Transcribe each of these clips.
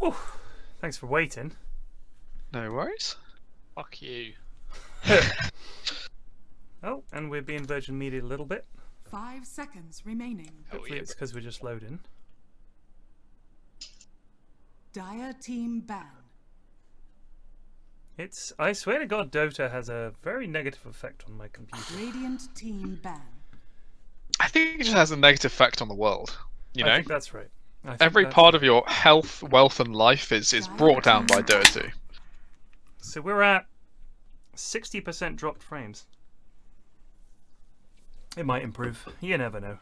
Whew. Thanks for waiting. No worries. Fuck you. Oh, and we're being Virgin Media a little bit. 5 seconds remaining. Hopefully it's because we're just loading. Dire team ban. I swear to God, Dota has a very negative effect on my computer. Radiant team ban. I think it just has a negative effect on the world. You know? I think that's right. Every part of your health, wealth, and life is brought down by Dota 2. So we're at 60% dropped frames. It might improve. You never know.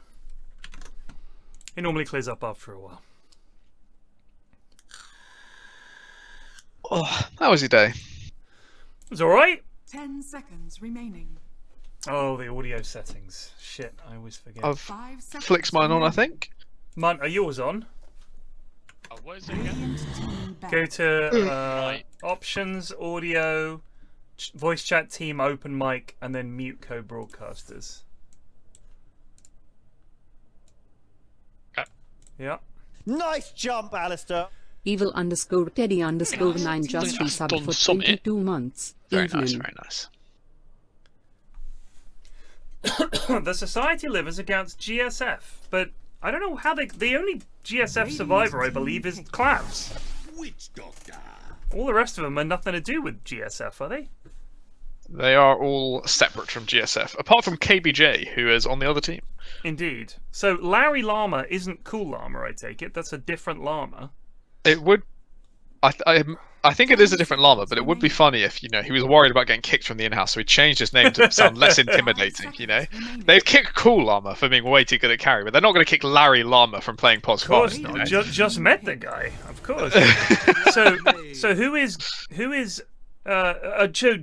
It normally clears up after a while. Oh, how was your day? It was alright. 10 seconds remaining. Oh, the audio settings. Shit, I always forget. I've flicked mine on, I think. Munt, are yours on? Oh, what is it again? Go to options, audio, voice chat team, open mic, and then mute co-broadcasters. Okay. Yeah. Nice jump, Alistair. Evil_Teddy_9 just resubbed for 22 months. Very Evening. nice, very nice. The Society livers against GSF, but I don't know how the only GSF survivor I believe is Clavs. Witch doctor. All the rest of them are nothing to do with GSF, are they? They are all separate from GSF, apart from KBJ, who is on the other team. Indeed. So Larry Llama isn't Cool Llama, I take it. That's a different llama. It would. I think it is a different llama, but it would be funny if, you know, he was worried about getting kicked from the in-house, so he changed his name to sound less intimidating, you know? They'd kick Cool Llama for being way too good at carry, but they're not going to kick Larry Llama from playing Pos Of course 5, not. you know? Just met the guy, of course. so who is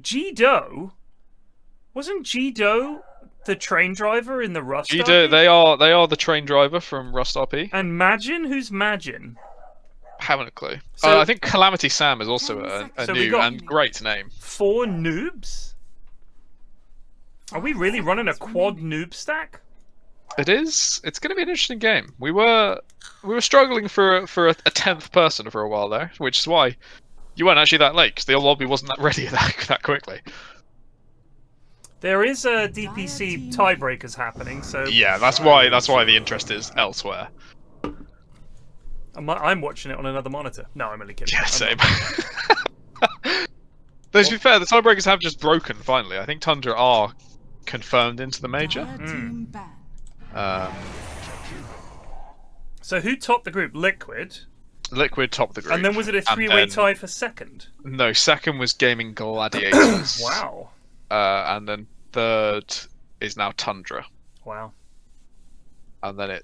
G-Do? Wasn't G-Do the train driver in the Rust G-Do, RP? they are the train driver from Rust RP. And Majin? Who's Majin? Haven't a clue. So- I think Calamity Sam is also a So we new got- and great name. 4 noobs? Are we really running a quad noob stack? It is. It's going to be an interesting game. We were struggling for a 10th person for a while there, which is why you weren't actually that late, because the lobby wasn't that ready that quickly. There is a DPC tiebreakers happening, so Yeah, that's why the interest is elsewhere. I'm watching it on another monitor. No, I'm only kidding. Yeah, I'm same. not. Though to be fair, the tiebreakers have just broken finally. I think Tundra are confirmed into the major. Dire team ban. So who topped the group? Liquid. Liquid topped the group. And then was it a And three-way then- tie for second? No, second was Gaming Gladiators. Wow. And then third is now Tundra. Wow. And then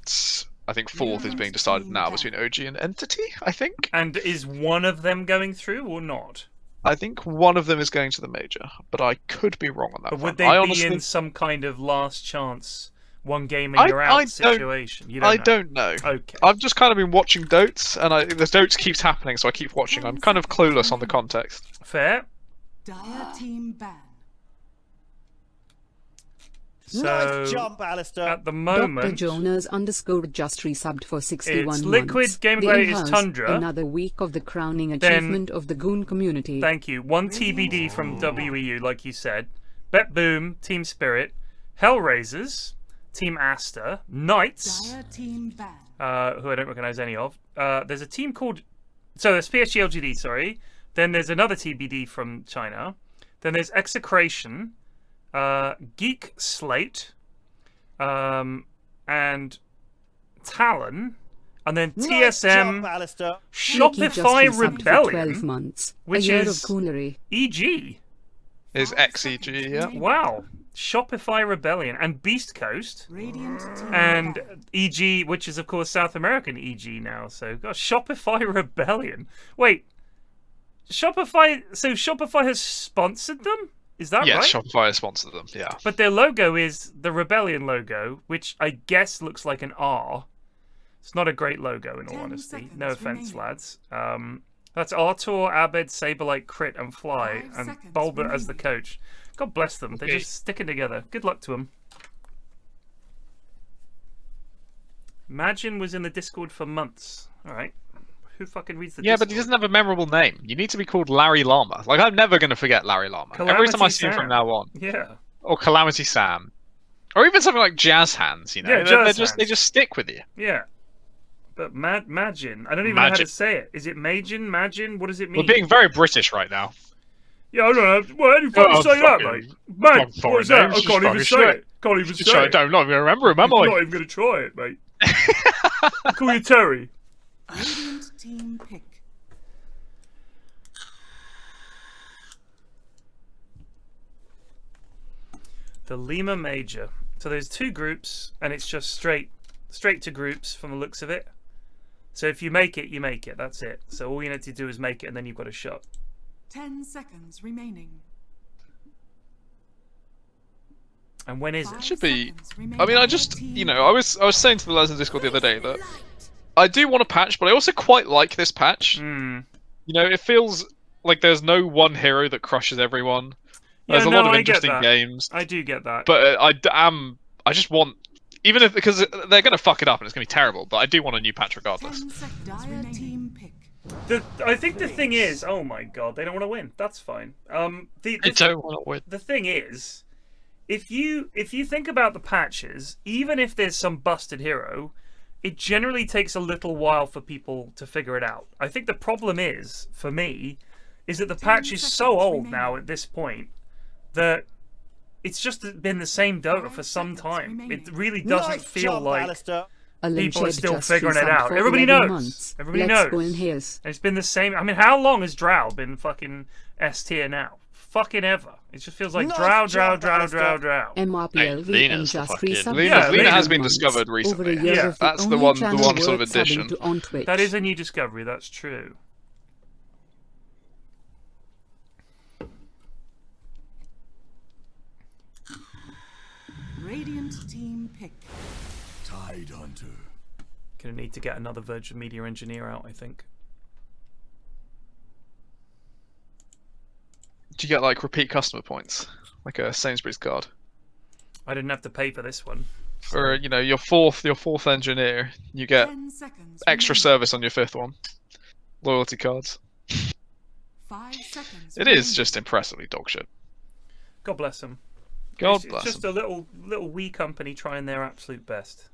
I think fourth is being decided now between OG and Entity, I think. And is one of them going through or not? I think one of them is going to the major, but I could be wrong on that But front. would they I be honestly, in some kind of last chance, one game and you're out situation? You don't know. Okay. I've just kind of been watching Dotes, and the Dotes keeps happening, so I keep watching. I'm kind of clueless on the context. Fair. Dire team ban. So Nice jump, Alistair. at the Dr. moment, Jonas _ just resubbed for 61 It's months. Liquid, Game The Gladiators, Inhouse, Tundra. Another week of the crowning Then- achievement of the Goon community. thank you. 1 TBD from WEU, like you said. Bet Boom, Team Spirit, Hellraisers, Team Asta, Knights, Dire team ban. who I don't recognise any of. There's a team called... So there's PSG LGD, sorry. Then there's another TBD from China. Then there's Execration, Geek Slate, and Talon, and then Nice TSM, jump, Alistair. Nikki just Shopify resubbed for 12 Rebellion, months. which a year is- of coolery. EG. Is XEG, yeah. Wow. Shopify Rebellion and Beast Coast. Radiant team And ban. EG, which is of course South American EG now. So gosh, Shopify Rebellion. Wait, Shopify. So Shopify has sponsored them. Is that Yes, right? Shopify has sponsored them, yeah. But their logo is the Rebellion logo, which I guess looks like an R. It's not a great logo, in all 10 honesty. seconds No offense, remaining. lads. That's Artur, Abed, Saberlight, Crit, and Fly, 5 and seconds Bulba as the remaining. coach. God bless them. They're Okay. just sticking together. Good luck to them. Imagine was in the Discord for months. All right. Who fucking reads the Yeah, but Discord? he doesn't have a memorable name. You need to be called Larry Llama. Like, I'm never going to forget Larry Llama. Every time I Calamity see him Sam. from now on. Yeah. Or Calamity Sam. Or even something like Jazzhands, you know? Yeah, they just stick with you. Yeah. But Magin, I don't even know how to Magin. say it. Is it Magin? Magin? What does it mean? We're being very British right now. Yeah, I don't know. Well, how do you fucking Oh, say that, fucking- mate? Mag, fucking what is foreign that? I names, can't even just say fucking it. Can't even say it. I'm not even going to remember him, am I'm I? not even going to try it, mate. Call you Terry. Radiant team pick. The Lima Major. So there's 2 groups, and it's just straight to groups from the looks of it. So if you make it, you make it. That's it. So all you need to do is make it, and then you've got a shot. 10 seconds remaining. And when is it? 5 Should be- seconds remaining. I mean, I just, I was saying to the lads in Discord the other day that I do want a patch, but I also quite like this patch. Hmm. You know, it feels like there's no one hero that crushes everyone. Yeah, There's a no, lot of I get interesting that. games, I do get that. but I just want, even if, because they're going to fuck it up and it's going to be terrible, but I do want a new patch regardless. 10 seconds remaining. Team pick. I think the thing is, oh my god, they don't want to win. That's fine. They don't want to win. The thing is, if you think about the patches, even if there's some busted hero, it generally takes a little while for people to figure it out. I think the problem is, for me, is that the patch is so old now at this point that it's just been the same Dota for some time. It really doesn't Nice feel jump, like Alistair. people are still just figuring it resubbed out. for Everybody 11 knows. months. Everybody Let's go knows. in his. And it's been the same. I mean, how long has Drow been fucking S tier now? Fucking ever. It just feels like Nice Drow. jump, Alistair. MRPLV Lena's and the just fucking- resubbed Lena, for Lena Lena has 11 been months. discovered Over a recently. year Yeah, of the that's the only one channel sort of worth subbing addition. to on Twitch. That is a new discovery, that's true. Radiant team pick. Tide Hunter. Gonna need to get another Virgin Media engineer out, I think. Do you get like repeat customer points, like a Sainsbury's card, I didn't have to pay for this one. or your fourth engineer, you get 10 seconds extra remaining. service on your 5th one, loyalty cards. 5 seconds. It is just impressively dog shit. God bless them. God It's bless just them. a little wee company trying their absolute best.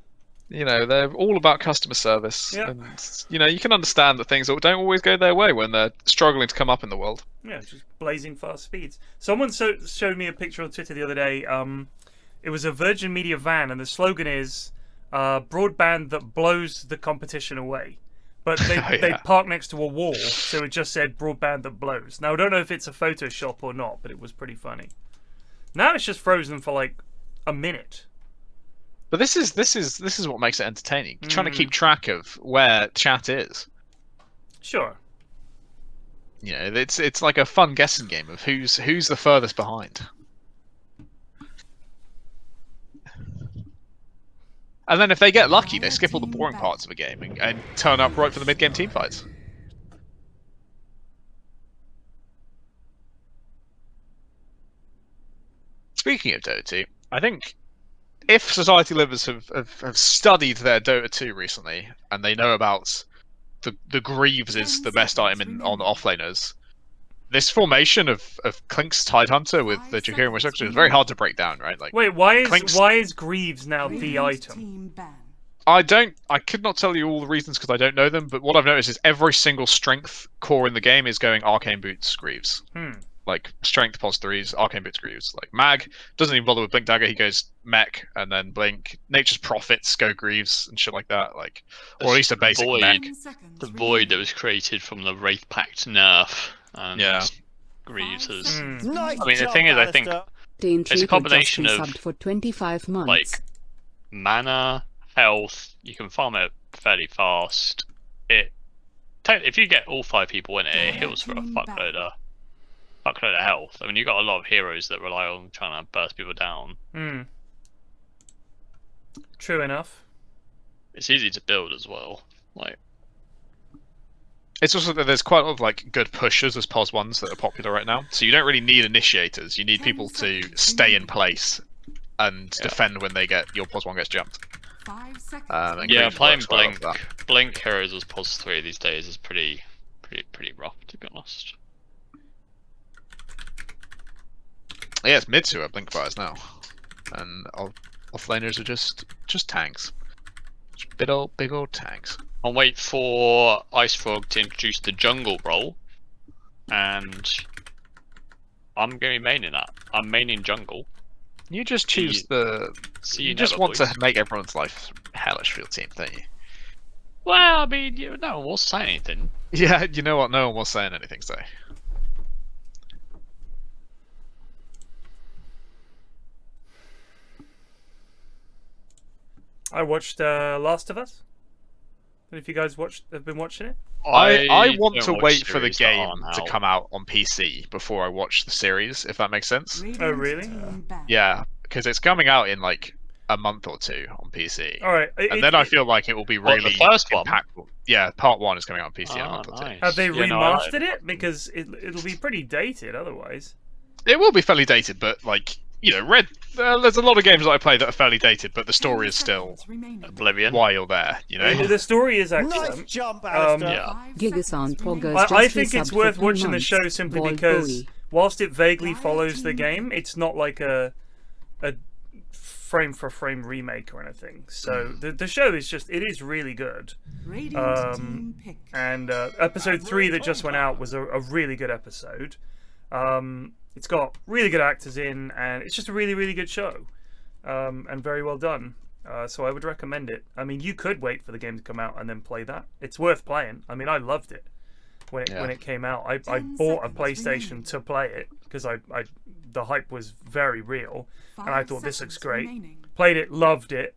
You know, they're all about customer service, Yeah. and you can understand that things don't always go their way when they're struggling to come up in the world. Yeah, just blazing fast speeds. Someone showed me a picture on Twitter the other day. It was a Virgin Media van, and the slogan is broadband that blows the competition away. But they parked next to a wall, so it just said broadband that blows. Now, I don't know if it's a Photoshop or not, but it was pretty funny. Now it's just frozen for like a minute. But this is what makes it entertaining. Trying to keep track of where chat is. Sure. You know, it's like a fun guessing game of who's the furthest behind. And then if they get lucky, they skip all the boring parts of a game and turn up right for the mid-game team fights. Speaking of Dota 2, I think if Society Livers have studied their Dota 2 recently, and they know about the Greaves is the best item on offlaners, this formation of Klink's Tidehunter with the Jakiro Restriction is very hard to break down, right? Like, Wait, why Klink's- is Greaves now the Radiant item? team ban. I could not tell you all the reasons because I don't know them, but what I've noticed is every single strength core in the game is going Arcane Boots Greaves. Like, strength pos 3s, Arcane Boots Greaves. Like, Mag doesn't even bother with Blink Dagger, he goes Mech, and then Blink. Nature's Prophets go Greaves, and shit like that. Like, or at least a basic Void. Mech. 10 seconds The remaining. void that was created from the Wraith Pact nerf. And Yeah. Greaves 5 is. seconds Nice I mean, the jump, thing is, I think Alistair. Dane It's a Treacle combination just of, resubbed for 25 months. like, mana, health, you can farm it fairly fast. If you get all 5 people in it, it heals for a fuckload of health. I mean, you got a lot of heroes that rely on trying to burst people down. True enough. It's easy to build as well. Like, It's also that there's quite a lot of like good pushers as pos 1s that are popular right now. So you don't really need initiators. You need people to stay in place and defend when your pos 1 gets jumped. 5 seconds. And Yeah, Grief playing works well off that. Blink Heroes as +3 these days is pretty rough, to be honest. Yeah, it's Mitsu at Blink Fires now, and offlaners are just tanks, just big old tanks. I'll wait for Ice Frog to introduce the jungle role, and I'm going to be maining that. I'm maining jungle. You just choose the. See You you just never, want boys. to make everyone's life hellish for your team, don't you? Well, I mean, no one will say anything. Yeah, you know what? No one was saying anything, so. I watched Last of Us. And if you guys have been watching it. I want don't to watch wait for the series that game aren't to out. come out on PC before I watch the series, if that makes sense. Radiant Oh, really? team ban. Yeah, because it's coming out in like a month or two on PC. All right. And then I feel like it will be What, the really first one? impactful. Yeah, part 1 is coming out on PC in a Ah, month or two. nice. have they Yeah, no, I like remastered it? Because it'll be pretty dated otherwise. It will be fairly dated, but like, you know, there's a lot of games that I play that are fairly dated, but the story 10 is still seconds remaining. Oblivion. why you're there, you know? The story is Nice excellent. jump, Alistair. Yeah. 5 Gigasan seconds Poggers remaining. just I think it's resubbed worth for 2 watching the months. show simply Ball because Bowie. whilst it vaguely Riot follows the team game, ban. it's not like a frame for frame remake or anything. So the show is it is really good. Radiant team pick. And episode 3 that just went out was a really good episode. It's got really good actors in, and it's just a really, really good show, and very well done. So I would recommend it. I mean, you could wait for the game to come out and then play that. It's worth playing. I mean, I loved it when it came out. I 10 bought a seconds PlayStation remaining. to play it because the hype was very real, and I 5 thought this looks seconds great. remaining. Played it, loved it.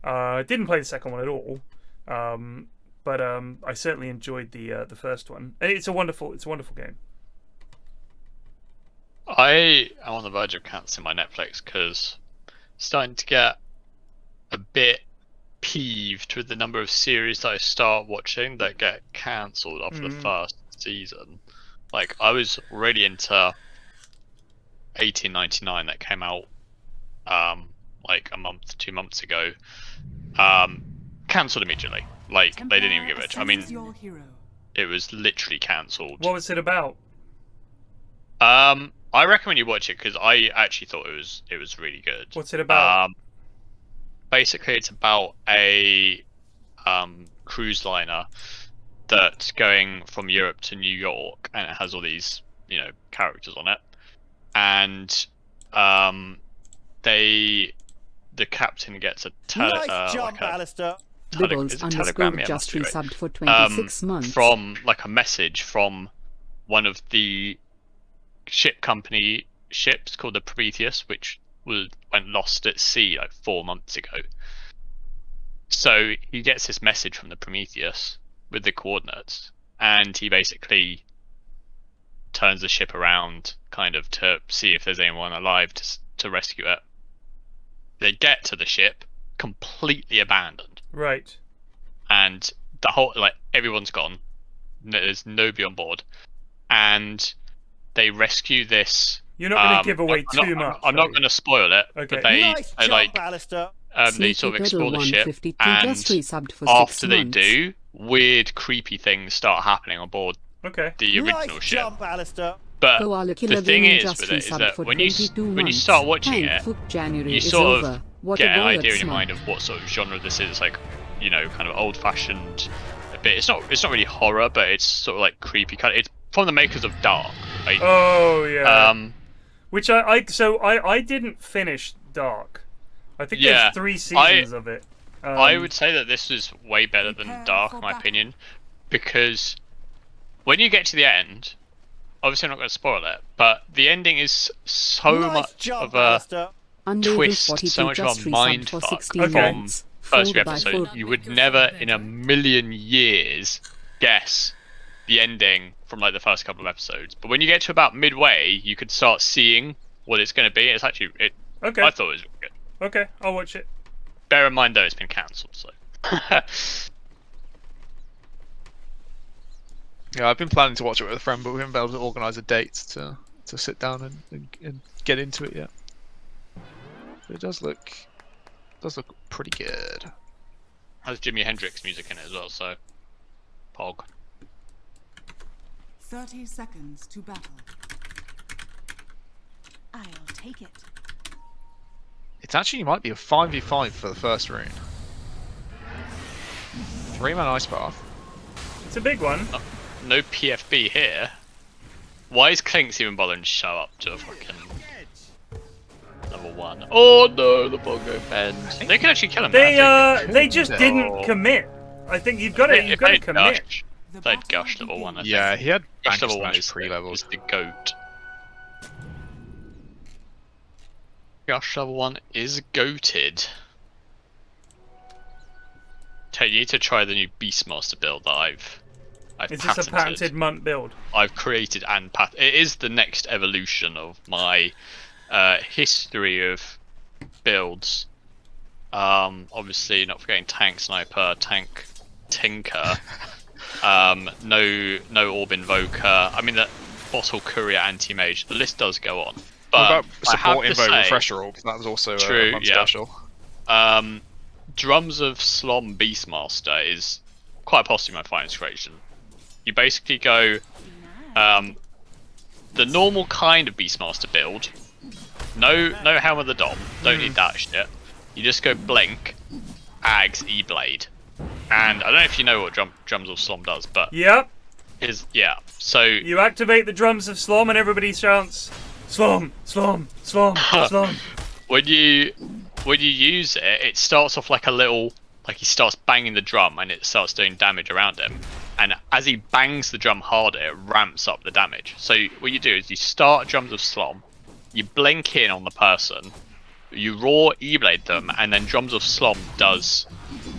Didn't play the second one at all, but I certainly enjoyed the first one. It's a wonderful game. I am on the verge of cancelling my Netflix because starting to get a bit peeved with the number of series that I start watching that get cancelled after the first season. Like, I was really into 1899 that came out like a month, 2 months ago. Cancelled immediately. Like, they didn't even give it. I mean, Ascends your hero. it was literally cancelled. What was it about? I recommend you watch it because I actually thought it was really good. What's it about? Basically, it's about a cruise liner that's going from Europe to New York, and it has all these characters on it, and the captain gets a Nice jump, Alistair. Bibbles underscore just resubbed for 26 months. from like a message from one of the ship company ships called the Prometheus, which went lost at sea like 4 months ago. So he gets this message from the Prometheus with the coordinates, and he basically turns the ship around kind of to see if there's anyone alive to rescue it. They get to the ship completely abandoned, Right. and the whole everyone's gone. There's nobody on board, and they rescue this. You're not going to give away too much. I'm are not you? going to spoil it, Okay. but they Nice jump, they Alistair. sort of explore the ship, 152 and just resubbed for 6 after they months. do, weird, creepy things start happening on board Okay. the original Nice ship. jump, Alistair. But Koala Killer the thing Gaming is just with it is resubbed that for when you 22 when you months. start watching Thank it, fuck January you is sort over. of What get a an wallet idea in your smug. mind of what sort of genre this is. Like, kind of old-fashioned. A bit. It's not really horror, but it's sort of like creepy. It's from the makers of Dark. Right? Oh yeah. Which I didn't finish Dark. I think Yeah, there's 3 seasons of it. I would say that this is way better than Prepare Dark, for in my battle. opinion, because when you get to the end, obviously I'm not going to spoil it, but the ending is so Nice much jump, of a Alistair. Unable twist, 42 so much just of a resubbed mind for fuck 16 Okay. from months. first few Followed by episodes. four- You would never in a million years guess the ending from like the first couple of episodes. But when you get to about midway, you could start seeing what it's going to be. It's actually Okay. I thought it was really good. Okay, I'll watch it. Bear in mind though, it's been cancelled. So Yeah, I've been planning to watch it with a friend, but we haven't been able to organise a date to sit down and get into it yet. But it does look pretty good. Has Jimi Hendrix music in it as well, so Pog. 30 seconds to battle. I'll take it. It actually might be a 5v5 for the first rune. 3-man ice bath. It's a big one. No PFB here. Why is Clinks even bothering to show up to a fucking level 1? Oh no, the bongo bends. They can actually kill him. They just didn't commit. I think you've got to commit. Played Gush level 1. I think. Yeah, he had Gush Bank level 1 Smash is pre-levels. the goat. Gush level 1 is goated. Ted, you need to try the new Beastmaster build that I've Is patented. this a patented Munt build? I've created and it is the next evolution of my history of builds. Obviously, not forgetting Tank Sniper, Tank Tinker, no Orb Invoker. I mean, the Bottle Courier Anti-Mage. The list does go on. But What about support Invo Refresher Orb? That was also true, a Munt special. Drums of Slom Beastmaster is quite possibly my finest creation. You basically go the normal kind of Beastmaster build. No Helm of the Dom. Don't need that shit. You just go Blink, Ags, E-Blade. And I don't know if you know what Drums of Slom does, but Yep. So You activate the drums of Slom and everybody shouts, Slom, Slom, Slom, Slom. when you use it, it starts off like a little, like he starts banging the drum and it starts doing damage around him. And as he bangs the drum harder, it ramps up the damage. So what you do is you start Drums of Slom, you blink in on the person, you raw E-Blade them, and then Drums of Slom does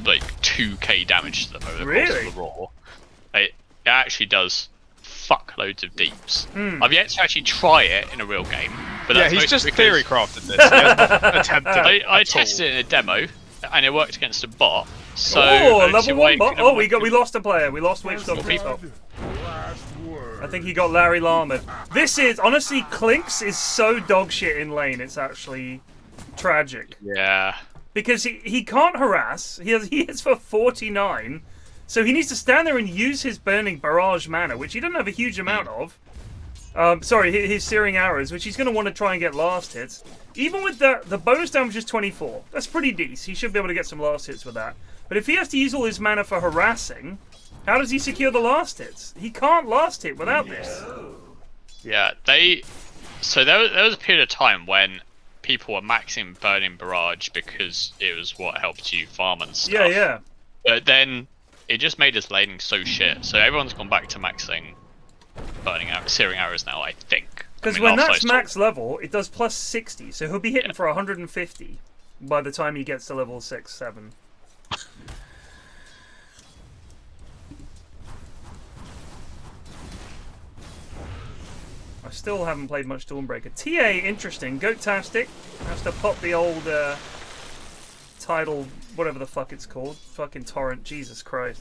like 2k damage to them over the course of the raw. It actually does fuckloads of deeps. I've yet to actually try it in a real game. But Yeah, that's he's mostly just because theory crafted this. He hasn't attempted I tested it in a demo, and it worked against a bot. So level 1 bot. Oh, we lost a player. We lost Witch Dog people. I think he got Larry Larmored. This is honestly, Clinks is so dog shit in lane. It's actually tragic Yeah. because he can't harass. He hits for 49, so he needs to stand there and use his burning barrage mana, which he doesn't have a huge amount of. Sorry, his searing arrows, which he's going to want to try and get last hits. Even with the bonus damage is 24. That's pretty decent. He should be able to get some last hits with that. But if he has to use all his mana for harassing, how does he secure the last hits? He can't last hit without this. Yeah, so there was a period of time when people were maxing Burning Barrage because it was what helped you farm and stuff. Yeah. But then it just made his laning so shit. So everyone's gone back to maxing Searing Arrows now, I think. Because when that's max level, it does plus 60, so he'll be hitting for 150 by the time he gets to level 6, 7. I still haven't played much Dawnbreaker. TA, interesting. Goat-tastic. Has to pop the old tidal, whatever the fuck it's called. Fucking torrent. Jesus Christ.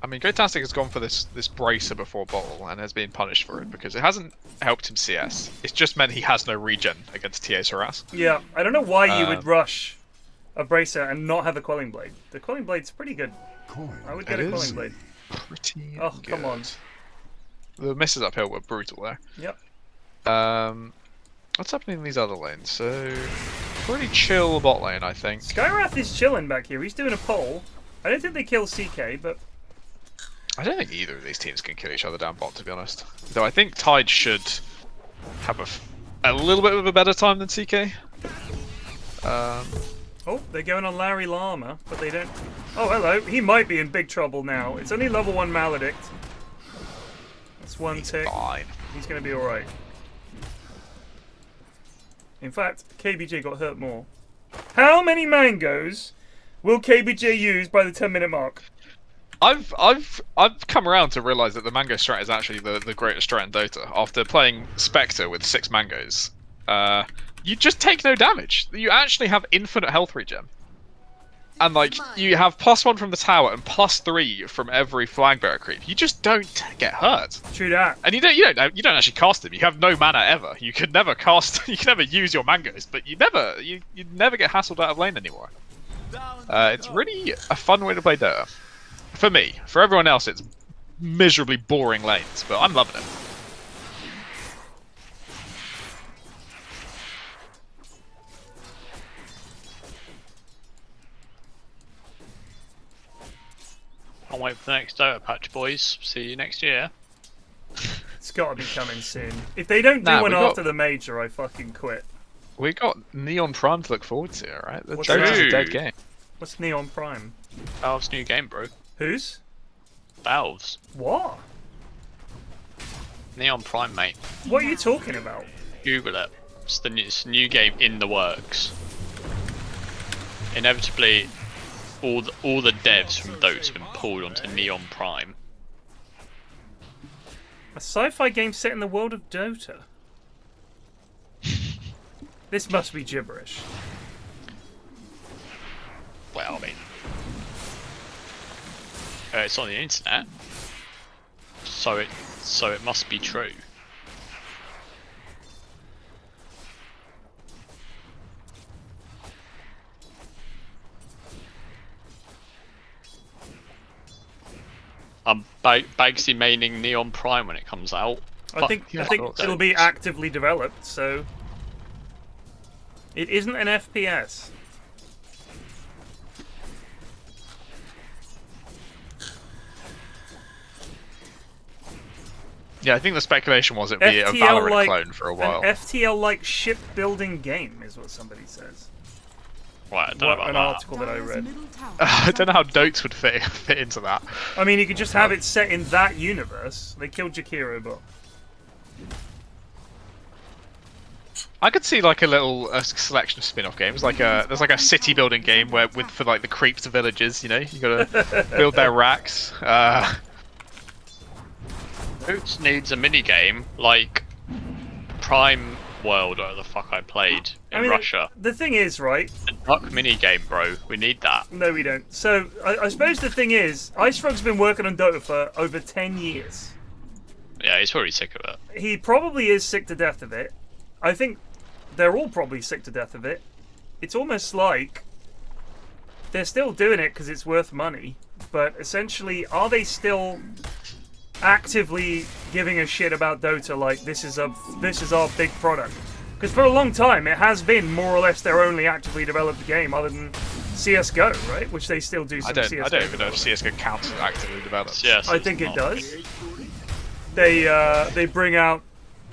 I mean, Gotastic has gone for this bracer before bottle and has been punished for it because it hasn't helped him CS. It's just meant he has no regen against TA's harass. Yeah, I don't know why you would rush a bracer and not have a Quelling Blade. The Quelling Blade's pretty good. I would get a Quelling Blade. Pretty good. Come on. The misses uphill were brutal there. Yep. What's happening in these other lanes? So, pretty chill bot lane, I think. Skywrath is chilling back here. He's doing a poll. I don't think they kill CK, but... I don't think either of these teams can kill each other down bot, to be honest. Though I think Tide should have a little bit of a better time than CK. Oh, they're going on Larry Llama, but they don't... Oh, hello. He might be in big trouble now. It's only level 1 Maledict. That's one tick. Fine. He's going to be alright. In fact, KBJ got hurt more. How many mangoes will KBJ use by the 10-minute mark? I've come around to realise that the mango strat is actually the greatest strat in Dota. After playing Spectre with 6 mangoes, you just take no damage. You actually have infinite health regen. and like you have +1 from the tower and +3 from every flag bearer creep. You just don't get hurt. True that. And you don't actually cast them. You have no mana ever. You could never cast. You can never use your mangoes, but you never get hassled out of lane anymore. It's really a fun way to play Dota. For me. For everyone else, it's miserably boring lanes, but I'm loving it. Can't wait for the next Dota patch, boys. See you next year. It's got to be coming soon. If they don't do one after the major, I fucking quit. We got Neon Prime to look forward to, alright? What's Dota's that? a dead game. What's Neon Prime? Valve's new game, bro. Whose? Valve's. What? Neon Prime, mate. What are you talking about? Google it. It's a new game in the works. Inevitably, all the devs from Dota have been pulled onto Neon Prime. A sci-fi game set in the world of Dota. This must be gibberish. Well, I mean, it's on the internet, so it must be true. I'm Bagsy maining Neon Prime when it comes out. I think it'll be actively developed, so it isn't an FPS. Yeah, I think the speculation was it'd be a Valorant clone for a while. An FTL-like shipbuilding game is what somebody says. Right, I don't know about an that. article that I read. I don't know how Dotes would fit into that. I mean, you could just have it set in that universe. They killed Jakiro, but I could see like a selection of spin-off games. There's like a city building game for like the creeps villages. You know, you gotta build their racks. Dotes needs a mini game like Prime World, or the fuck I played in Russia. The thing is, right? A duck mini game, bro. We need that. No, we don't. So I suppose the thing is, IceFrog's been working on Dota for over 10 years. Yeah, he's probably sick of it. He probably is sick to death of it. I think they're all probably sick to death of it. It's almost like they're still doing it because it's worth money, but essentially, are they still actively giving a shit about Dota like this is our big product? Because for a long time it has been more or less their only actively developed game other than CS:GO, right? Which they still do some CS:GO. I don't even know if CS:GO counts as actively developed. Yes, I think it does. They bring out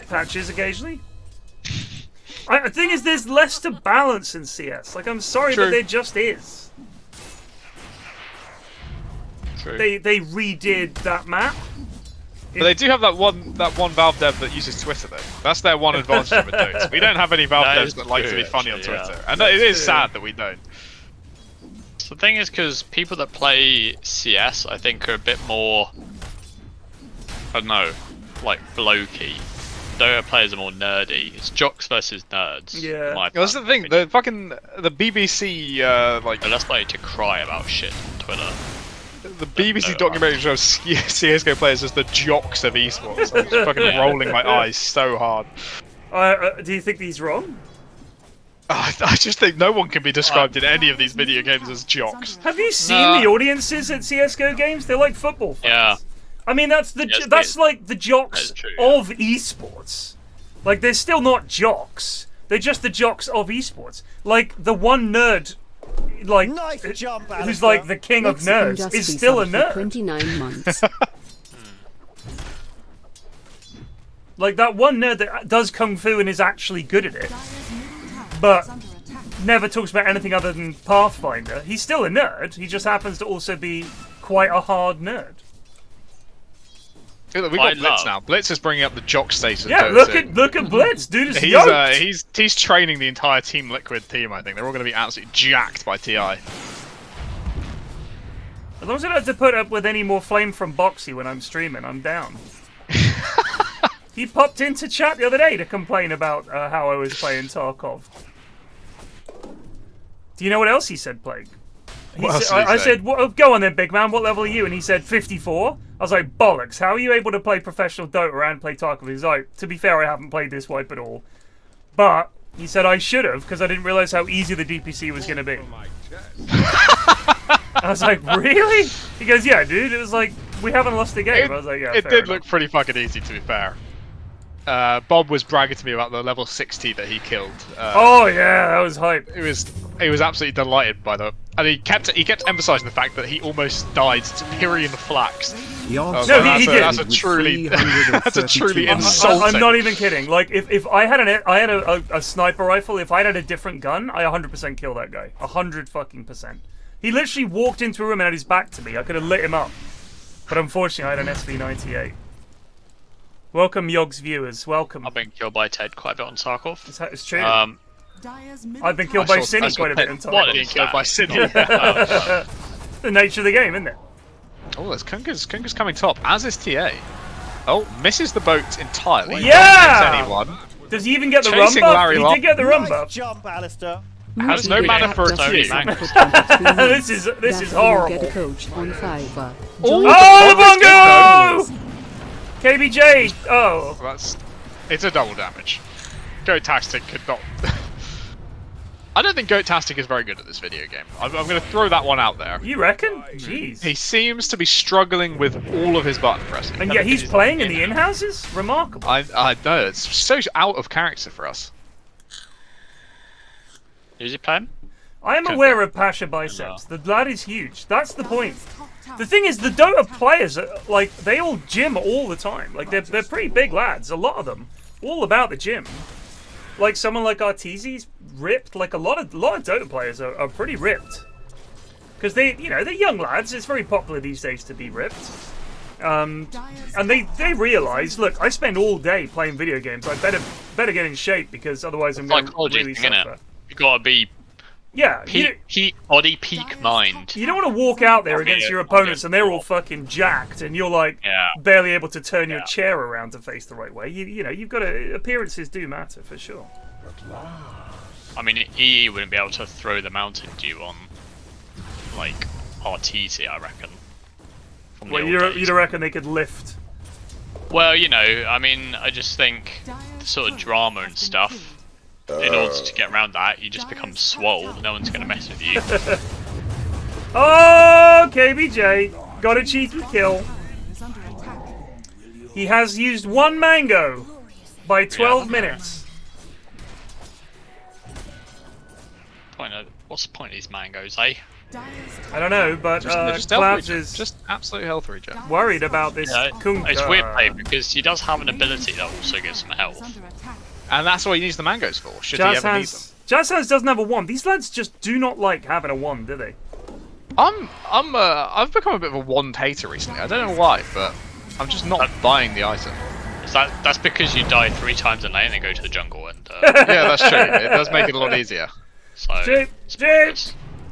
patches occasionally. The thing is, there's less to balance in CS. Like, I'm sorry, but there just is. True. They redid that map. But they do have that one Valve dev that uses Twitter though. That's their one advantage over Dotes. We don't have any Valve devs that like to be funny on Twitter, and it is sad that we don't. So the thing is, because people that play CS, I think, are a bit more, I don't know, like blokey. Dota players are more nerdy. It's jocks versus nerds. Yeah. That's the thing. The BBC But that's like to cry about shit on Twitter. The BBC documentary shows CS:GO players as the jocks of esports. I'm just fucking rolling my eyes so hard. Do you think he's wrong? I just think no one can be described in any of these video games as jocks. Have you seen the audiences at CS:GO games? They're like football fans. Yeah. I mean, that's like the jocks of esports. Like, they're still not jocks. They're just the jocks of esports. Like, the one nerd, like, Nice jump, who's like the king of nerds, is still a nerd. 29 months. Like, that one nerd that does kung fu and is actually good at it, but never talks about anything other than Pathfinder. He's still a nerd. He just happens to also be quite a hard nerd. We've got Blitz now. Blitz is bringing up the jock status. Yeah, look at Blitz, dude. Is he's training the entire Team Liquid team. I think they're all going to be absolutely jacked by TI. As long as I don't have to put up with any more flame from Boxy when I'm streaming, I'm down. He popped into chat the other day to complain about how I was playing Tarkov. Do you know what else he said, Plague? What else did he I say? said, go on then, big man, what level are you? And he said, 54. I was like, bollocks, how are you able to play professional Dota and play Tarkov? He's like, to be fair, I haven't played this wipe at all. But, he said I should have, because I didn't realise how easy the DPC was going to be. I was like, really? He goes, yeah, dude, it was like, we haven't lost a game. I was like, yeah, It fair did enough. look pretty fucking easy, to be fair. Bob was bragging to me about the level 60 that he killed. Oh, yeah, that was hype. He was absolutely delighted by that. And he kept emphasising the fact that he almost died to PFlax. No, he did. That's a truly insulting. I'm not even kidding. Like, if I had a sniper rifle, if I had a different gun, I 100% kill that guy. 100%. He literally walked into a room and had his back to me. I could have lit him up. But unfortunately, I had an SV98. Welcome, Yogg's viewers. Welcome. I've been killed by Ted quite a bit on Tarkov. It's true. Dyer's middle I've been killed by Cinny quite a bit in What time. is Killed that? by Sydney. The nature of the game, isn't it? Oh, there's Kunga's coming top, as is TA. Oh, misses the boat entirely. Yeah! Don't miss anyone. Does he even get the Chasing run buff? Larry He Long. did get the run Nice buff. jump, Alistair. Has no mana for a few. This is horrible. Get a coach on Fiverr. Oh, Bongo! KBJ! Oh. It's a double damage. Goat-tastic could not... I don't think Goat-tastic is very good at this video game. I'm going to throw that one out there. You reckon? Jeez. He seems to be struggling with all of his button pressing. And yet he's playing in the in-houses? Remarkable. I know, it's so out of character for us. Who's he playing? I am aware of Pasha Biceps. The lad is huge. That's the point. The thing is, the Dota players, like, they all gym all the time. Like, they're pretty big lads, a lot of them. All about the gym. Like, someone like Arteezy's ripped. Like, a lot of Dota players are pretty ripped. Because they're young lads. It's very popular these days to be ripped. And they realise, look, I spend all day playing video games. I better get in shape because otherwise I'm going to really suffer. You gotta be peak body, peak mind. You don't want to walk out there against your opponents and they're all fucking jacked and you're like barely able to turn your chair around to face the right way. You've got to, appearances do matter for sure. I mean, EE wouldn't be able to throw the Mountain Dew on like Arteezy, I reckon. Well, you reckon they could lift? Well, I mean, I just think the sort of drama and stuff. In order to get around that, you just become swole. No one's gonna mess with you. Oh, KBJ got a cheeky kill. He has used one mango by 12 minutes. What's the point of these mangoes, eh? I don't know, but Clavs is just absolute health regen. Worried about this. It's weird play because he does have an ability that also gives him health. And that's what he needs the mangoes for, should he ever need them. Jazzhands doesn't have a wand. These lads just do not like having a wand, do they? I've become a bit of a wand hater recently. I don't know why, but I'm just not buying the item. That's because you die 3 times in lane and then go to the jungle and... Yeah, that's true. It does make it a lot easier. So,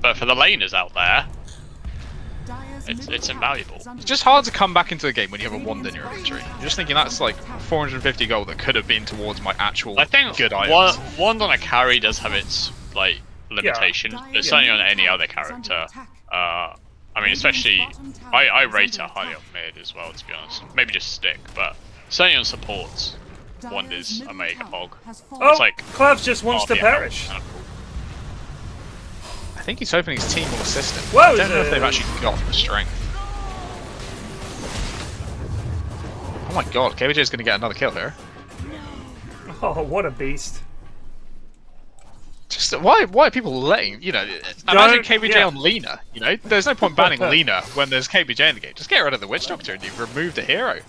but for the laners out there, it's invaluable. It's just hard to come back into the game when you have a wand in your inventory. You're just thinking that's like 450 gold that could have been towards my actual good items. Wand on a carry does have its like limitations, but certainly on any other character. I mean, especially I rate it highly on mid as well, to be honest. Maybe just stick, but certainly on supports, wand is a mega hog. Oh, it's like Clavs just wants to perish. I think he's hoping his team will assist him. Whoa, I don't know if they've actually got the strength. Oh my god, KBJ is going to get another kill here. Oh, what a beast. Just why are people letting, imagine KBJ on Lena, There's no point banning Lena when there's KBJ in the game. Just get rid of the Witch Doctor and you've removed a hero.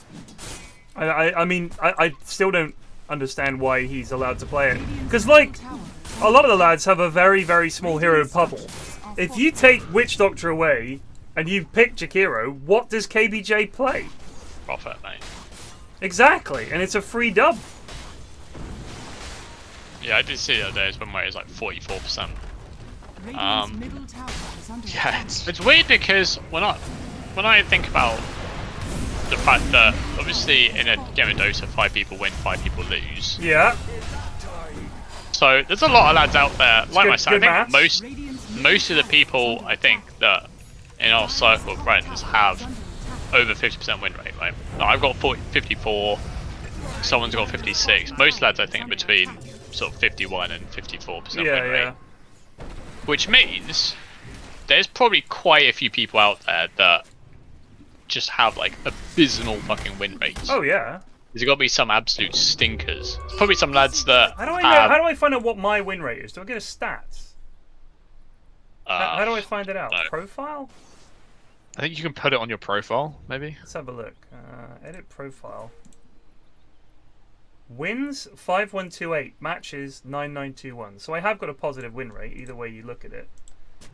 I mean, I still don't understand why he's allowed to play it. Because, like, a lot of the lads have a very, very small hero puddle. If you take Witch Doctor away and you pick Jakiro, what does KBJ play? Profit, mate. Exactly, and it's a free dub. Yeah, I did see the other day, when it was like 44%. Yeah, it's weird because when I think about the fact that obviously in a game of Dota 5 people win, 5 people lose. Yeah. So there's a lot of lads out there, like myself. I think most of the people I think that in our circle of friends have over 50% win rate, right? Like, I've got 54, someone's got 56. Most lads I think are between sort of 51 and 54% win rate. Which means there's probably quite a few people out there that just have like abysmal fucking win rates. Oh yeah. There's got to be some absolute stinkers. There's probably some lads that How do I find out what my win rate is? Do I get a stats? How do I find it out? No. Profile? I think you can put it on your profile, maybe. Let's have a look. Edit profile. Wins 5128, matches 9921. So I have got a positive win rate either way you look at it.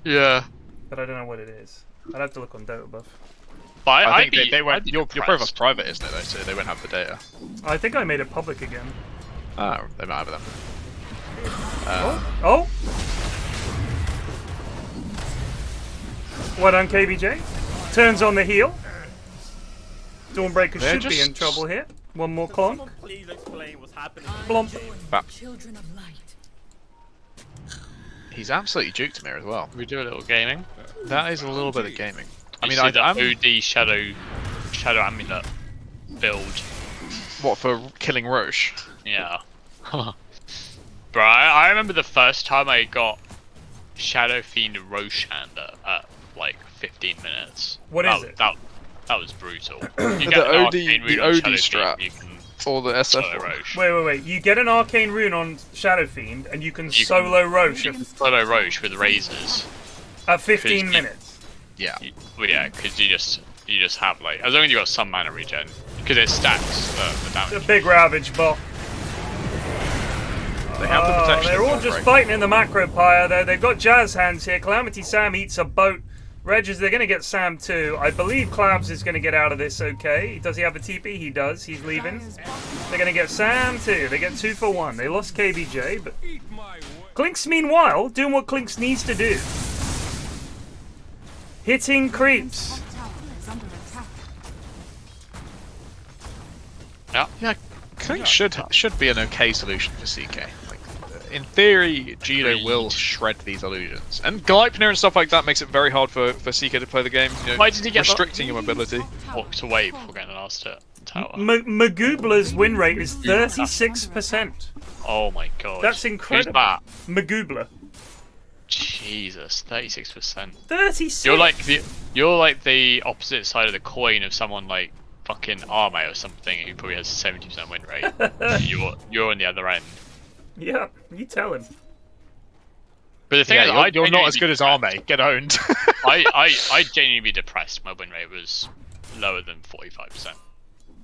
Yeah. But I don't know what it is. I'd have to look on Dota Buff. But I think they won't. Your profile's private, isn't it? Though, so they won't have the data. I think I made it public again. Oh, they might have them. Oh! Well done, KBJ. Turns on the heel. Dawnbreaker should be in trouble here. One more clonk. Please explain what's happening. Blomp. Children of light. He's absolutely juked me as well. We do a little gaming. That is a little bit of gaming. I mean, You see the I'm OD shadow amulet build. what for killing Roche? Yeah. Bro, I remember the first time I got Shadow Fiend Roshander at like 15 minutes. What is it? That was brutal. You The an OD arcane rune the on OD Shadow strat. Fiend, you can Or the solo SF. Roche. Wait. You get an arcane rune on Shadow Fiend, and you can solo Roche You can solo Roche with razors. at 15 'cause minutes. Yeah. Well, yeah, because you just have like, as long as you got some mana regen, because it stacks the The damage. big Ravage bot. They have the protection. They're of all the just break. fighting in the macro pyre though. They've got Jazzhands here. Calamity Sam eats a boat. Regis, they're going to get Sam too. I believe Clabs is going to get out of this okay. Does he have a TP? He does. He's leaving. They're going to get Sam too. They get 2 for 1. They lost KBJ, but Clinks meanwhile doing what Clinks needs to do. Hitting creeps. Tower is under attack. Yeah, Clink should be an okay solution for CK. Like, in theory, Judo will shred these illusions, and Gleipnir and stuff like that makes it very hard for CK to play the game. You know, Why did he get restricting your mobility? Walked away before getting the last tower. Magubla's win rate is 36%. Oh my god. That's incredible. Who's that? Magubla. Jesus, 36%. 36. You're like the opposite side of the coin of someone like fucking Arme or something who probably has 70% win rate. you're on the other end. Yeah, you tell him. But the thing is, You're not as good as Arme. Get owned. I'd genuinely be depressed if my win rate was lower than 45%.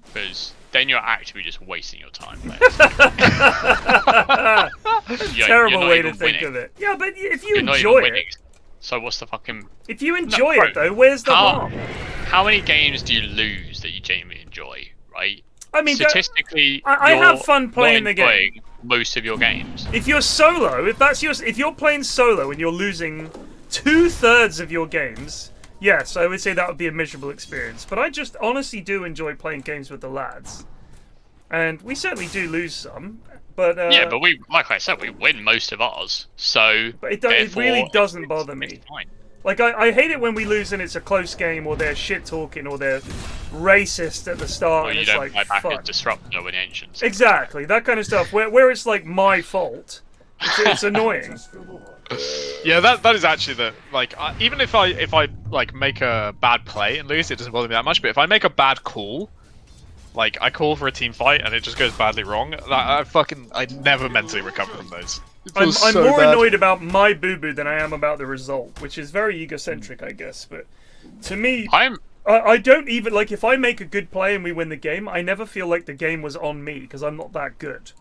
Because then you're actually just wasting your time. Terrible way to think of it. Yeah, but if you You're not enjoy even winning. it, So what's the fucking... if you enjoy bro, it though, where's the harm? How many games do you lose that you genuinely enjoy, right? I mean, statistically, I you're have fun playing not the game. enjoying most of your games. If you're solo, if you're playing solo and you're losing 2/3 of your games, yes, I would say that would be a miserable experience. But I just honestly do enjoy playing games with the lads, and we certainly do lose some. But Yeah, but we, like I said, we win most of ours. So but it therefore, really doesn't bother me. it's fine. Like, I hate it when we lose and it's a close game, or they're shit-talking, or they're racist at the start, Or and you it's don't like, buy back as fuck. Disruptor when Ancients. Exactly, that kind of stuff, where it's like my fault. It's annoying. Yeah, that is actually the even if I like make a bad play and lose, it doesn't bother me that much. But if I make a bad call, like I call for a team fight and it just goes badly wrong, I never mentally recover from those. I'm so more bad. annoyed about my boo-boo than I am about the result, which is very egocentric, I guess. But to me, I don't even, like, if I make a good play and we win the game, I never feel like the game was on me, because I'm not that good.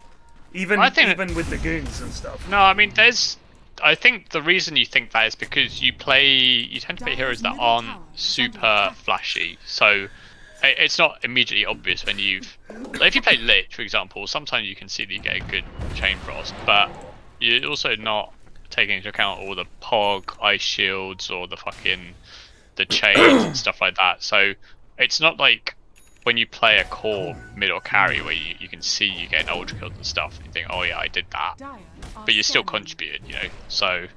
Even with the goons and stuff. No, I mean, I think the reason you think that is because you tend to play heroes that aren't super flashy, so it's not immediately obvious when if you play Lich, for example, sometimes you can see that you get a good Chain Frost, but you're also not taking into account all the Pog, Ice Shields, or the chains and stuff like that, so it's not like when you play a core mid or carry where you can see you getting ultra kills and stuff, and you think, oh yeah, I did that, but you still contributed, so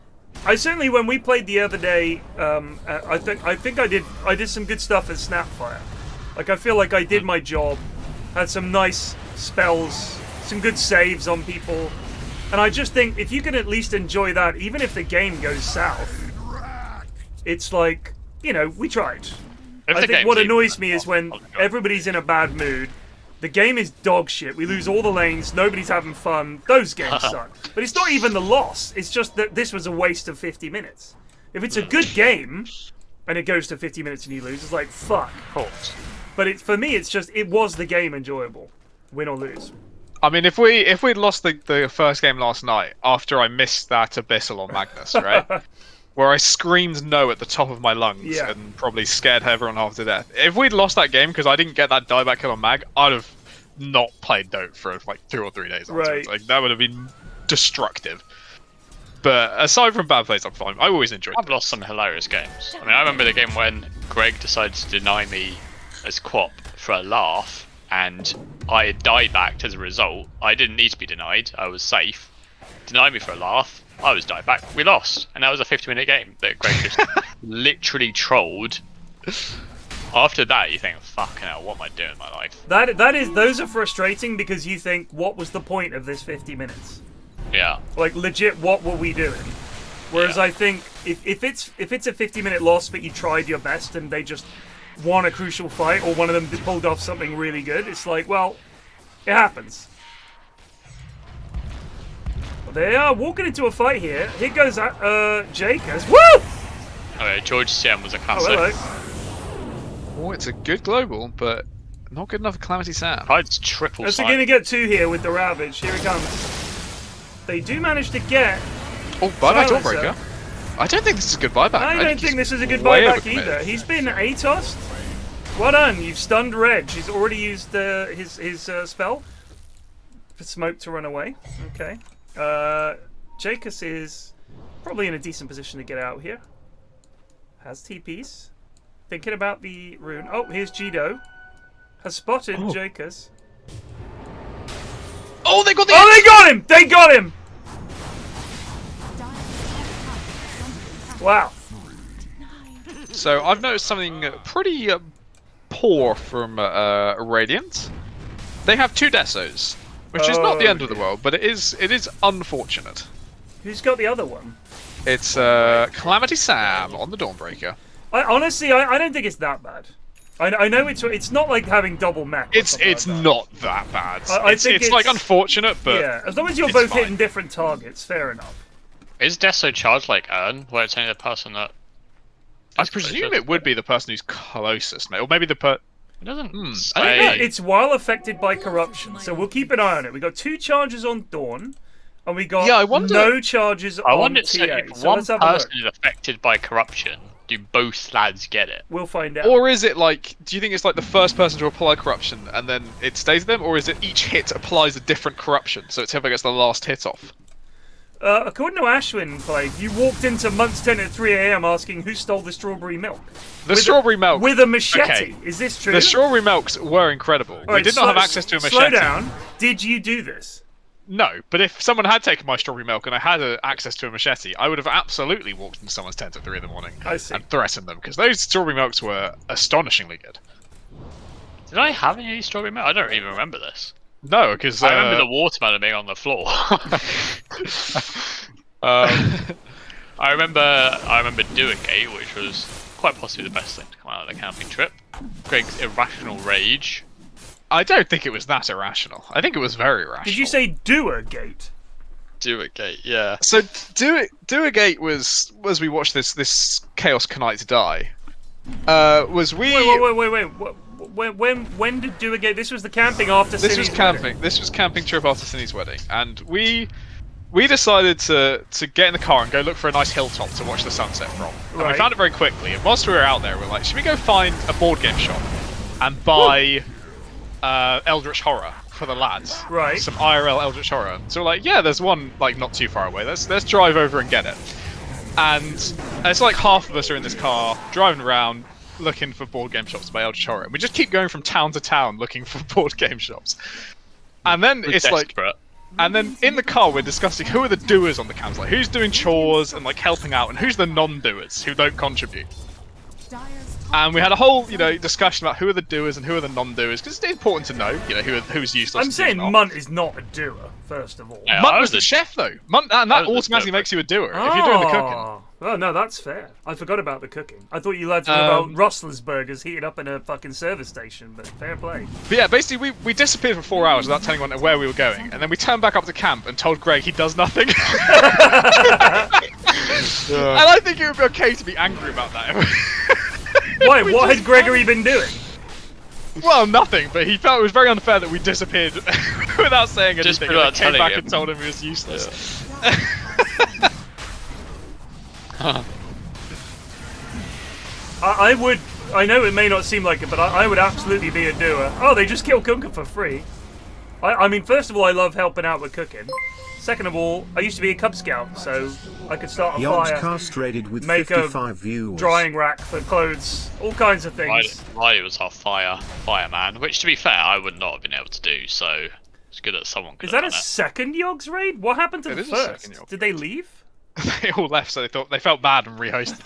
I certainly, when we played the other day, I think I did some good stuff at Snapfire. Like, I feel like I did my job, had some nice spells, some good saves on people, and I just think if you can at least enjoy that, even if the game goes south, it's like, you know, we tried. I think what annoys me is when everybody's in a bad mood, the game is dog shit, we lose all the lanes, nobody's having fun, those games suck. But it's not even the loss, it's just that this was a waste of 50 minutes. If it's a good game, and it goes to 50 minutes and you lose, it's like, fuck. But for me, it's just, it was the game enjoyable, win or lose. I mean, if we'd lost the first game last night, after I missed that Abyssal on Magnus, right? Where I screamed no at the top of my lungs and probably scared everyone half to death. If we'd lost that game because I didn't get that dieback kill on Mag, I'd have not played Dota for like 2 or 3 days afterwards. Like, that would have been destructive. But aside from bad plays, I'm fine. I always enjoyed it. I've lost some hilarious games. I mean, I remember the game when Greg decided to deny me as Quap for a laugh, and I died back as a result. I didn't need to be denied. I was safe. Denied me for a laugh. I was died back. We lost, and that was a 50-minute game that Greg just literally trolled. After that, you think, "Fucking hell, what am I doing in my life?" Those are frustrating because you think, "What was the point of this 50 minutes?" Yeah. Like, legit, what were we doing? Whereas I think if it's a 50-minute loss, but you tried your best and they just won a crucial fight, or one of them pulled off something really good, it's like, well, it happens. They are walking into a fight here. Here goes Jakers. Woo! Okay, George CM was a classic. Oh, hello. Oh, it's a good global, but not good enough for Calamity Sam. Tide's triple They're going to get 2 here with the Ravage. Here he comes. They do manage to get... Oh, buyback Dawnbreaker. I don't think this is a good buyback. I don't think this is a good buyback either. He's been ATOS'd. Well done. You've stunned Reg. He's already used his spell for Smoke to run away. Okay. Jakes is probably in a decent position to get out here. Has TPs. Thinking about the rune. Oh, here's Jido. Has spotted Jakes. Oh, they got the... Oh, they got him! They got him! Wow. So I've noticed something pretty poor from Radiant. They have 2 Desos, which is not the end of the world, but it is unfortunate. Who's got the other one? It's Calamity Sam on the Dawnbreaker. Honestly, I don't think it's that bad. I know it's not like having double mech. It's not that bad. I think it's like unfortunate, but yeah, as long as you're both hitting different targets, fair enough. Is Deso charged like Urn, where it's only the person that... I presume it would be the person who's closest, mate, or maybe the It doesn't say. Yeah, it's while affected by corruption, so we'll keep an eye on it. We got 2 charges on Dawn, and we got no charges on TA. I wonder if one person is affected by corruption, do both lads get it? We'll find out. Or is it like, do you think it's like the first person to apply corruption and then it stays with them, or is it each hit applies a different corruption, so it's whoever gets the last hit off? According to Ashwin, you walked into Month's 10 at 3 AM asking who stole the strawberry milk. Strawberry milk. With a machete. Okay. Is this true? The strawberry milks were incredible. We did not have access to a machete. Slow down. Did you do this? No, but if someone had taken my strawberry milk and I had access to a machete, I would have absolutely walked into someone's tent at 3 in the morning and threatened them, because those strawberry milks were astonishingly good. Did I have any of these strawberry milk? I don't even remember this. No, because I remember the watermelon being on the floor. I remember Do It Gate, which was quite possibly the best thing to come out of the camping trip. Greg's irrational rage. I don't think it was that irrational. I think it was very rational. Did you say Doer Gate? Do It Gate, yeah. So Do It Gate was we watched this Chaos Knight die. Was we? Wait. When did Do It Gate? This was the camping after. This Cindy's was camping. wedding. This was camping trip after Cindy's wedding, and we decided to get in the car and go look for a nice hilltop to watch the sunset from. And we found it very quickly. And whilst we were out there, we were like, should we go find a board game shop and buy Eldritch Horror for the lads? Right. Some IRL Eldritch Horror. So we're like, yeah, there's one like not too far away. Let's drive over and get it. And it's like half of us are in this car driving around looking for board game shops to buy Eldritch Horror. And we just keep going from town to town looking for board game shops. And then We're it's desperate. like, And then in the car, we're discussing who are the doers on the cams, like who's doing chores and like helping out, and who's the non-doers who don't contribute. And we had a whole, discussion about who are the doers and who are the non-doers, because it's important to know, who's useless. I'm saying Munt is not a doer, first of all. Yeah, Munt was the chef, though. Munt, and that automatically makes you a doer if you're doing the cooking. Oh, no, that's fair. I forgot about the cooking. I thought you lads were about Rustler's burgers heated up in a fucking service station, but fair play. But yeah, basically, we disappeared for 4 hours without telling anyone where we were going, and then we turned back up to camp and told Greg he does nothing. And I think it would be okay to be angry about that. Why? What had Gregory been doing? Well, nothing, but he felt it was very unfair that we disappeared without saying anything. Just without came back telling and told him he was useless. Yeah. I know it may not seem like it, but I would absolutely be a doer. Oh, they just killed Kunka for free. I mean, first of all, I love helping out with cooking. Second of all, I used to be a Cub Scout, so I could start a fire, with make 55 viewers. drying rack for clothes, all kinds of things. Riley was our fireman, which to be fair, I would not have been able to do, so it's good that someone could Is have that a done it. second Yogs raid? What happened to It the is a second first? Yogs Did they leave? They all left, so they felt bad and rehosted.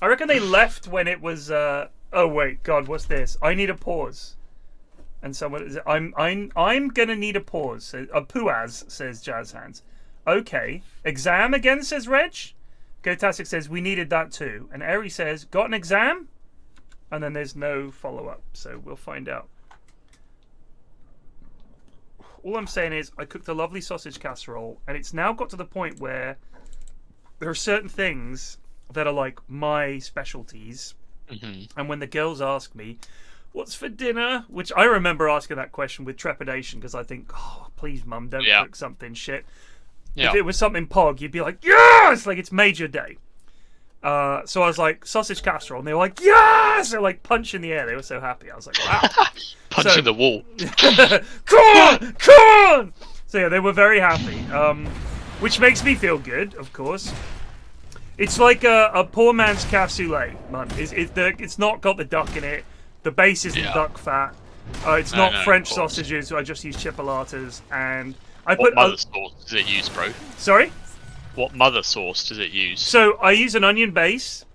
I reckon they left when it was. Oh wait, God, what's this? I need a pause. And someone, I'm gonna need a pause. A Puaz says Jazzhands. Okay, exam again says Reg. Gotastic says we needed that too. And Eri says got an exam, and then there's no follow up. So we'll find out. All I'm saying is I cooked a lovely sausage casserole, and it's now got to the point where there are certain things that are like my specialties. And when the girls ask me, what's for dinner? Which I remember asking that question with trepidation because I think, oh, please, Mum, don't cook something shit. Yeah. If it was something pog, you'd be like, yes! Like, it's major day. So I was like, sausage casserole. And they were like, yes! They're like, punch in the air. They were so happy. I was like, wow. Punch in the wall. Come on! So yeah, they were very happy. Which makes me feel good, of course. It's like a poor man's cassoulet, man. It's not got the duck in it. The base isn't duck fat. It's not French sausages. I just use chipolatas, and I What put. mother sauce does it use, bro? Sorry. What mother sauce does it use? So I use an onion base,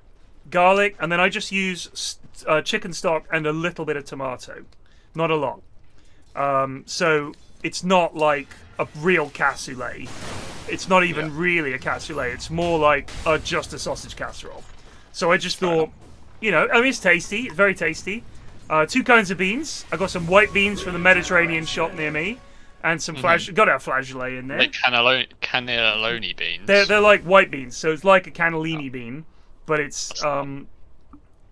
garlic, and then I just use chicken stock and a little bit of tomato, not a lot. So it's not like a real cassoulet. It's not even really a cassoulet. It's more like just a sausage casserole. So I just thought, I mean, it's tasty. It's very tasty. 2 kinds of beans. I got some white beans from the Mediterranean shop near me, and some got to have flageolet in there. Like cannelloni beans. They're like white beans, so it's like a cannellini bean, but it's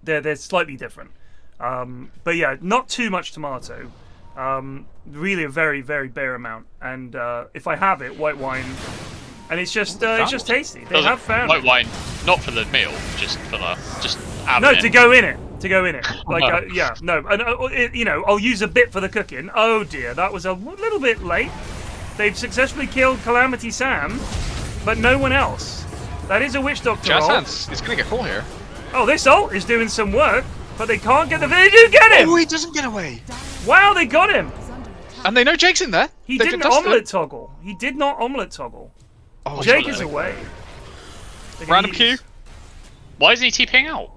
they're slightly different. But yeah, not too much tomato. Really a very, very bare amount, and if I have it, white wine, and it's just tasty. They have found white wine, not for the meal, just for to go in it. Like and I'll use a bit for the cooking. Oh dear, that was a little bit late. They've successfully killed Calamity Sam, but no one else. That is a witch doctor. Jazzhands, it's gonna get full here. Oh, this ult is doing some work, but they can't get the. They do get him. Oh, he doesn't get away. Wow, they got him. And they know Jake's in there. He didn't omelette toggle. He did not omelette toggle. Oh, Jake is away. Random Q. Why isn't he TPing out?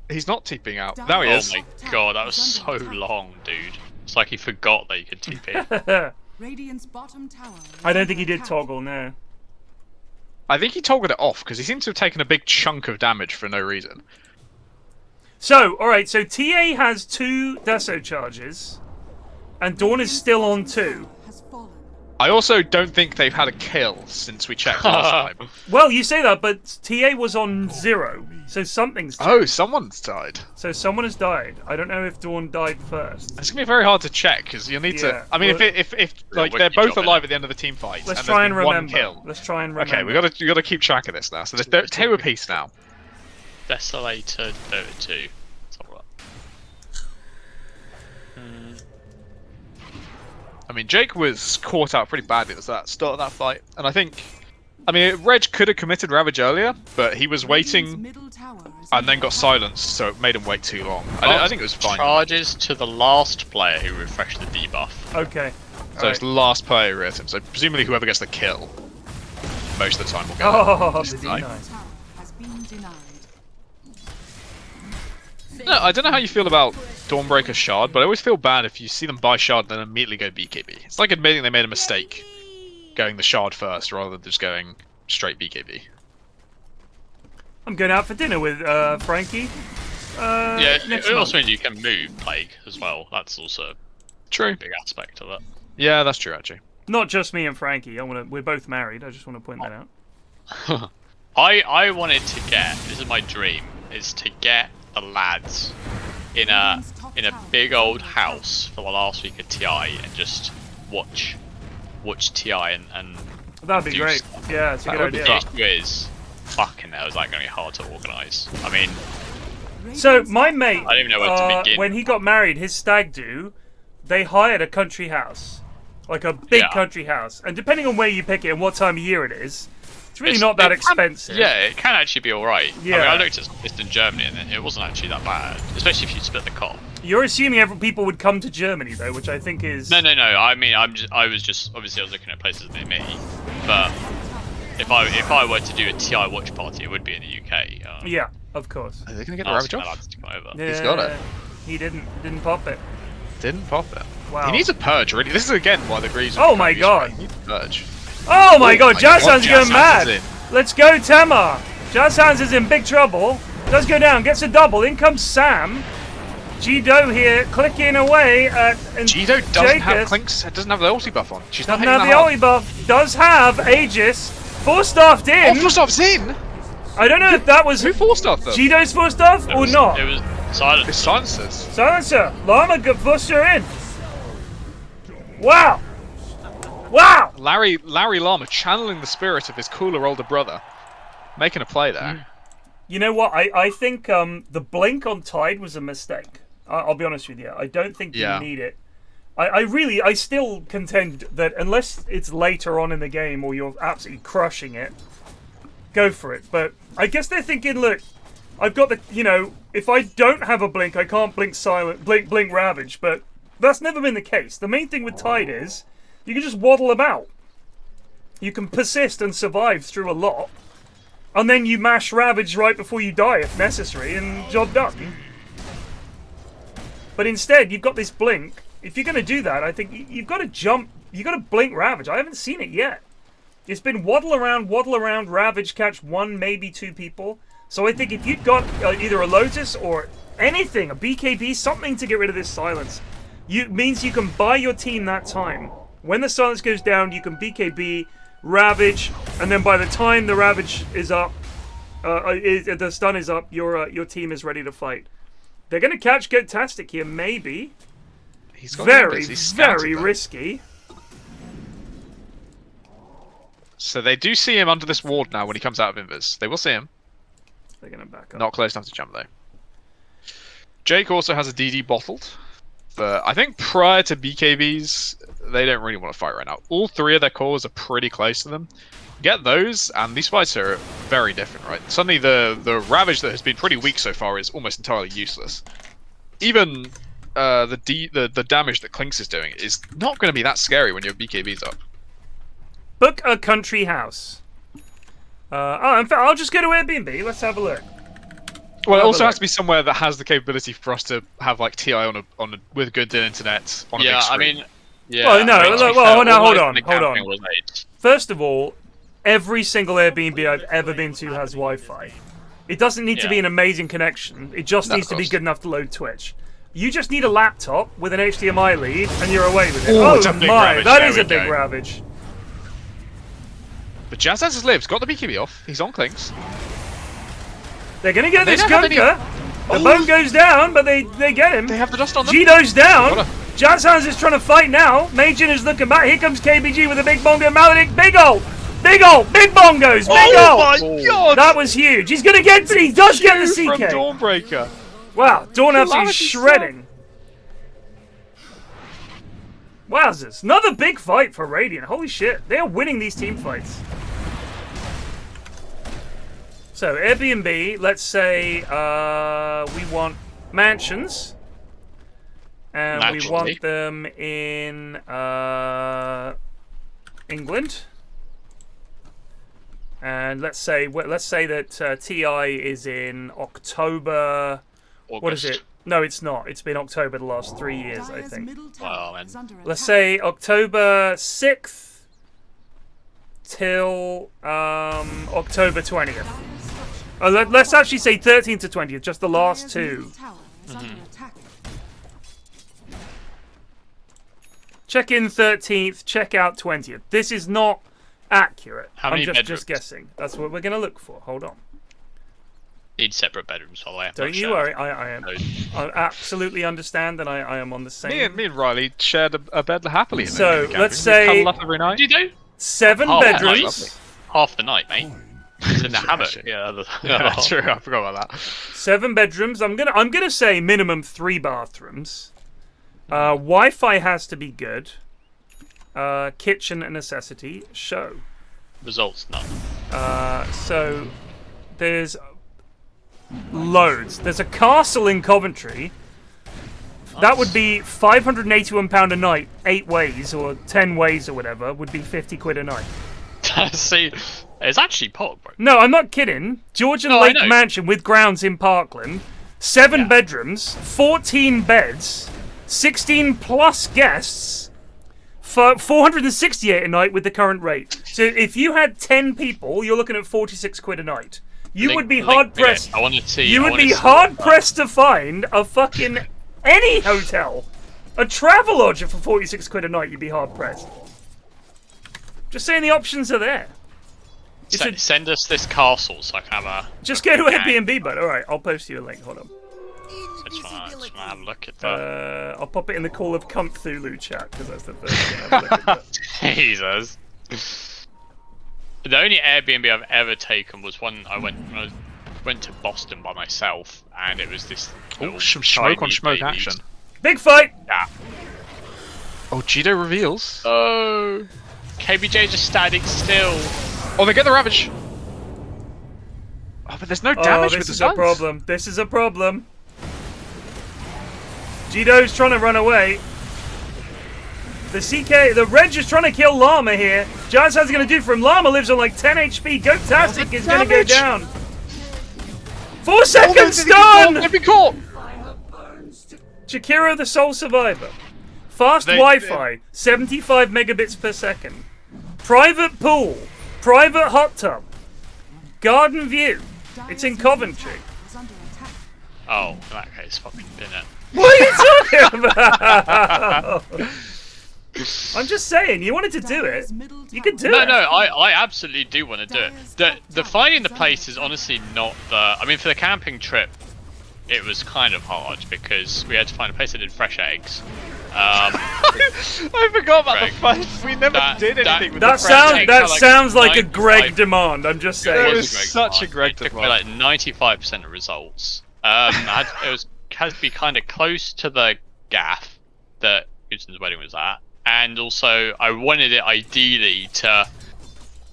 He's not TPing out. Now he is. Oh my god, that was so long, dude. It's like he forgot that you could TP. Radiant's bottom tower. I don't think he did toggle, no. I think he toggled it off because he seems to have taken a big chunk of damage for no reason. So, alright, so TA has 2 Deso charges, and Dawn is still on 2. I also don't think they've had a kill since we checked last time. Well, you say that, but TA was on 0, so something's changed. Oh, someone's died. So someone has died. I don't know if Dawn died first. It's gonna be very hard to check because you'll need to. I mean, if like they're both alive at the end of the team fight, Let's and try there's and been one remember. kill. Let's try and remember. Okay, we gotta keep track of this now. So there's 2 apiece now. Desolator Dota 2. Let's have a look. I mean, Jake was caught out pretty badly at the start of that fight, and I mean, Reg could have committed Ravage earlier, but he was waiting and then got silenced, so it made him wait too long. I think it was fine. Charges to the last player who refreshed the debuff. Okay. So it's the last player with him. So presumably whoever gets the kill, most of the time will get Oh, it. the Just like- deny. Has been denied. No, I don't know how you feel about Dawnbreaker Shard, but I always feel bad if you see them buy Shard and then immediately go BKB. It's like admitting they made a mistake going the Shard first rather than just going straight BKB. I'm going out for dinner with Frankie. Yeah, next it month. also means you can move Plague as well. That's also True. a big aspect of it. Yeah, that's true actually. Not just me and Frankie. We're both married. I just want to point that out. I wanted to get, this is my dream, is to get the lads in a big old house for the last week of TI and just watch TI and That'd be do great. stuff. Yeah, it's a That good would be idea. The issue is, fucking hell, is that going to be hard to organise? I mean, So my mate, I don't even know where to begin. when he got married, his stag do, they hired a country house, like a big Yeah. country house, and depending on where you pick it and what time of year it is, it's really It's- not that it can- expensive. Yeah, it can actually be alright. I mean, Yeah. I looked at this in Germany and it wasn't actually that bad, especially if you split the cost. You're assuming people would come to Germany though, which I think is No. I mean, I was just obviously I was looking at places near me, but if I were to do a TI watch party, it would be in the UK. Yeah, of course. Are they gonna get a Ask Ravage my off? lads to come over. Yeah, He's got it. He didn't pop it. Didn't pop it. Wow. He needs a purge, really. This is again why the Greaves. Oh my God. He needs a purge. Oh my God, my Jazzhands God, going Jazzhands mad. is in. Let's go, Tamar. Jazzhands is in big trouble. Does go down, gets a double. In comes Sam. G-Do here, clicking away at Jido doesn't have Jacobs. Clinks. Doesn't have the ulti buff on. She's not Doesn't hitting have the that ulti buff. Does have Aegis. Four-staffed in. hard. Oh, full stop's in. I don't know if that was Who forced stuff though? G-Do's four-staff or not. It was silent. It's silencers. Silencer. Llama got Buster in. Wow. Wow. Larry Llama channeling the spirit of his cooler older brother, making a play there. You know what? I think the blink on Tide was a mistake. I'll be honest with you. I don't think Yeah. you need it. I still contend that unless it's later on in the game or you're absolutely crushing it, go for it. But I guess they're thinking, look, I've got the, if I don't have a blink, I can't blink Ravage. But that's never been the case. The main thing with Tide is you can just waddle about. You can persist and survive through a lot. And then you mash Ravage right before you die if necessary, and job done. But instead, you've got this blink. If you're going to do that, I think you've got to jump. You've got to blink Ravage. I haven't seen it yet. It's been waddle around, Ravage, catch one, maybe two people. So I think if you've got either a Lotus or anything, a BKB, something to get rid of this silence, means you can buy your team that time. When the silence goes down, you can BKB, Ravage, and then by the time the Ravage is up, the stun is up, your team is ready to fight. They're going to catch Gotastic here, maybe. He's got Very, numbers. He's scouted very them. risky. So they do see him under this ward now when he comes out of Invis. They will see him. They're going to back up. Not close enough to jump though. Jake also has a DD bottled, but I think prior to BKBs, they don't really want to fight right now. All three of their cores are pretty close to them. Get those, and these fights are very different, right? Suddenly the Ravage that has been pretty weak so far is almost entirely useless. Even the damage that Clinks is doing is not going to be that scary when your BKB's up. Book a country house. In fact, I'll just go to Airbnb. Let's have a look. Well, it Have a also has look. to be somewhere that has the capability for us to have like TI with good internet on a big Yeah, I screen. mean, yeah. Well, no, I mean, to look, be well, fair, no, hold almost on, the hold on. camping was made. First of all, every single Airbnb I've ever been to has Wi-Fi. It doesn't need to be Yeah. an amazing connection. It just No, needs of to be course. good enough to load Twitch. You just need a laptop with an HDMI lead, and you're away with it. Ooh, Oh it's a big my, Ravage. that There is we a big go. Ravage. But Jazzhands has lived, got the BKB off. He's on Clinks. They're gonna get They this don't have any- gunker. The boat goes down, but they get him. They have the dust on them. G-Do's down. What Jazzhands is trying to fight now. Majin is looking back. Here comes KBG with a big bongo. Maledict, big ult. Big ult. Big bongos. Big Oh ult. my god! That was huge. He's going to get to. He does get the From CK. Dawnbreaker. Wow. Dawn absolutely Calamity shredding. Wowzers. Another big fight for Radiant. Holy shit. They are winning these team fights. So, Airbnb, let's say we want mansions. And we Naturally. want them in England. And let's say that TI is in October. August. What is it? No, it's not. It's been October the last 3 years, I think. Wow, man. Let's say October 6th till October 20th. Oh, let's actually say 13th to 20th, just the last two. Check in 13th, check out 20th. This is not accurate. How many I'm just bedrooms? guessing. That's what we're going to look for. Hold on. Need separate bedrooms, by the way. Don't you worry. I absolutely understand, and I am on the same. Me and Riley shared a bed happily. So, let's We say- cuddle up every night. What do you do? 7 Oh, bedrooms. nice. Half the night, mate. He's in the hammock. Smashing. Yeah, Yeah, true. I forgot about that. 7 bedrooms. I'm gonna say minimum 3 bathrooms. Wi-Fi has to be good. Kitchen a necessity. Show. Results none. So there's loads. There's a castle in Coventry. That would be £581 a night, 8 ways or 10 ways or whatever. Would be 50 quid a night. See, it's actually Pog, bro. No, I'm not kidding. Georgian No, I Lake know. Mansion with grounds in Parkland. 7 bedrooms, 14 beds, 16 plus guests, for 468 a night with the current rate. So if you had 10 people, you're looking at 46 quid a night. You would be hard pressed. I want to see. You would be hard pressed to find a fucking any hotel, a Travelodge for 46 quid a night. You'd be hard pressed. Just saying, the options are there. Send us this castle so I can have a. Just go to Airbnb, bud. All right, I'll post you a link. Hold on. I just want to have a look at that. I'll pop it in the Call of Cthulhu chat because that's the first one. Have a look at that. Jesus. The only Airbnb I've ever taken was one I went to Boston by myself, and it was this. Oh, some smoke on Chinese smoke babies. action. Big fight! Yeah. Oh, Jido reveals. Oh, KBJ just standing still. Oh, they get the Ravage. Oh, but there's no damage Oh, with this the is stuns. a problem. This is a problem. Jido's trying to run away. The Reg is trying to kill Llama here. Jazzhands going to do for him. Llama lives on like 10 HP. Goat-tastic is going to go damage. down. 4 seconds They've stun! been caught. Shakira the sole survivor. Fast They- Wi-Fi, 75 megabits per second. Private pool. Private hot tub. Garden view. It's in Coventry. Oh, in that case, fucking bin it. What are you talking about? I'm just saying, you wanted to do it. You could do it. No, I absolutely do want to do it. The finding the place is honestly not the. I mean, for the camping trip, it was kind of hard because we had to find a place that did fresh eggs. I forgot about the fight. We never did anything with That the French. sounds like a 95 Greg demand. I'm just It saying. was such a Greg It took me demand. like 95% of results. It had to be kind of close to the gaff that Gibson's wedding was at, and also I wanted it ideally to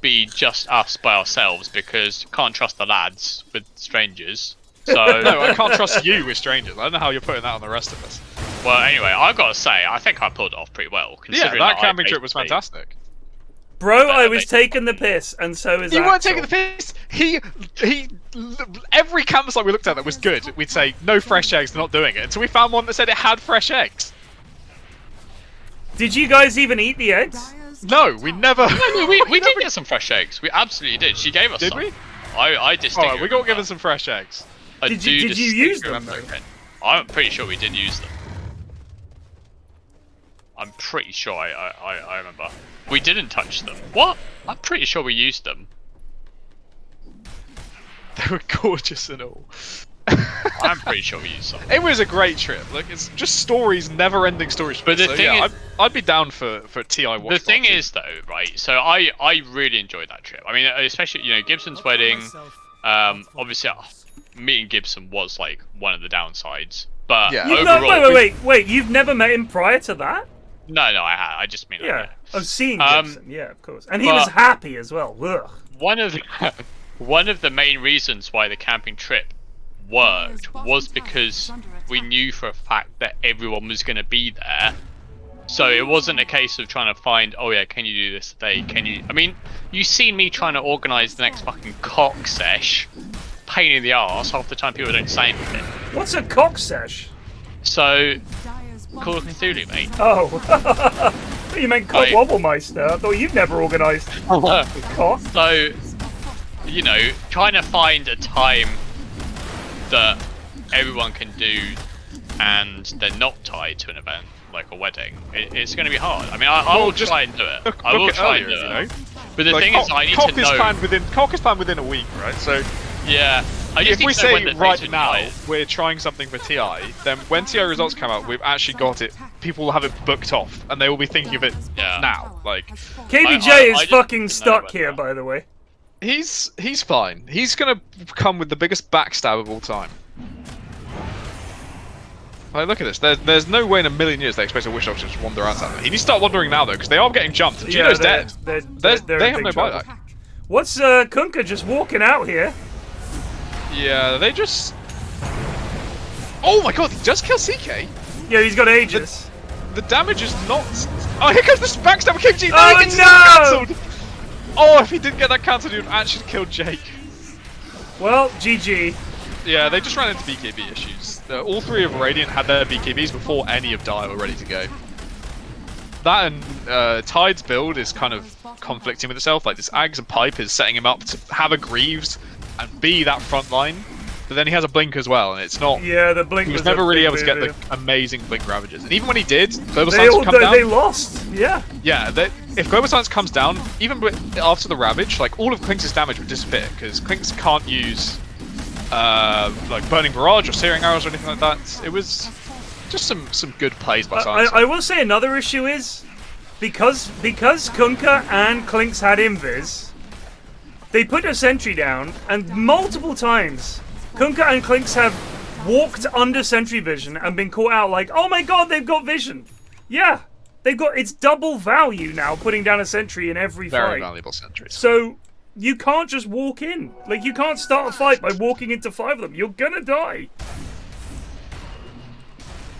be just us by ourselves because can't trust the lads with strangers. So No, I can't trust you with strangers. I don't know how you're putting that on the rest of us. well, anyway, I've got to say I think I pulled it off pretty well. Yeah, Considering that I camping trip was basically- fantastic. Bro, I was Basically. taking the piss, and so is You weren't Axel. taking the piss. He. Every campsite we looked at that was good, we'd say no fresh eggs. They're not doing it. Until we found one that said it had fresh eggs. Did you guys even eat the eggs? No, we never. No, we did get some fresh eggs. We absolutely did. She gave us Did some. we? I distinctly Alright, we got remember. given some fresh eggs. I Did do you use distinctly them, remember though? it. I'm pretty sure we did use them. I'm pretty sure I remember. We didn't touch them. What? I'm pretty sure we used them. They were gorgeous and all. I'm pretty sure we used them. It was a great trip. Like it's just stories, never-ending stories. But the so, thing yeah, is- I'd be down for TI watch. The thing party. is, though, right? So I really enjoyed that trip. I mean, especially Gibson's wedding. Obviously, meeting Gibson was like one of the downsides. But Yeah. overall, Wait. You've never met him prior to that? no, I just mean Yeah. I've seen Um, Gibson. Yeah, of course. And he was but- happy as well. Ugh. one of the main reasons why the camping trip worked was because we knew for a fact that everyone was going to be there. So it wasn't a case of trying to find, oh yeah, can you do this today? Can you? I mean, you see me trying to organise the next fucking cock sesh. Pain in the arse. Half the time people don't say anything. What's a cock sesh? So, Call of Cthulhu, mate. Oh. You meant Cock Wobblemeister. I thought you'd never organised cock. So, you know, trying to find a time that everyone can do and they're not tied to an event, like a wedding, it's going to be hard. I mean, I will just try and do it. I will try and do it. But the thing is, I need to know... Cock is planned within a week, right? So... Yeah. If we say right now we're trying something for TI, then when TI results come out, we've actually got it. People will have it booked off, and they will be thinking of it now. Like KBJ is fucking stuck here, by the way. He's fine. He's gonna come with the biggest backstab of all time. Like, look at this. There's no way in a million years they expect a Wish Dog to just wander around something. He needs to start wandering now though, because they are getting jumped. Gino's dead. They have no buyback. What's Kunkka just walking out here? Yeah, they just... Oh my god, he does kill CK? Yeah, he's got Aegis. The damage is not... Oh, here comes the backstab of KG! Oh no! Oh, if he didn't get that cancelled, he would actually kill Jake. Well, GG. Yeah, they just ran into BKB issues. All three of Radiant had their BKBs before any of Dire were ready to go. That and Tide's build is kind of conflicting with itself. Like, this Ags and Pipe is setting him up to have a Greaves and be that front line, but then he has a blink as well, and it's not. Yeah, the blink. He was never really able to get the amazing blink ravages, and even when he did, Global Silence would come down. They lost. Yeah. Yeah, if Global Silence comes down, even after the ravage, like all of Klinks' damage would disappear because Klinks can't use like Burning Barrage or Searing Arrows or anything like that. It was just some good plays by Silence. I will say another issue is because Kunkka and Klinks had invis. They put a sentry down, and multiple times, Kunkka and Klinks have walked under sentry vision and been caught out like, oh my god, they've got vision. Yeah, it's double value now putting down a sentry in every fight. Very valuable sentries. So, you can't just walk in. Like, you can't start a fight by walking into 5 of them. You're gonna die.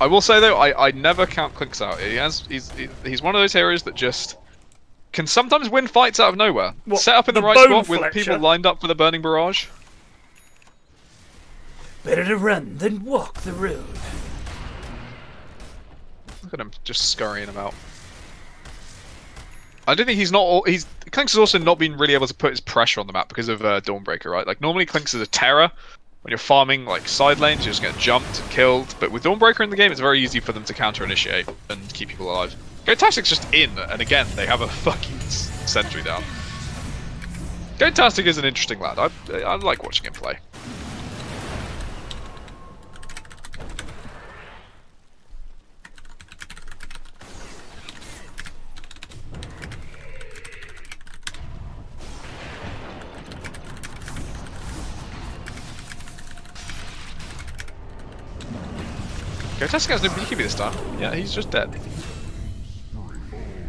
I will say though, I never count Klinks out. He's one of those heroes that just... can sometimes win fights out of nowhere. What, set up in the right spot with people lined up for the Burning Barrage. Better to run than walk the road. Look at him just scurrying about. I don't think Klinks has also not been really able to put his pressure on the map because of Dawnbreaker, right? Like normally Klinks is a terror. When you're farming like side lanes, you're just getting jumped and killed. But with Dawnbreaker in the game, it's very easy for them to counter-initiate and keep people alive. Gotastic's just in, and again, they have a fucking sentry down. Gotastic is an interesting lad. I like watching him play. Gotastic has no BKB this time. Yeah, he's just dead.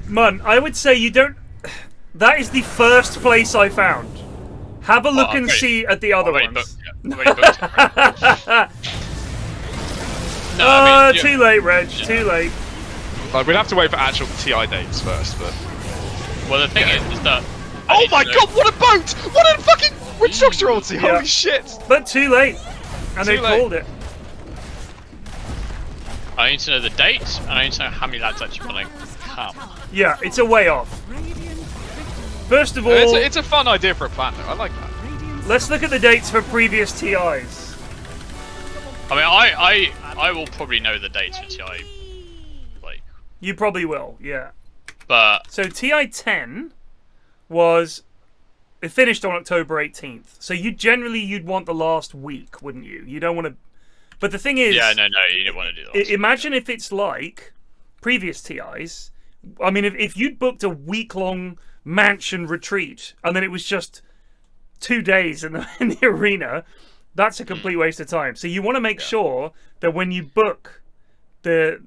Mun, I would say you don't... That is the first place I found. Have a look and see at the other ones. Too late, Reg. Yeah. Too late. Like, we'd have to wait for actual TI dates first, but... Well, the thing is that... Oh my god, what a boat! What a fucking Witch Doctor ulti! Yeah. Holy shit! But too late. And they called it. I need to know the dates, and I need to know how many lads actually want to come. Yeah, it's a way off. First of all... It's a fun idea for a plan, though. I like that. Let's look at the dates for previous TIs. I mean, I will probably know the dates for TI, like... You probably will, yeah. But... So TI 10 was... It finished on October 18th. So you'd want the last week, wouldn't you? You don't want to... But the thing is... Yeah, no, you don't want to do that. Imagine if it's like previous TIs. I mean, if you'd booked a week-long mansion retreat, and then it was just 2 days in the arena, that's a complete waste of time. So you want to make sure that when you book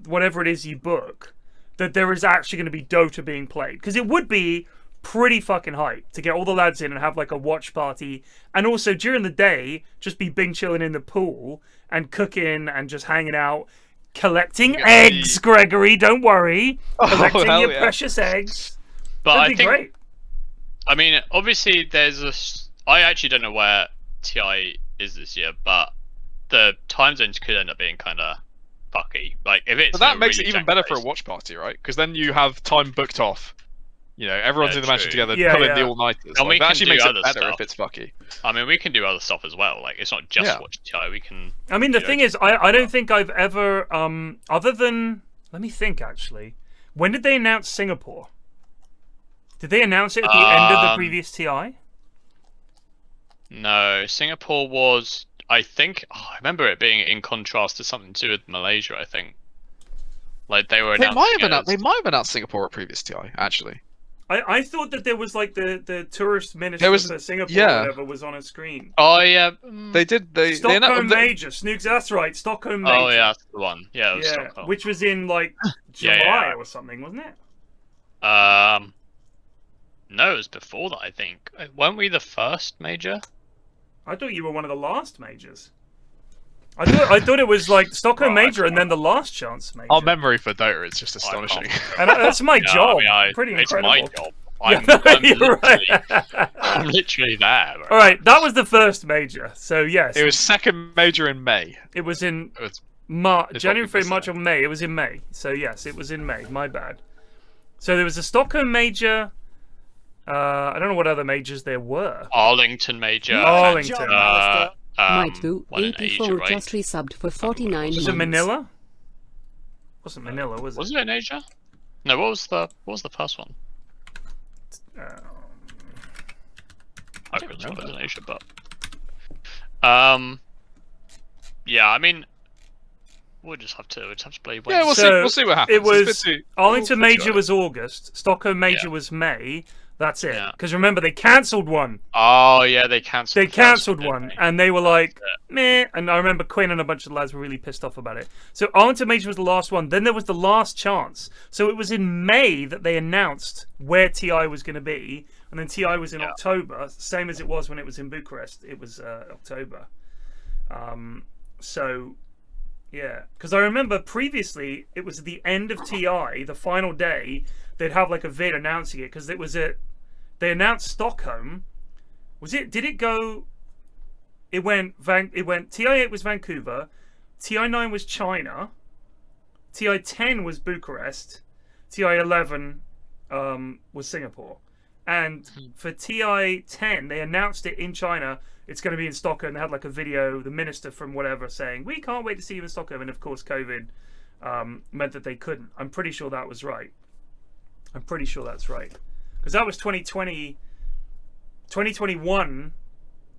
whatever it is you book, that there is actually going to be Dota being played. Because it would be pretty fucking hyped to get all the lads in and have like a watch party, and also during the day just be bing chilling in the pool and cooking and just hanging out, collecting eggs. Gregory, don't worry, collecting your precious eggs. But That'd I be think, great. I mean, obviously there's I actually don't know where TI is this year, but the time zones could end up being kind of fucky. Like if it's But that makes really it even better for a watch party, right? Because then you have time booked off. You know, everyone's in the mansion together, pull in the all-nighters. And like, that actually makes it other better stuff. if it's fucky. I mean, we can do other stuff as well. Like it's not just watch TI. We can. I mean, the thing is, I don't think I've ever other than, let me think actually. When did they announce Singapore? Did they announce it at the end of the previous TI? No, Singapore was. I think I remember it being in contrast to something to do with Malaysia. I think. Like they were. They might have announced Singapore at previous TI actually. I thought that there was like the tourist minister for Singapore or whatever was on a screen. Oh yeah, they did. Stockholm Major, Snooks. That's right, Stockholm Major. Oh yeah, that's the one. Yeah, it was Stockholm. Which was in like July or something, wasn't it? No, it was before that. I think. Weren't we the first major? I thought you were one of the last majors. I thought it was like Stockholm Major and then the Last Chance Major. Our memory for Dota is just astonishing. And that's my job. I mean, pretty it's incredible. my job. Right. I'm literally there. Bro. All right, that was the first major. So yes, it was second major in May. It was in It's January, February, March, or May. It was in May. So yes, it was in May. My bad. So there was a Stockholm Major. I don't know what other majors there were. Arlington Major. Arlington. Maitu, 84 right? just resubbed for 49 months. Was it Manila? Wasn't Manila, was it? Was it in Asia? No, what was the first one? I couldn't remember it was in Asia, but yeah, I mean, we'll just have to play. Yeah, we'll see what happens. It was Arlington Major was August, Stockholm Major was May. That's it. Because remember, they cancelled one. Oh yeah, they cancelled. They cancelled one, and they were like, meh. And I remember Quinn and a bunch of the lads were really pissed off about it. So Arlington Major was the last one. Then there was the Last Chance. So it was in May that they announced where TI was going to be, and then TI was in October, same as it was when it was in Bucharest. It was October. So yeah, because I remember previously it was at the end of TI, the final day. They'd have like a vid announcing it because it was they announced Stockholm. Was it? Did it go? It went. TI8 was Vancouver, TI9 was China, TI10 was Bucharest, TI11 was Singapore, and for TI10 they announced it in China. It's going to be in Stockholm. They had like a video, the minister from whatever saying, "We can't wait to see you in Stockholm," and of course COVID meant that they couldn't. I'm pretty sure that was right. I'm pretty sure that's right. Because that was 2020. 2021,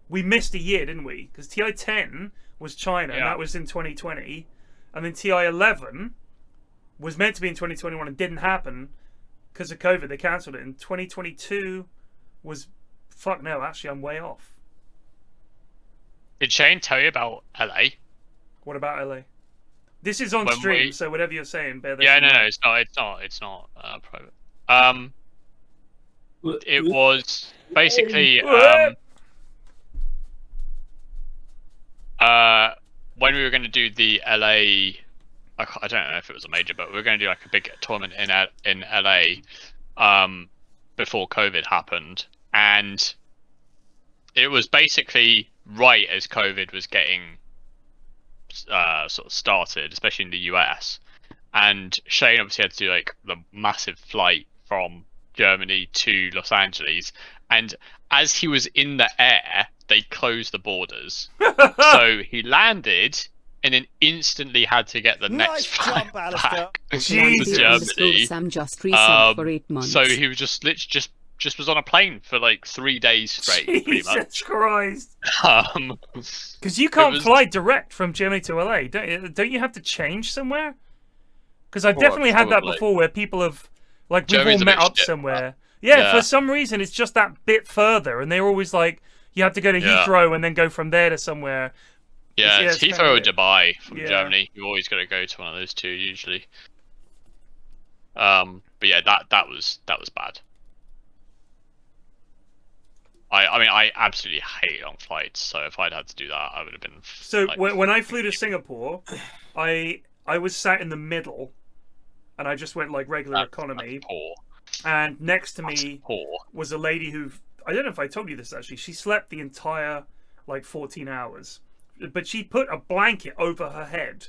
we missed a year, didn't we? Because TI10 was China, and that was in 2020. And then TI11 was meant to be in 2021 and didn't happen because of COVID. They cancelled it. And 2022 was... Fuck no, actually, I'm way off. Did Shane tell you about LA? What about LA? This is on stream, so whatever you're saying, bear this Yeah, in no, mind. it's not private. It was basically when we were going to do the LA. I don't know if it was a major, but we were going to do like a big tournament in LA before COVID happened, and it was basically right as COVID was getting sort of started, especially in the US. And Shane obviously had to do like the massive flight from Germany to Los Angeles, and as he was in the air, they closed the borders. So he landed and then instantly had to get the next flight back to Germany. Sam just resubbed for 8 months. So he was just was on a plane for like 3 days straight. Pretty much. Jesus Christ! Because you can't fly direct from Germany to LA, don't you have to change somewhere? Because I've definitely had that before, where people have, like, we've all met up somewhere. Yeah, for some reason it's just that bit further, and they're always like, you have to go to Heathrow and then go from there to somewhere. Yeah, it's Heathrow or Dubai from Germany. You always got to go to one of those two usually. But yeah, that was bad. I mean, I absolutely hate long flights. So if I'd had to do that, I would have been. So like, when I flew to Singapore, I was sat in the middle, and I just went like regular economy. That's poor. And next to That's me poor. was a lady who, I don't know if I told you this actually, she slept the entire like 14 hours, but she put a blanket over her head.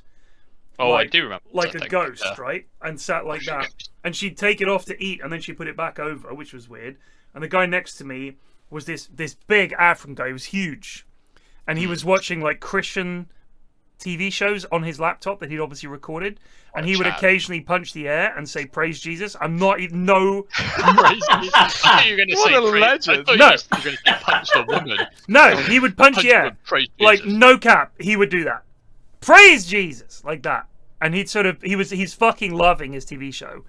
Oh, like, I do remember. like that a thing, ghost, yeah. right? And sat like that. And she'd take it off to eat, and then she put it back over, which was weird. And the guy next to me was this big African guy. He was huge, and he was watching like Christian TV shows on his laptop that he'd obviously recorded, and he would occasionally punch the air and say "Praise Jesus." I'm not even I thought you were going to What say a praise- legend. I thought No. you were going to say punch the woman. No, he would punch the air. Praise Like Jesus. no cap, he would do that. Praise Jesus, like that. And he's fucking loving his TV show,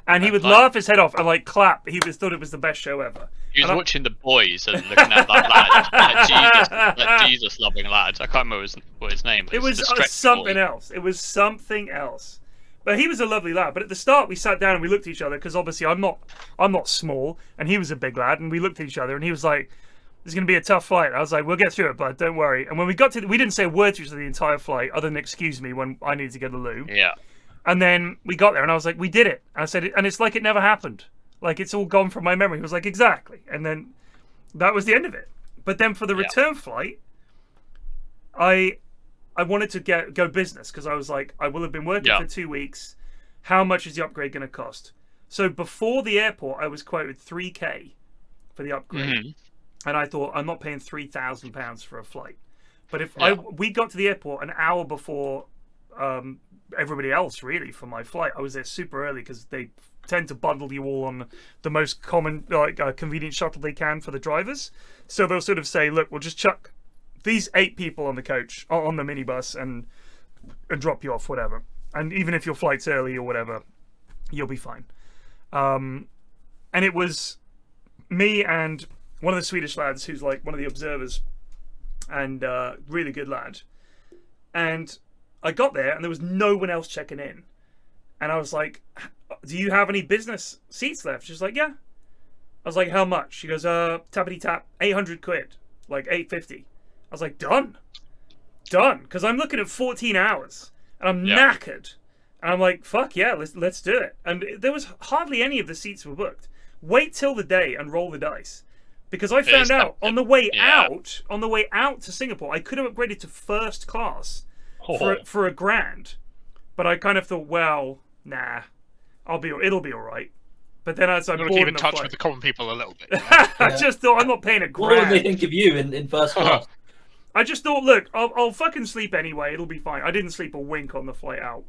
and he would laugh his head off and like clap. He thought it was the best show ever. He was watching The Boys and looking at that lad, that Jesus loving lad. I can't remember what his name was. It was The stretch something boy. else. It was something else. But he was a lovely lad. But at the start, we sat down and we looked at each other because obviously I'm not small, and he was a big lad, and we looked at each other, and he was like, "It's going to be a tough flight." I was like, "We'll get through it, bud. Don't worry." And when we got to, we didn't say a word to each other the entire flight, other than "excuse me" when I needed to go to the loo. Yeah. And then we got there, and I was like, "We did it." And I said, and it's like it never happened. Like it's all gone from my memory. He was like, "Exactly." And then that was the end of it. But then for the return flight, I wanted to go business because I was like, I will have been working for 2 weeks. How much is the upgrade going to cost? So before the airport, I was quoted $3,000 for the upgrade, and I thought I'm not paying £3,000 for a flight. But if we got to the airport an hour before everybody else, really, for my flight, I was there super early because they tend to bundle you all on the most common, convenient shuttle they can for the drivers. So they'll sort of say, "Look, we'll just chuck these 8 people on the coach, on the minibus, and drop you off, whatever. And even if your flight's early or whatever, you'll be fine." And it was me and one of the Swedish lads who's like one of the observers, and really good lad. And I got there and there was no one else checking in. And I was like, "Do you have any business seats left?" She's like, "Yeah." I was like, "How much?" She goes, tappity tap, 800 quid, like 850. I was like, done. Because I'm looking at 14 hours and I'm knackered. And I'm like, fuck yeah, let's do it. And there was hardly any of the seats were booked. Wait till the day and roll the dice. Because I found out on the way out to Singapore, I could have upgraded to first class for $1,000. But I kind of thought, well, nah, it'll be all right. But then as I You've got boarded to keep in the touch flight, with the common people a little bit. I just thought, I'm not paying $1,000. What would they think of you in first class? I just thought, look, I'll fucking sleep anyway. It'll be fine. I didn't sleep a wink on the flight out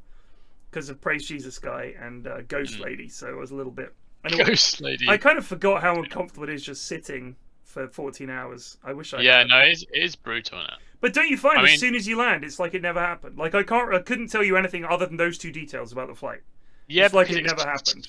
because of Praise Jesus guy and Ghost Lady. So it was a little bit. Ghost Lady. I kind of forgot how uncomfortable it is just sitting for 14 hours. I wish I. Yeah, had. no, it is brutal, isn't it? But don't you find I as mean- soon as you land, it's like it never happened. Like I couldn't tell you anything other than those 2 details about the flight. Yeah, It's like because it never happened.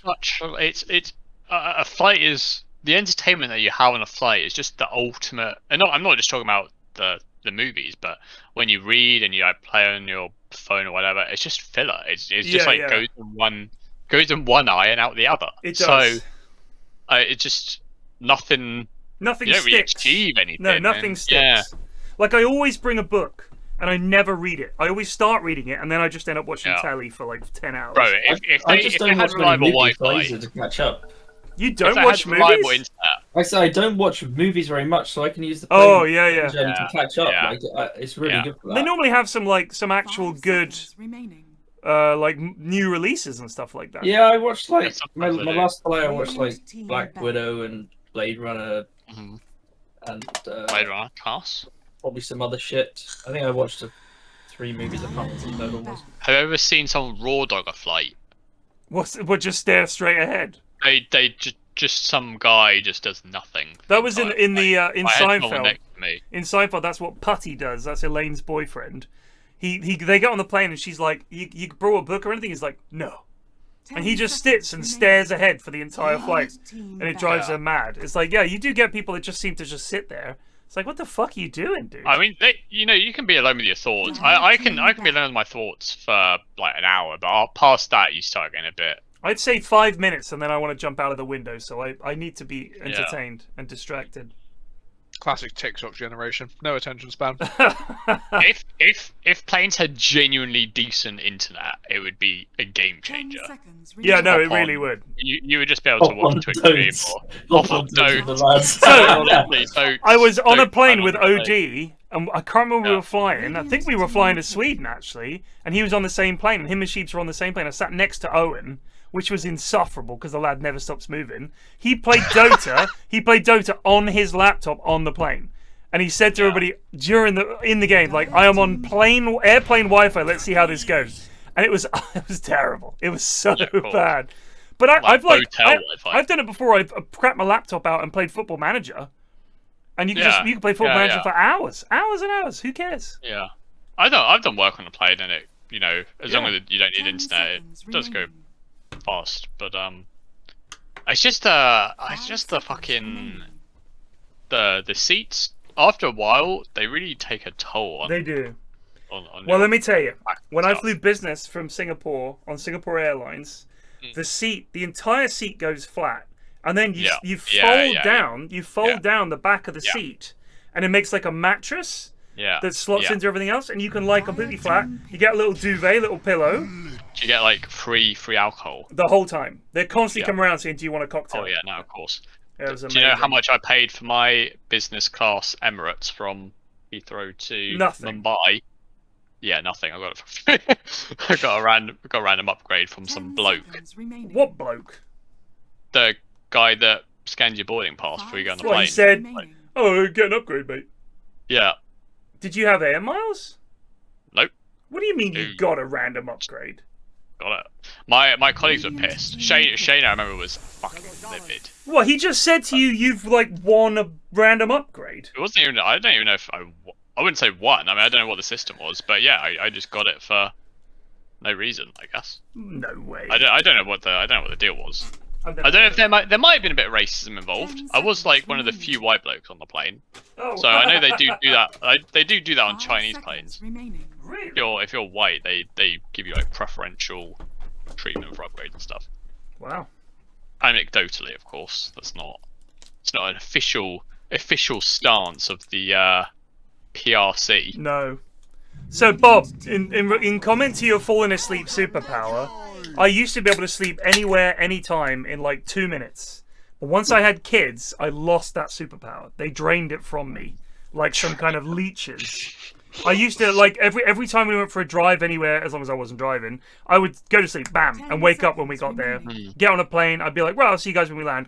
It's a flight is the entertainment that you have on a flight is just the ultimate. And I'm not just talking about the movies, but when you read and you play on your phone or whatever, it's just filler. It's just goes in one eye and out the other. It does. So it's just nothing. Nothing You don't really sticks. achieve anything. No, nothing and, sticks. Yeah. Like I always bring a book and I never read it. I always start reading it and then I just end up watching telly for like 10 hours. Bro, if I they just had don't watch many reliable movies, so Wi-Fi, easier to catch up. You if don't they watch had reliable movies? internet, Like I say, I don't watch movies very much, so I can use the Oh, phone yeah. occasionally to catch up. Yeah. Like, it's really good for that. They normally have some actual 5 good seconds remaining. new releases and stuff like that. Yeah, I watched like my sometimes I do. last play. I watched like Team Black back. Widow and Blade Runner Mhm. and Blade Runner, Cast. probably some other shit. I think I watched 3 movies. I can't remember what the total was. Have you ever seen someone raw dog a flight? What just stare straight ahead? They just some guy just does nothing. That was in Like, in I had someone Seinfeld. next to me. In Seinfeld, that's what Putty does. That's Elaine's boyfriend. They get on the plane and she's like, "You brought a book or anything?" He's like, "No," and he 10 just seconds sits and remaining. stares ahead for the entire flight, Team and it back. drives her mad. It's like, yeah, you do get people that just seem to just sit there. It's like, what the fuck are you doing, dude? I mean, you can be alone with your thoughts. I can be alone with my thoughts for like an hour, but past that you start getting a bit. I'd say 5 minutes, and then I want to jump out of the window. So I need to be entertained and distracted. Classic TikTok generation. No attention span. If planes had genuinely decent internet, it would be a game 10 changer. seconds Yeah, no, it Hop really on. would. You would just be able to watch Twitch stream or Not hop on on the Dota. lads. Honestly, so I was on a Dota plane and with on the OG, plane. and I can't remember where we Yeah. were flying. I think we were flying to Sweden, actually, and he was on the same plane, and him and Sheeps were on the same plane. I sat next to Owen, which was insufferable because the lad never stops moving. He played Dota. He played Dota on his laptop on the plane. And he said to everybody in the game, like, I am on airplane Wi-Fi. Let's see how this goes. And it was terrible. It was so bad. But I've done it before. I've cracked my laptop out and played Football Manager, and you can play Football Manager for hours and hours. Who cares? Yeah, I've done work on the plane, and it as long as you don't need internet, it does go fast. But it's just the fucking the seats. After a while, they really take a toll on. They do. On Let me tell you, when I stuff. flew business from Singapore on Singapore Airlines, the entire seat goes flat, and then you fold down the back of the seat, and it makes like a mattress that slots into everything else, and you can lie completely flat. You get a little duvet, little pillow. You get like free alcohol the whole time. They're constantly coming around saying, "Do you want a cocktail?" Oh yeah, no, of course. It was Do amazing. you know how much I paid for my business class Emirates from Heathrow to Nothing. Mumbai? Yeah, nothing. I got it for free. I got a random upgrade from some bloke. What bloke? The guy that scanned your boarding pass before you go on the What, plane. he said, "Oh, get an upgrade, mate." Yeah. Did you have air miles? Nope. What do you mean you got a random upgrade? Got it. My colleagues were pissed. Shane, I remember, was fucking livid. What, he just said to you, you've like won a random upgrade? It wasn't even. I don't even know if I wouldn't say won. I mean, I don't know what the system was, but yeah, I just got it for no reason, I guess. No way. I don't know what the deal was. I don't know if there might have been a bit of racism involved. I was like one of the few white blokes on the plane, so I know they do that. They do that on Chinese planes. Really? If you're white, they give you like preferential treatment for upgrades and stuff. Wow. Anecdotally, of course, it's not an official stance of the PRC. No. So, Bob, in comment to your falling asleep superpower, I used to be able to sleep anywhere, anytime in like 2 minutes. But once I had kids, I lost that superpower. They drained it from me, like some kind of leeches. I used to, like, every time we went for a drive anywhere, as long as I wasn't driving, I would go to sleep, bam, and wake up when we got there. Get on a plane, I'd be like, well, I'll see you guys when we land.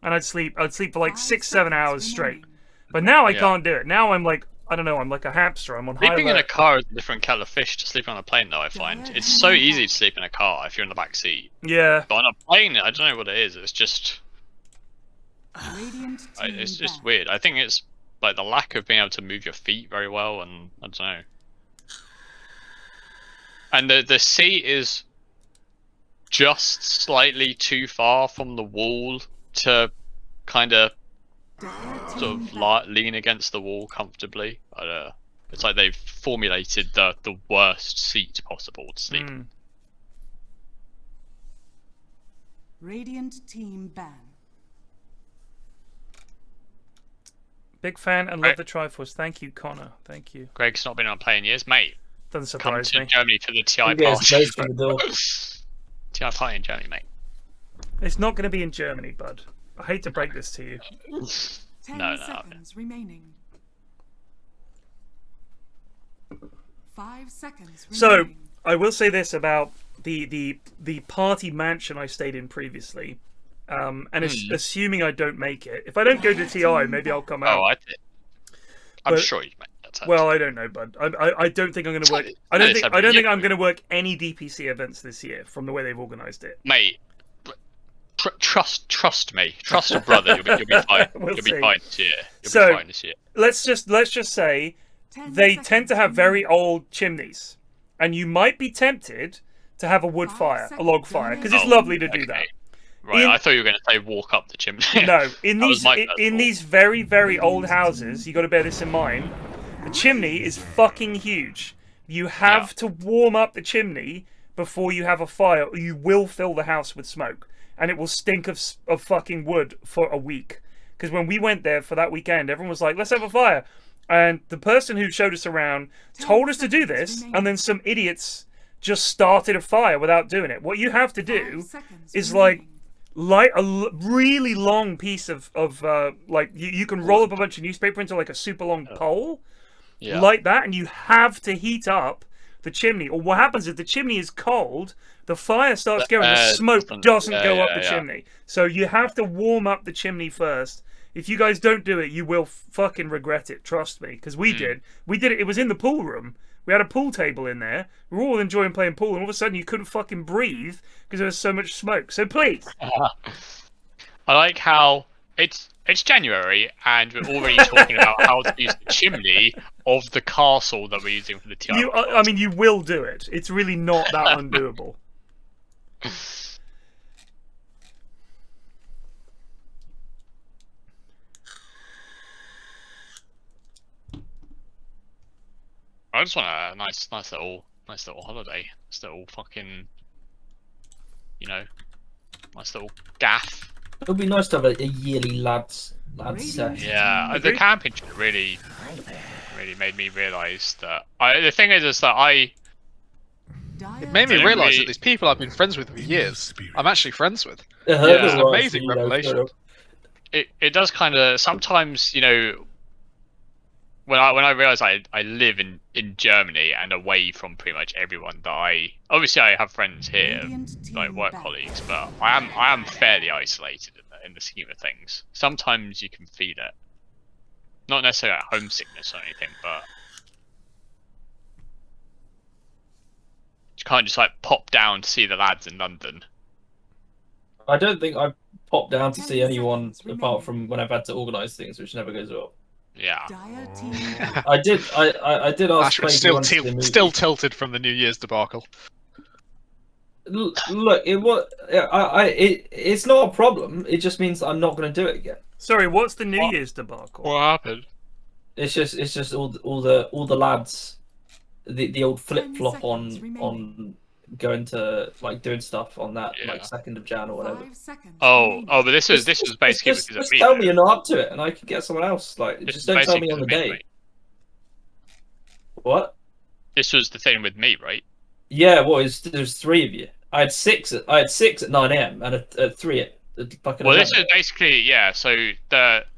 And I'd sleep for like 6-7 hours straight. But now I can't do it. Now I'm like, I don't know, I'm like a hamster. I'm on high Sleeping in a alert. car is a different kettle of fish to sleeping on a plane, though, I find. It's so easy to sleep in a car if you're in the back seat. Yeah. But on a plane, I don't know what it is. It's just... it's just weird. I think it's like the lack of being able to move your feet very well, and I don't know. And the seat is just slightly too far from the wall to kind of sort of lean against the wall comfortably. It's like they've formulated the worst seat possible to sleep. Radiant team ban. Big fan and love the Triforce. Thank you, Connor. Thank you. Greg's not been on a plane in years, mate. Doesn't Come surprise to me. Germany for the TI Yes, party. based on the door. TI party in Germany, mate. It's not going to be in Germany, bud. I hate to break this to you. 10 No. seconds remaining. 5 seconds So, remaining. I will say this about the party mansion I stayed in previously. And assuming I don't make it. If I don't go to TI, maybe I'll come out. Oh, I did. I'm But- sure you made that. Well, I don't know, bud. I don't think I'm going to work. I don't think I'm going to work any DPC events this year from the way they've organised it. Mate, trust me. Trust a brother. You'll be fine. We'll You'll see. be fine this year. You'll So- be fine this year. Let's just say 10 they seconds tend to have very remaining. old chimneys, and you might be tempted to have a wood 5 fire, a seconds log fire, because it's Oh, lovely to do that. okay. Right, In- I thought you were going to say walk up the chimney. No, in That was these my first in thought. these very very old houses, you got to bear this in mind. The chimney is fucking huge. You have to warm up the chimney before you have a fire, or you will fill the house with smoke, and it will stink of fucking wood for a week. because when we went there for that weekend, everyone was like, let's have a fire. And the person who showed us around told us to do this, and then some idiots just started a fire without doing it. What you have to do is like light a really long piece of like you can roll up a bunch of newspaper into like a super long pole, like that, and you have to heat up the chimney. Or what happens if the chimney is cold, the fire starts going, the smoke doesn't go up the chimney. So you have to warm up the chimney first. If you guys don't do it, you will fucking regret it. Trust me, because we did. We did it. It was in the pool room. We had a pool table in there. We were all enjoying playing pool, and all of a sudden you couldn't fucking breathe because there was so much smoke. So please. I like how it's January and we're already talking about how to use the chimney of the castle that we're using for the tiara. I mean, you will do it. It's really not that undoable. I just want a nice little holiday. Nice little fucking, nice little gaff. It would be nice to have a yearly lads session. Yeah, the camping trip really made me realise that. The thing is that It made me realise that these people I've been friends with for years, I'm actually friends with. Yeah. It's an amazing revelation. It does kind of sometimes, when I realise I live in Germany and away from pretty much everyone that I have friends here, like work colleagues, but I am fairly isolated in the scheme of things. Sometimes you can feel it, not necessarily like homesickness or anything, but you can't just like pop down to see the lads in London. I don't think I've popped down to see anyone apart from when I've had to organise things, which never goes well. Yeah. I did ask. Ashford still tilted from the New Year's debacle. Look, it's not a problem. It just means that I'm not going to do it again. Sorry, what's the New Year's debacle? What happened? It's just all the lads, the old flip flop on going to like doing stuff on that like 2nd of Jan or whatever. But this was basically just tell me you're not up to it, and I can get someone else. Like, just don't tell me on the day. Right? What? This was the thing with me, right? Yeah, there's 3 of you. I had 6 at 9 AM and at 3 at fucking. Well, this is basically So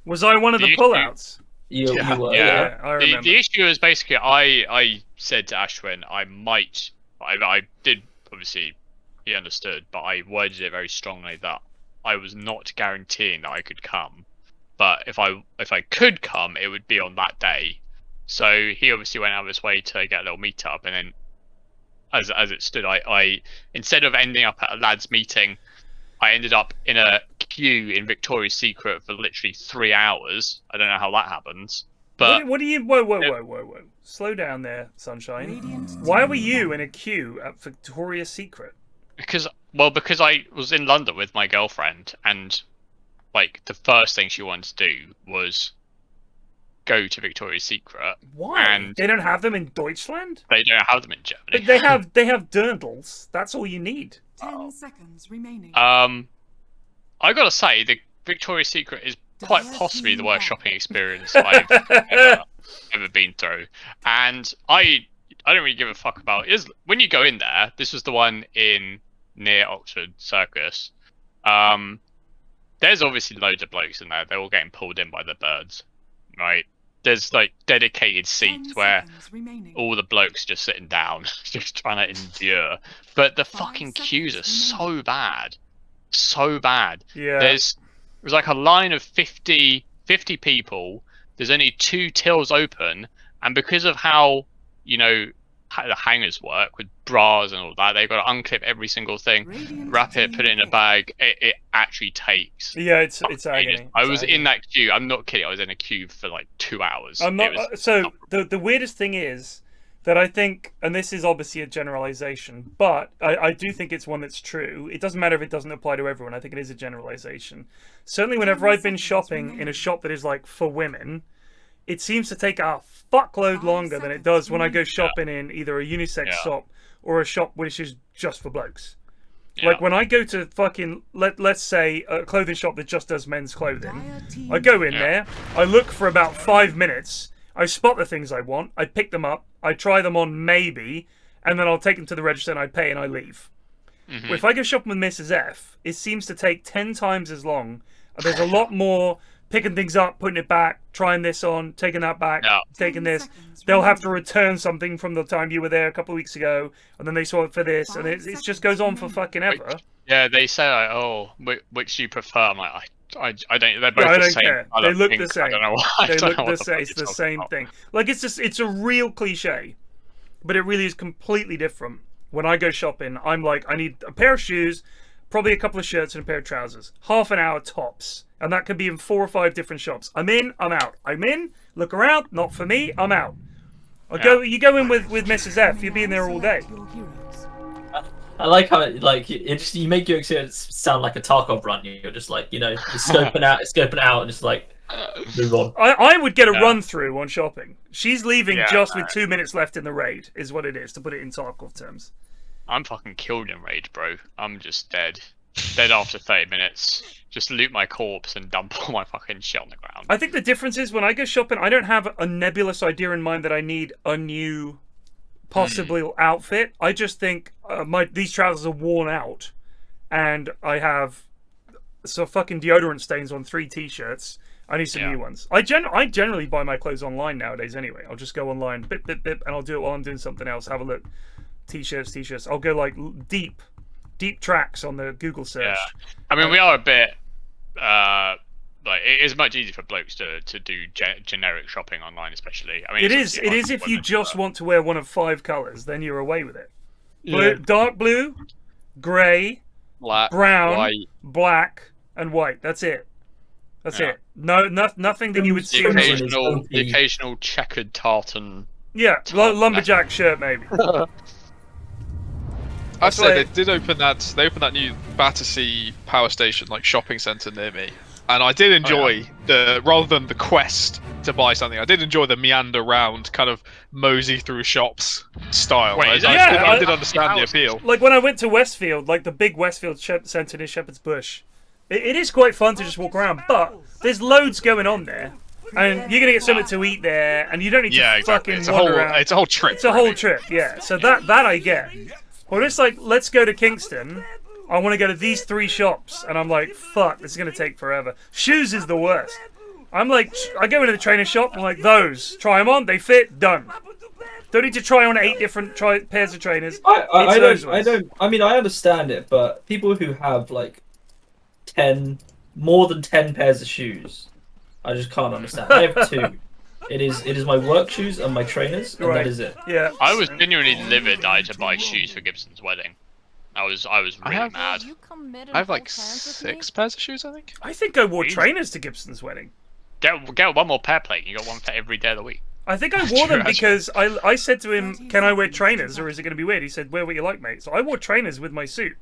was I one of the pullouts? You were. Yeah, I remember. The issue is basically I said to Ashwin I did, obviously he understood, but I worded it very strongly that I was not guaranteeing that I could come, but if I could come, it would be on that day. So he obviously went out of his way to get a little meet up, and then as it stood, I instead of ending up at a lads meeting, I ended up in a queue in Victoria's Secret for literally 3 hours. I don't know how that happens. But what do you? Whoa! Slow down there, Sunshine. Why were you in a queue at Victoria's Secret? Because I was in London with my girlfriend, and like the first thing she wanted to do was go to Victoria's Secret. Why? And they don't have them in Deutschland? They don't have them in Germany. But they have dirndls. That's all you need. 10 seconds remaining. I gotta say, the Victoria's Secret is quite possibly the worst shopping experience I've ever been through, and I don't really give a fuck about it. When you go in there. This was the one near Oxford Circus. There's obviously loads of blokes in there. They're all getting pulled in by the birds, right? There's like dedicated seats where all the blokes just sitting down, just trying to endure. But the fucking queues are so bad, Yeah. It was like a line of 50 people. There's only 2 tills open, and because of how how the hangers work with bras and all that, they've got to unclip every single thing, wrap it, put it in a bag. It actually takes. Yeah, it's agony. I was in that queue. I'm not kidding. I was in a queue for like 2 hours. I'm not. So the weirdest thing is that I think, and this is obviously a generalization, but I do think it's one that's true. It doesn't matter if it doesn't apply to everyone. I think it is a generalization. Certainly, whenever I've been shopping in a shop that is like for women, it seems to take a fuckload longer than it does when I go shopping in either a unisex shop or a shop which is just for blokes. Like when I go to fucking let's say a clothing shop that just does men's clothing, I go in there, I look for about 5 minutes, I spot the things I want, I pick them up, I try them on maybe, and then I'll take them to the register and I pay and I leave. If I go shopping with Mrs. F, it seems to take 10 times as long. There's a lot more picking things up, putting it back, trying this on, taking that back, taking this. They'll have to return something from the time you were there a couple of weeks ago, and then they saw it for this, and it just goes on for fucking ever. Yeah, they say like, oh, which do you prefer? I'm like, I don't. They're both the same. Care. They look the same. I don't know why. They look the same. It's the same thing. Like it's a real cliche, but it really is completely different. When I go shopping, I'm like, I need a pair of shoes, probably a couple of shirts and a pair of trousers. Half an hour tops. And that could be in 4 or 5 different shops. I'm in, I'm out. I'm in, look around, not for me, I'm out. You go in with Mrs. F, you'll be in there all day. I like how you make your experience sound like a Tarkov run. You're just like, you're scoping out, and just like move on. I would get a run through on shopping. She's leaving just with 2 minutes left in the raid, is what it is, to put it in Tarkov terms. I'm fucking killed in raid, bro. I'm just dead. Dead after 30 minutes. Just loot my corpse and dump all my fucking shit on the ground. I think the difference is when I go shopping, I don't have a nebulous idea in mind that I need a new possible outfit. I just think these trousers are worn out, and I have some fucking deodorant stains on 3 t-shirts. I need some new ones. I generally buy my clothes online nowadays anyway. I'll just go online, bip, bip, bip, and I'll do it while I'm doing something else. Have a look. T-shirts. I'll go like deep tracks on the Google search. Yeah. I mean, we are a bit like it is much easier for blokes to do generic shopping online, especially. I mean, it is if you just want to wear one of 5 colors, then you're away with it. Blue, dark blue, grey, brown, white. Black, and white. That's it. That's it. No, nothing that you would see. The occasional checkered tartan. Yeah, lumberjack shirt maybe. I'd say they did open that. They opened that new Battersea power station, like shopping centre near me, and I did enjoy rather than the quest to buy something. I did enjoy the meander round, kind of mosey through shops style. Wait, I did understand the appeal. Like when I went to Westfield, like the big Westfield centre near Shepherd's Bush, it is quite fun to just walk around, but the's loads going on there. And you're gonna get something to eat there, and you don't need to fucking wander around. It's a whole trip. It's a whole trip, yeah. So that I get. Well, it's like, let's go to Kingston. I want to go to these 3 shops, and I'm like, fuck, this is gonna take forever. Shoes is the worst. I'm like, I go into the trainer shop, I'm like, those, try them on, they fit, done. Don't need to try on 8 different pairs of trainers. I mean, I understand it, but people who have like more than 10 pairs of shoes, I just can't understand. I have 2. It is my work shoes and my trainers, and that is it. Yeah. I was genuinely livid that I had to buy shoes for Gibson's wedding. I was really mad. I have like 6 pairs of shoes, I think. I think I wore trainers to Gibson's wedding. Get one more pair plate. You got one for every day of the week. I think I wore them because I said to him, "Can I wear trainers, or is it going to be weird?" He said, "Wear what you like, mate." So I wore trainers with my suit.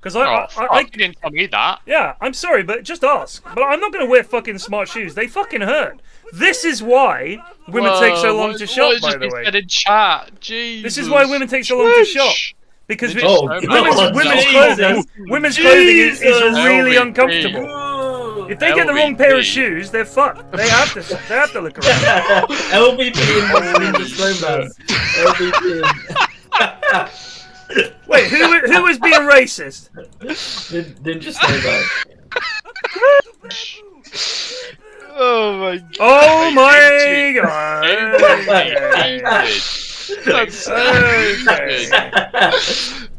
Because I didn't tell me that. Yeah, I'm sorry, but just ask. But I'm not going to wear fucking smart shoes. They fucking hurt. This is why women take so long to shop, by the way. In chat. Jesus. This is why women take so long to shop. Because women's clothing is really uncomfortable. If they get the wrong pair of shoes, they're fucked. They have to look around. LVP in the Snowman. LVP. Wait, who was being racist? Ninja Snowman. Oh my god. Oh my god.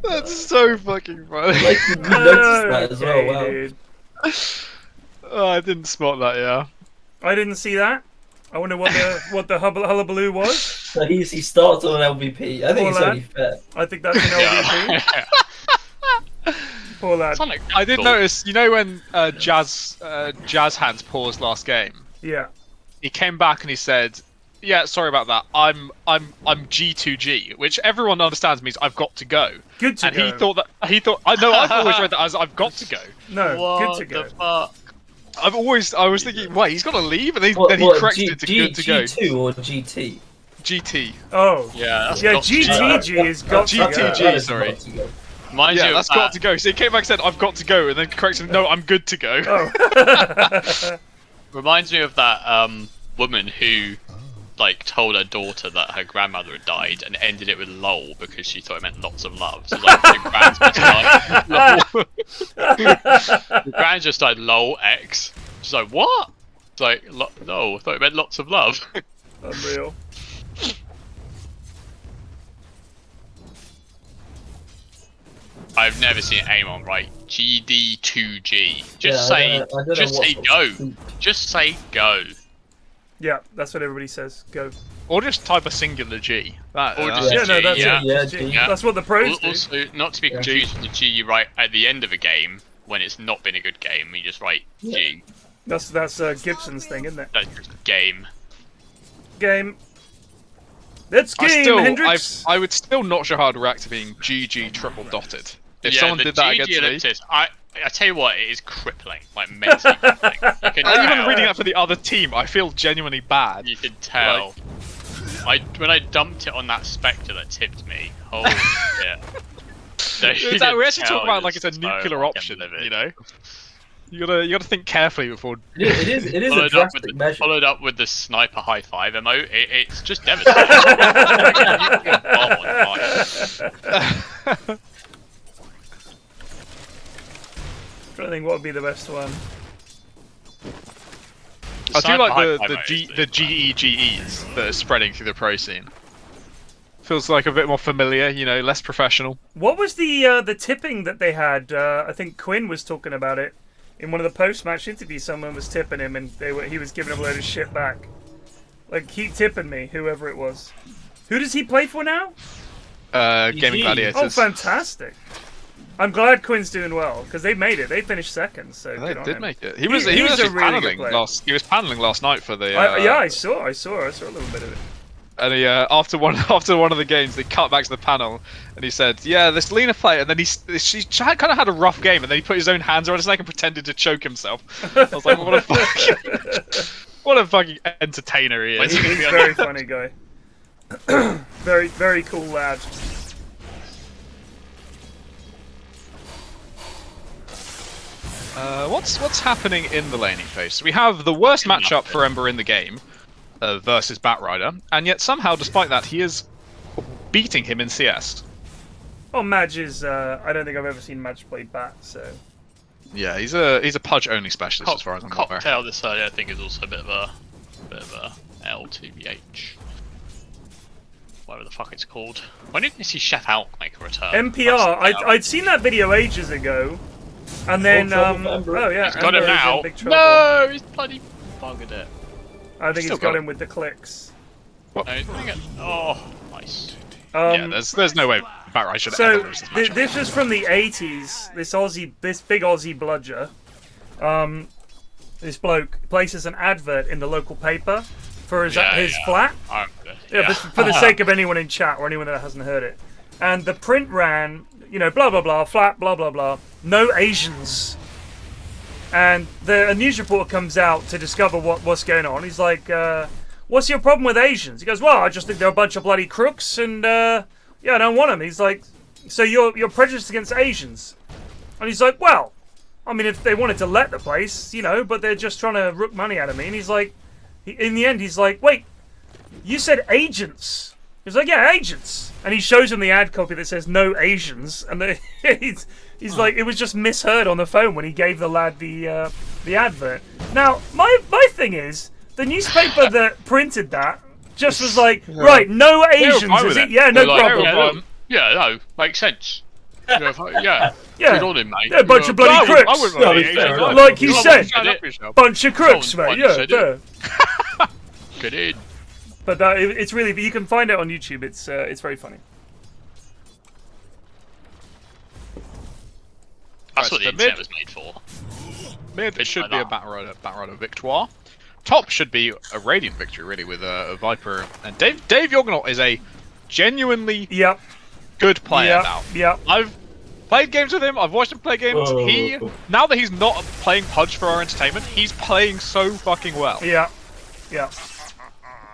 That's so fucking funny. Like you noticed that as well. Wow. Dude. Oh, I didn't spot that. Yeah. I didn't see that. I wonder what the hullabaloo was. So he starts on an LVP. I think it's only fair. I think that's an LVP. Poor lad. I did notice. You know when Jazzhands paused last game? Yeah. He came back and he said, "Yeah, sorry about that. I'm G2G," which everyone understands means I've got to go. Good to go. And he thought. I know. I've always read that as I've got to go. No, good to go. Fuck? I was thinking, wait, he's got to leave, and then he corrected it to good to go. G2 or GT? GT. Oh. Yeah. Yeah, GTG is got to go. GTG, sorry. Reminds you of that's got to go. So he came back and said, I've got to go, and then corrects him, no, I'm good to go. Oh. Reminds me of that woman who like told her daughter that her grandmother had died and ended it with lol because she thought it meant lots of love. So like your grand's just died, lol. Your grand just died, lol X. She's like, what? It's like, no, I thought it meant lots of love. Unreal. I've never seen Amon write GD2G. Just I don't know just what say sort go. of- Just say go. Yeah, that's what everybody says. Go. Or just type a singular G. That, Or just Yeah, no, that's yeah. it. Yeah, Just G. Yeah. That's what the pros do. Also, not to be confused with the G you write at the end of a game when it's not been a good game. You just write G. That's Gibson's thing, isn't it? That's just game. Game. Let's game, Hendrix. I would still not sure how to react to being GG triple dotted. If Yeah, someone the did that GG against me, ellipsis, I tell you what, it is crippling, like mentally crippling. You can even tell. reading that for the other team, I feel genuinely bad. You can tell. When I dumped it on that Spectre that tipped me, holy shit. We actually talk about like it's a nuclear option, livid. you know. You gotta think carefully before. It is a Followed up, drastic with measure. followed up with the sniper high five emote. It's just devastating. Bomb on fire. I think what would be the best one. I do Sniper like high the five emote is the GEGEs that are spreading through the pro scene. Feels like a bit more familiar, you know, less professional. What was the tipping that they had? I think Quinn was talking about it in one of the post-match interviews. Someone was tipping him, and he was giving him a load of shit back. Like, keep tipping me, whoever it was. Who does he play for now? Gaming Gladiators. Oh, fantastic! I'm glad Quinn's doing well because they made it. They finished second, so They good on did him. make it. He was he's a actually really good paneling player. last. He was paneling last night for the. Yeah, I saw a little bit of it. And he, after one of the games, they cut back to the panel, and he said, "Yeah, this Lena player." And then she kind of had a rough game, and then he put his own hands around his neck and pretended to choke himself. I was like, what a fucking entertainer he is. He's a very funny guy. Very, very cool lad. What's happening in the laning phase? We have the worst matchup for Ember in the game versus Batrider, and yet somehow, despite that, he is beating him in CS. Well, Madge is. I don't think I've ever seen Madge play Bat, so. Yeah, he's a Pudge only specialist as far as I'm aware. Cocktail this early, I think, is also a bit of a LTBH. Whatever the fuck it's called. When did you see Chef Alk make a return? NPR. I'd seen that video ages ago, and then oh yeah, He's got him Ember is now. in big trouble. No, he's bloody buggered it. I think Still he's got got him with the clicks. No, he's doing it. Oh, nice. Yeah, there's no way Batrider should So ever lose this matchup. this was from the 80s. This big Aussie bludger. This bloke places an advert in the local paper for his flat. Yeah, but for the sake of anyone in chat or anyone that hasn't heard it. And the print ran, blah blah blah, flat, blah blah blah, no Asians. And a news reporter comes out to discover what's going on. He's like, what's your problem with Asians? He goes, well, I just think they're a bunch of bloody crooks, and yeah, I don't want them. He's like, so you're prejudiced against Asians? And he's like, well, I mean, if they wanted to let the place, but they're just trying to rook money out of me. And he's like, in the end, he's like, wait, you said agents? He's like, yeah, agents. And he shows him the ad copy that says no Asians, and he's like, it was just misheard on the phone when he gave the lad the advert. Now, my thing is, the newspaper that printed that just was like, right, no Asians, is it? Yeah, no problem. Yeah, no, makes sense. Yeah. Good on him, mate. Yeah, a bunch of bloody crooks. Like you said, bunch of crooks, mate. Yeah. Get in. But it's really, you can find it on YouTube. It's very funny. That's what the internet was made for. Mid should be a Batrider victoire. Top should be a Radiant victory, really, with a Viper. And Dave Jorgenholt is a genuinely good player now. Yep. I've played games with him. I've watched him play games. Now that he's not playing Pudge for our entertainment, he's playing so fucking well. Yeah.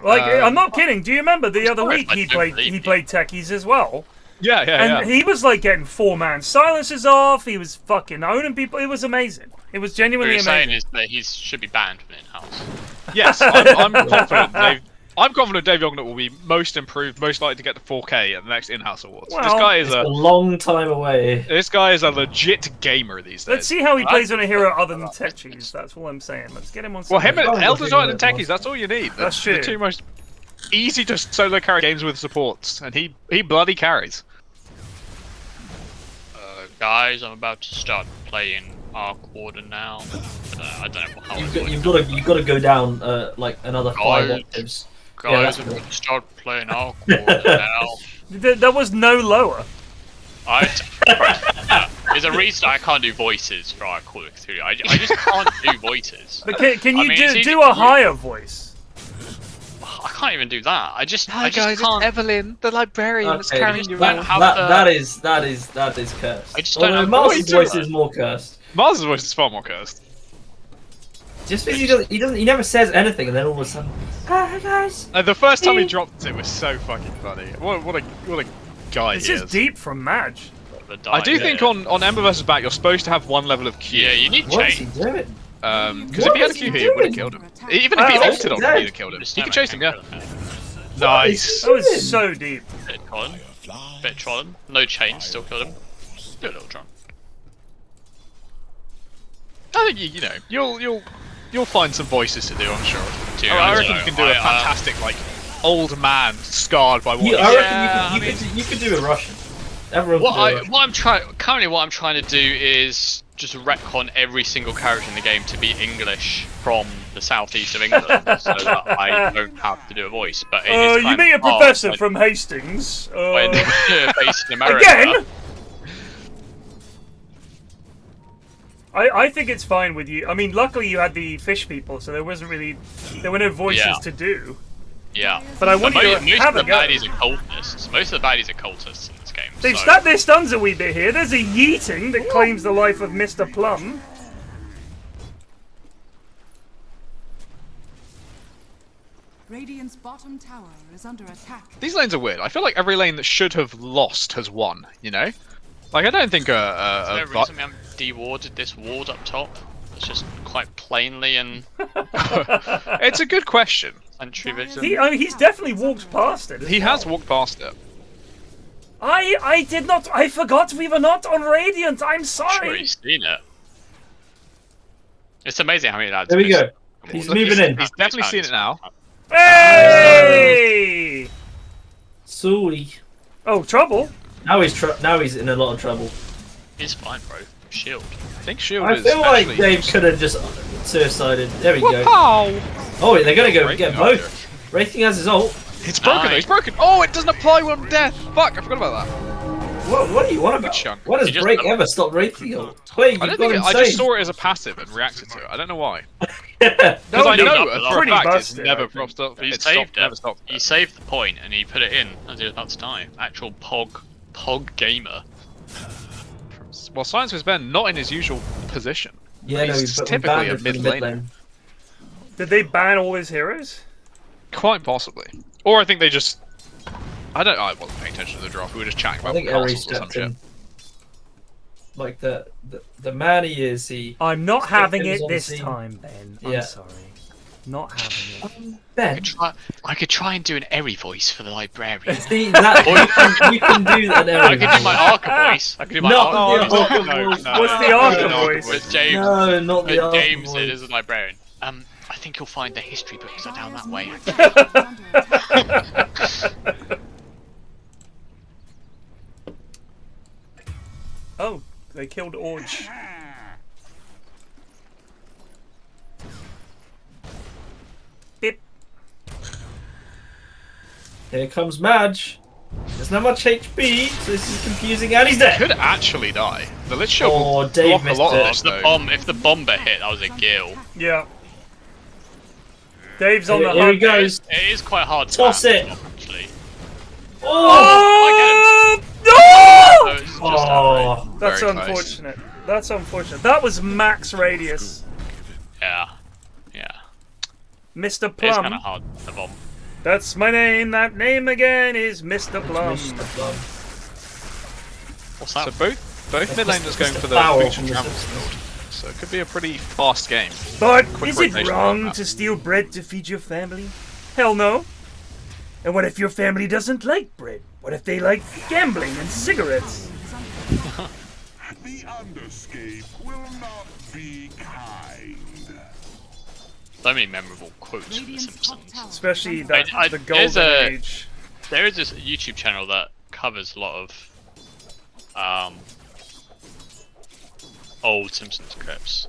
Like, I'm not kidding. Do you remember the other week he played Techies as well? Yeah, yeah, And he was like getting 4-man silences off. He was fucking owning people. It was amazing. It was What genuinely you're saying amazing. is that he should be banned from in-house. Yes, I'm confident. I'm confident Dave Yognut will be most improved, most likely to get to 4K at the next in-house awards. Well, this guy is It's a long time away. This guy is a legit gamer these days. Let's see how he plays on a hero other than Techies. That's all I'm saying. Let's get him on. Well, him and Oh, Elder okay, Giant and yeah, Techies, that's all you need. That's The true. two most easy to solo carry games with supports, and he bloody carries. Guys, I'm about to start playing Arc Order now. I don't know how You've got to go down like another 5 Guys. octaves. Guys, Yeah, I'm about to start playing Arc Order now. That was no lower. There's a reason I can't do voices for Arc Order 2. I just can't do voices. But can you I mean, it's easy do to a higher voice? I can't even do that. I just Hi can't. guys, it's Evelyn, the librarian that's Okay, carrying you that- around. how that the- is cursed. I just don't Although have Mars' voice, voice right? is more cursed. Mars' voice is far more cursed. Just because he never says anything, and then all of a sudden, hi guys. The first time he dropped it was so fucking funny. What a guy This he is is. deep from Madge. I do think on Ember vs. Bat you're supposed to have one level of Q. Yeah, you need What is he change. doing? Because if he had a Q here, he would have killed him. Even if he Oh, ulted on him, dead. he'd have killed him. He can chase him, yeah. What Nice. is That was so deep. Bit Colin. Bit Trollin. No chain, still killed him. Do a little Tron. I think you know you'll find some voices to do. I'm sure. Dude, I I reckon don't you can know. do a fantastic like old man scarred by what. I he reckon said. you could do a Russian. Everyone What can do a Russian. what I'm trying to do is just retcon every single character in the game to be English from the southeast of England, so that I don't have to do a voice. But it is You kind meet a of hard professor when- from Hastings. when based in America. Again? I think it's fine with you. I mean, luckily you had the fish people, so there were no voices Yeah. to do. Yeah. But I want you to most have of a the go. baddies are cultists. Most of the baddies are cultists in this game. They've so- snapped their stuns a wee bit here. There's a yeeting that claims the life of Mr. Plum. Radiant's bottom tower is under attack. These lanes are weird. I feel like every lane that should have lost has won. You know, like I don't think Is there a reason we haven't de-warded this ward up top? It's just quite plainly and It's a good question. entry vision. He's definitely walked past it. as He well. has walked past it. I did not. I forgot we were not on Radiant. I'm I'm sure sorry. he's seen it. It's amazing how many lads. There we miss. go. He's Look, moving in. He's definitely seen it now. Hey! Sorry. Oh, trouble. Now he's in a lot of trouble. He's fine, bro. Shield. I think Shield I is feel like actually. Dave could have just suicided. There we go. Pow! Oh, they're gonna go Breaking get after. both. Wraithing has his ult. It's broken. Though. It's broken. Oh, it doesn't apply when I'm dead. Fuck! I forgot about that. What do you want about? chunk. When has You just- Break ever stopped Wraithing ult? Wait, I you've don't got think him I just saved. saw it as a passive and reacted to it. I don't know why. That Because I would be know up for a pretty fact it's busted, never I think. stopped. He It's saved stopped, it. never stopped. He saved the point and he put it in as he was about to die. Actual pog gamer. Well, Science was Ben not in his usual position. Yeah, no, He's but we typically banned a him from the mid mid laner. lane. Did they ban all his heroes? Quite possibly. Or I think they just. I wasn't paying attention to the draft. We were just chatting I about think Eri castles or some stepped shit. in. Like the man he is, he. I'm not Still having was it on the this scene. time, Ben. I'm Yeah. sorry. Not having it. Ben. I could try and do an Eri voice for the librarian. See, that, you can do that. I could do my Arca voice. I could do my Not Arca the voice. Arca no, voice. no. What's the Arca No, voice? With James. No, not the With Arca James voice. as a librarian. I think you'll find the history books are down that way. Oh, they killed Orge. Bip. Here comes Madge. There's not much HP, so this is confusing, and he's dead. Could actually die. The Lich Shield Oh, will Dave block a missed lot it. of this, though. If the bomber hit, that was a gill. Yeah. Dave's on the Here he hunt. goes. It is quite hard to Toss land, it. actually. Oh! Oh! So it's just Oh! That's Very close. unfortunate. That's unfortunate. That was max radius. yeah. Mr. It's kind Plum. of hard to bomb. That's my name. That name again is Mr. Plum. Mr. Plum. What's that? So both mid laners going for the Power Boots from and the Trample system. build. So it could be a pretty fast game. But Quick is it rotation wrong like that. to steal bread to feed your family? Hell no. And what if your family doesn't like bread? What if they like gambling and cigarettes? The underscape will not be kind. So many memorable quotes from The Radiant's top Simpsons. tower Especially is under that the there's golden a- age. There is this YouTube channel that covers a lot of old Simpsons clips.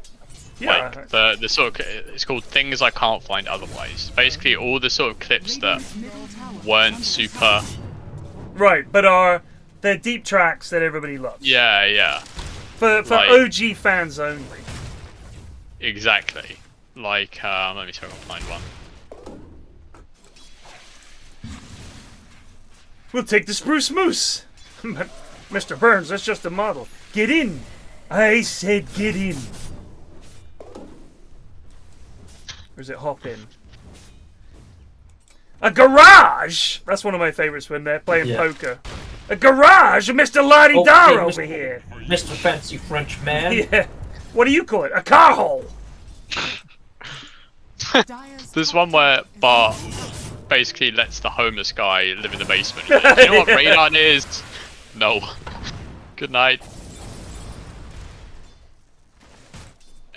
Yeah. Like the sort of, it's called Things I Can't Find Otherwise. Basically, all the sort of clips that Radiant's middle tower is weren't under super. Right, but they're deep tracks that everybody loves. Yeah, For like- OG fans only. exactly. Like, let me see if I can find one. We'll take the Spruce Moose. But Mr. Burns, that's just a model. Get in. I said get in. Or is it hop in? A garage! That's one of my favorites when they're playing Yeah. poker. A garage, Mr. La-di-da Okay, over Mr. here. Mr. Fancy French man. Yeah. What do you call it? A car hole. Dire's There's top one where tower is Bart under basically lets the homeless guy live in the basement. He goes, you know what radon is? No. Good night.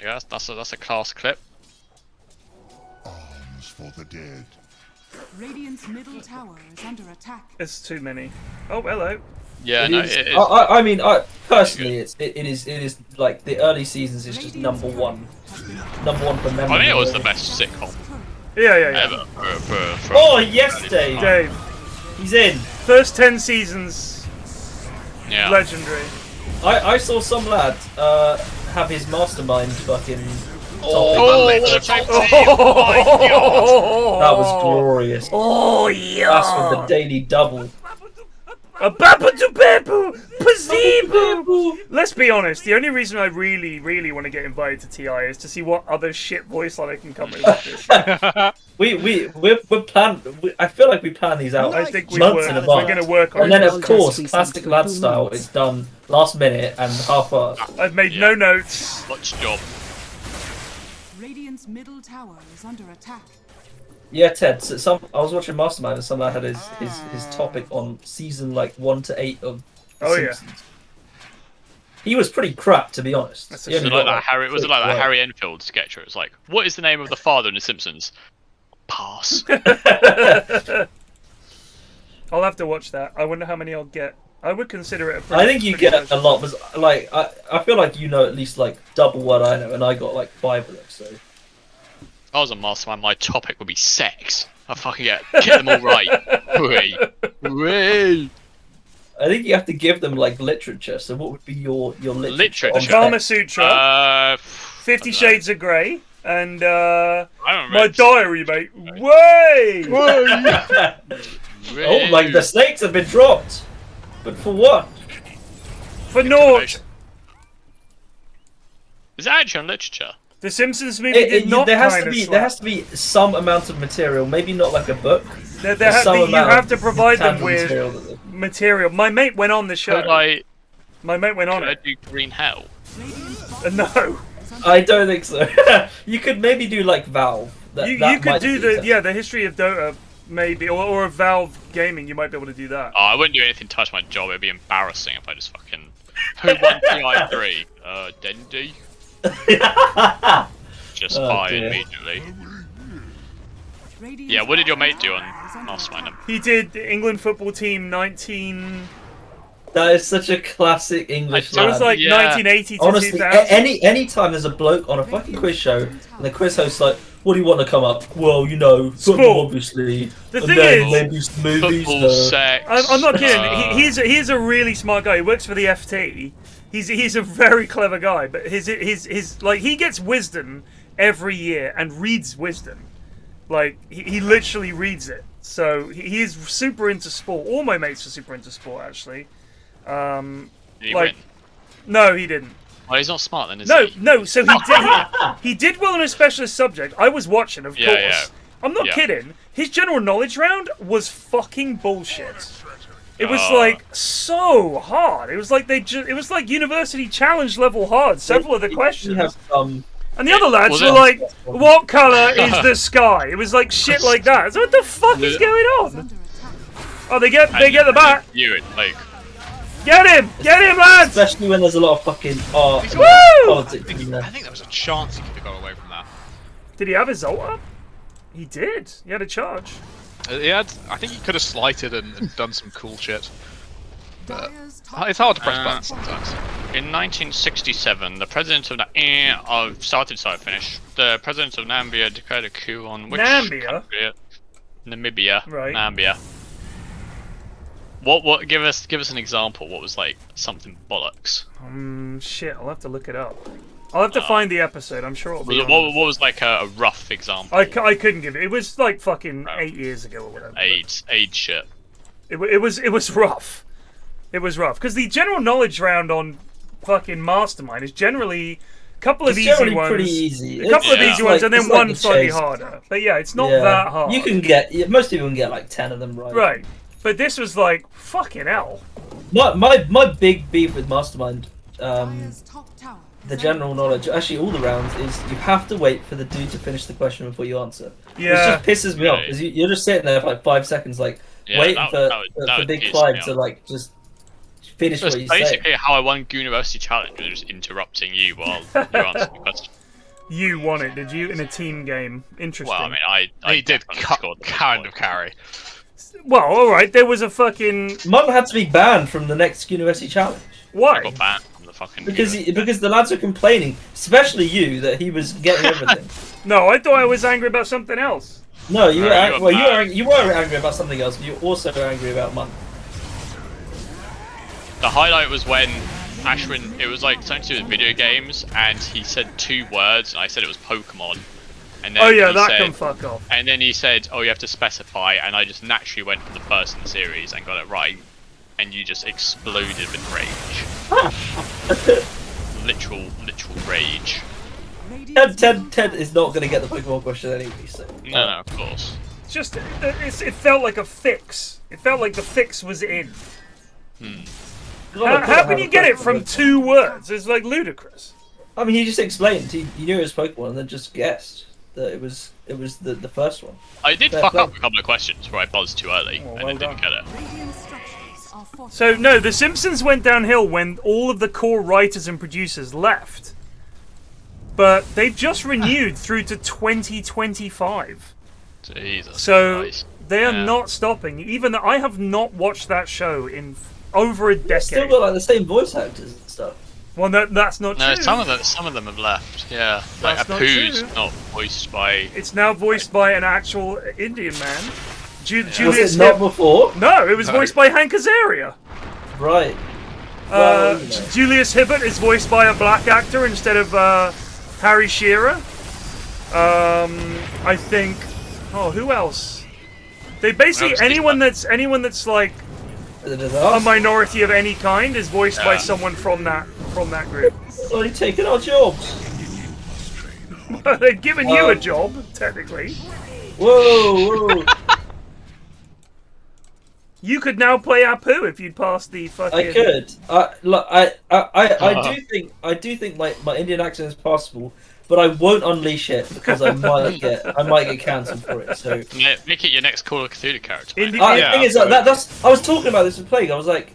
Yeah, that's a class clip. Arms for the dead. Radiant's middle tower is under attack. It's too many. Oh, hello. Yeah, It no, is- it is. I mean, personally, it is like the early seasons is just number one for memory. I think it was the best sitcom Yeah. ever. For Oh yes, Dave. Dave, He's in. first 10 seasons, Yeah. legendary. I saw some lad have his mastermind fucking. Oh, what a tag team! Oh my god! That was glorious. Oh, yeah. That's for the daily double. A babu pazeeboo. Let's be honest. The only reason I really want to get invited to TI is to see what other shit voice line I can come in with this. We're plan. I feel like we plan these out I think we months in We're advance. going to work on And then, it. of course, classic lad style is done last minute and half-assed. I've made no notes. What's your job? Radiant's middle tower is under attack. Yeah, Ted. So I was watching Mastermind, and some lad had his topic on season like 1 to 8 of The Oh, yeah. Simpsons. He was pretty crap, to be honest. That's a He only shame. Was it got, like that Harry? Was it six like that right. Harry Enfield sketch where it's like, what is the name of the father in The Simpsons? Pass. I'll have to watch that. I wonder how many I'll get. I would consider it a I think you pretty get a close. lot. Because, like, I feel like you know at least like double what I know, and I got like 5 of them. So If I was a mastermind, my topic would be sex. I fucking get them all right. Whee. I think you have to give them like literature. So what would be your literature? on Literature? Kama sex? Sutra, 50 I don't know. Shades of Grey, and I don't my remember. diary, mate. Way! Oh, like the snakes have been dropped. But for what? For naught. Is it actually on literature? The Simpsons movie did not there has kind to of be slap. there has to be some amount of material. Maybe not like a book. There but some you amount have of to provide them tangible with material that they- material. My mate went on the show. My mate went on Could I it. do Green Hell? Radiant's bottom No. tower is under I don't think so. You could maybe do like Valve. That You might could do be the history of Dota, maybe, or of Valve Gaming. You might be able to do that. Oh, I wouldn't do anything to touch my job. It'd be embarrassing if I just fucking. Who won TI3? Dendy. Just Oh, buy dear. immediately. Radiant's Yeah, what did your mate bottom do on tower is under Mastermind? attack. He did the England football team 19. That is such a classic English So it was lad. like Yeah. 1980 to Honestly, 2000. any time there's a bloke on a fucking quiz show and the quiz host's like, "What do you want to come up?" Well, you know, Sport. football, obviously. The and thing then is- maybe some movies. Football, sex. I'm not kidding. uh, He's a really smart guy. He works for the FT. He's a very clever guy. But his like he gets wisdom every year and reads wisdom. Like he literally reads it. So he is super into sport. All my mates are super into sport actually. Did he like- win? No, he didn't. Well, he's not smart then, is No, he? no. So he did well in a specialist subject. I was watching, of Yeah, course. yeah. I'm not Yeah. kidding. His general knowledge round was fucking bullshit. It was like so hard. It was like it was like university challenge level hard. Several of the questions. And the other lads were like, "What color is the sky?" It was like shit like that. So what the fuck is going on? Oh, they get the bat. Like, get him, lads! Especially when there's a lot of fucking politics. I think there was a chance he could have got away from that. Did he have his ult up? He did. He had a charge. I think he could have slighted and done some cool shit. But it's hard to press buttons sometimes. In 1967, the president of I've started, so I finished. The president of Namibia declared a coup on which country? Namibia. Right. Namibia. What? Give us an example. What was like something bollocks? Shit. I'll have to look it up. I'll have to find the episode. I'm sure it'll be. What was like a rough example? I couldn't give it. It was like fucking 8 years ago or whatever. AIDS shit. It was rough. It was rough because the general knowledge round on fucking Mastermind is generally a couple of easy ones. Pretty easy. A couple of easy ones, and then one slightly harder. But yeah, it's not that hard. You can get most people can get like 10 of them right. Right, but this was like fucking hell. My big beef with Mastermind, the general knowledge, actually all the rounds, is you have to wait for the dude to finish the question before you answer. Yeah. It just pisses me off because you're just sitting there for like 5 seconds, like waiting for Big Clive to like just finish what you say. Basically, how I won Goon University Challenge was just interrupting you while you answered the question. You won it, did you? In a team game. Interesting. Well, I mean, I He did kind of carry. Well, alright, there was a fucking... Mum had to be banned from the next University Challenge. Why? I got banned from the fucking... Because the lads were complaining, especially you, that he was getting everything. No, I thought I was angry about something else. No, you were angry about something else, but you also were angry about Mum. The highlight was when Ashwin, it was like something to do with video games, and he said 2 words, and I said it was Pokemon. And then can fuck off. And then he said, "Oh, you have to specify," and I just naturally went for the first in the series and got it right, and you just exploded with rage. literal rage. Ted is not going to get the Pokemon question anyway, so... No, of course. It's just, it felt like a fix. It felt like the fix was in. How can you get it from 2 words? It's like ludicrous. I mean, he just explained. He knew it was Pokemon and then just guessed that it was the first one. I did fuck up a couple of questions where I buzzed too early and I didn't get it. So no, The Simpsons went downhill when all of the core writers and producers left. But they've just renewed through to 2025. Jesus. So Christ. they are not stopping. Even though I have not watched that show in over a decade. Still got like the same voice actors and stuff. Well, that's not true. No, some of them have left. Yeah, like Apu's not voiced by. It's now voiced by an actual Indian man. Julius was it not before? No, it was voiced by Hank Azaria. Right. Julius Hibbert is voiced by a black actor instead of Harry Shearer. I think. Oh, who else? They basically anyone that's like a minority of any kind is voiced by someone from that group. Well, they're taking our jobs. They're giving you a job, technically. Whoa! You could now play Apu if you'd passed the fucking. I could. I do think my Indian accent is passable, but I won't unleash it because I might get cancelled for it. So make it your next Call of Cthulhu character. The thing is that's I was talking about this with Plague. I was like,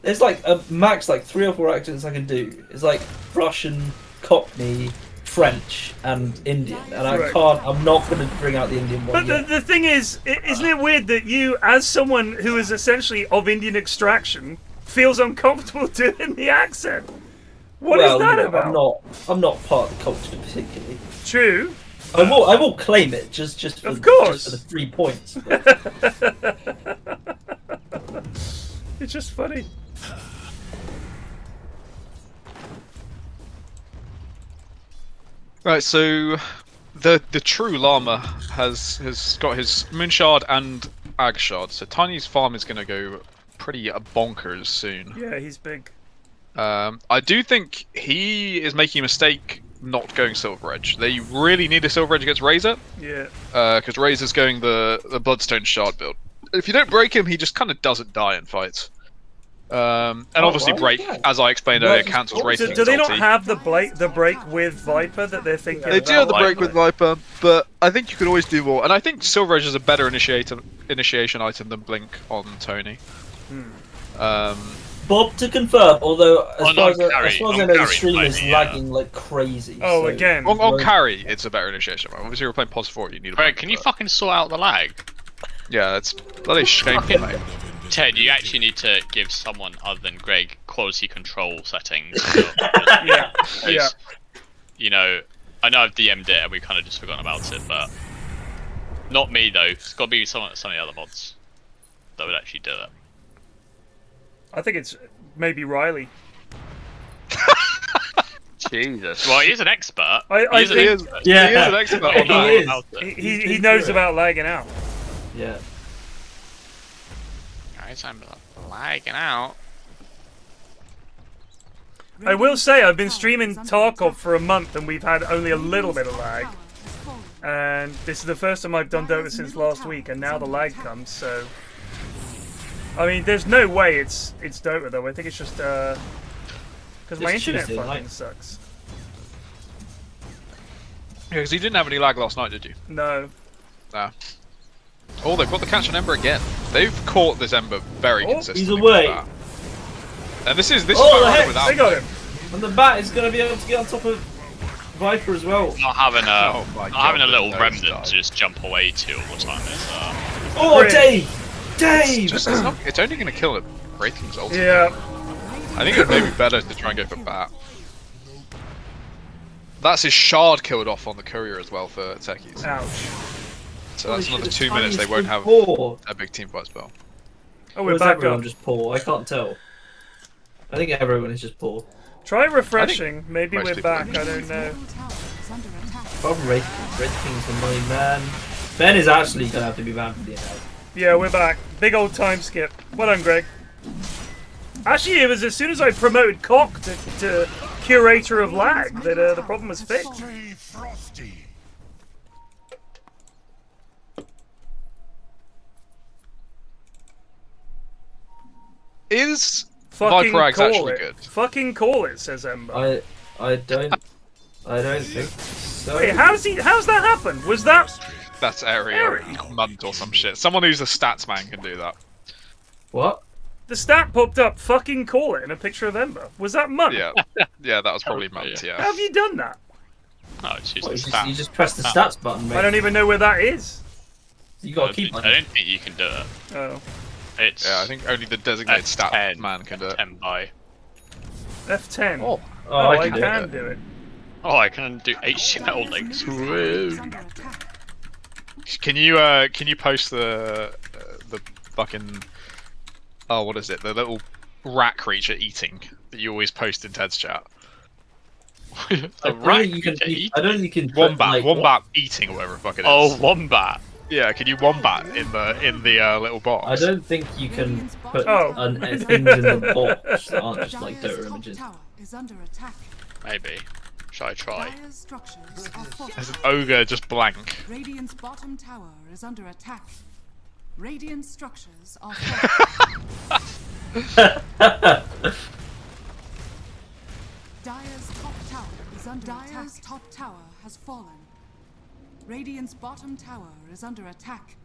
there's like a max like 3 or 4 accents I can do. It's like Russian, Cockney, French, and Indian, and I'm not going to bring out the Indian one. But the thing is, isn't it weird that you, as someone who is essentially of Indian extraction, feels uncomfortable doing the accent? What is that about? I'm not part of the culture particularly. True. I will claim it just for the 3 points. It's just funny. Right, so the true llama has got his Moonshard and Agshard, so Tiny's farm is going to go pretty bonkers soon. Yeah, he's big. I do think he is making a mistake not going Silver Edge. They really need a Silver Edge against Razor. Yeah. Because Razor's going the Bloodstone Shard build. if you don't break him, he just kind of doesn't die in fights. And obviously right, break, yeah. as I explained Well, earlier, cancels rating. Do they not ulti. have the break with Viper that they're thinking? They do about have the break with Viper? Viper, but I think you could always do more. And I think Silver Edge is a better initiation item than Blink on Tony. Bob to confirm, although as On far as I carry, know, on the carry, stream is maybe, lagging like crazy. Oh, so- again. On carry, it's a better initiation. Obviously, you're playing pos 4, you need a Greg, Blink, can you but- fucking sort out the lag? Yeah, that's bloody shameful, mate. Ted, you actually need to give someone other than Greg quality control settings. Yeah. Yeah. You know, I know I've DM'd it and we kind of just forgotten about it, but not me though. It's got to be some of the other mods that would actually do it. I think it's maybe Riley. Jesus. Well, he is an expert. I He is, Yeah. he is an expert on He that. is. He knows about lagging out. Yeah. Guys, I'm lagging out. I will say I've been streaming Tarkov for a month and we've had only a little bit of lag. And this is the first time I've done Dota since last week, and now the lag comes, so... I mean, there's no way it's Dota, though. I think it's just, because my It's internet Tuesday fucking night. sucks. Yeah, because you didn't have any lag last night, did you? No. Nah. Oh, they've got the catch on Ember again. They've caught this Ember very consistently. he's away. with that. And this is Oh, the Firearm heck, without They got him. And the bat is going to be able to get on top of Viper as well. Not having a, Oh my not having a God, little those remnant guys. to just jump away to all the time is, Oh, Great. Dave! Dave! It's only going to kill him. Ratings ulti. Yeah. I think it may be better to try and go for bat. That's his shard killed off on the courier as well for techies. Ouch. So that's Holy another shit, 2 minutes they Tiny's won't been have poor. a big team fight spell. Oh, Or we're is back everyone up. just poor? I can't tell. I think everyone is just poor. Try refreshing. Maybe most we're people back. are. I don't know. Problem Red King's the money man. Ben is actually going to have to be banned from the Enhouse. Yeah, we're back. Big old time skip. Well done, Greg. Actually, it was as soon as I promoted Cock to Curator of Lag that the problem was fixed. Stay frosty. Is Fucking Viper Axe call actually it. good? Fucking call it, says Ember. I don't think so. Wait, how's that happen? Was that... That's Airy or Munt or some shit. Someone who's a stats man can do that. What? The stat popped up, fucking call it, in a picture of Ember. Was that Munt? Yeah, yeah, that was probably Munt. How Yeah. have you done that? no, it's What, using you stats. just press the stats button, mate. I don't even know where that is. You got to keep I on. don't think you can do it. Oh. It's Yeah, I think only the designated stat F10, man can do it. 10 by. F10. Oh, Oh, I can do can it. do it. Oh, I can do HTML links. can you post the fucking what is it? The little rat creature eating that you always post in Ted's chat. I The don't rat think you can. creature I don't think you can. put, Wombat, like, wombat eating or whatever the fuck it is. Oh, wombat. Yeah, can you wombat in the little box? I don't think you can put Oh. things in the box that aren't just like Dota images. Is under attack. Maybe. Shall I try? Dire's structures are There's an fortified. ogre just blank. Radiant's bottom tower is under attack. Radiant structures are fortified. Dire's top tower is under attack. Dire's top tower has fallen. Radiant's bottom tower is under attack.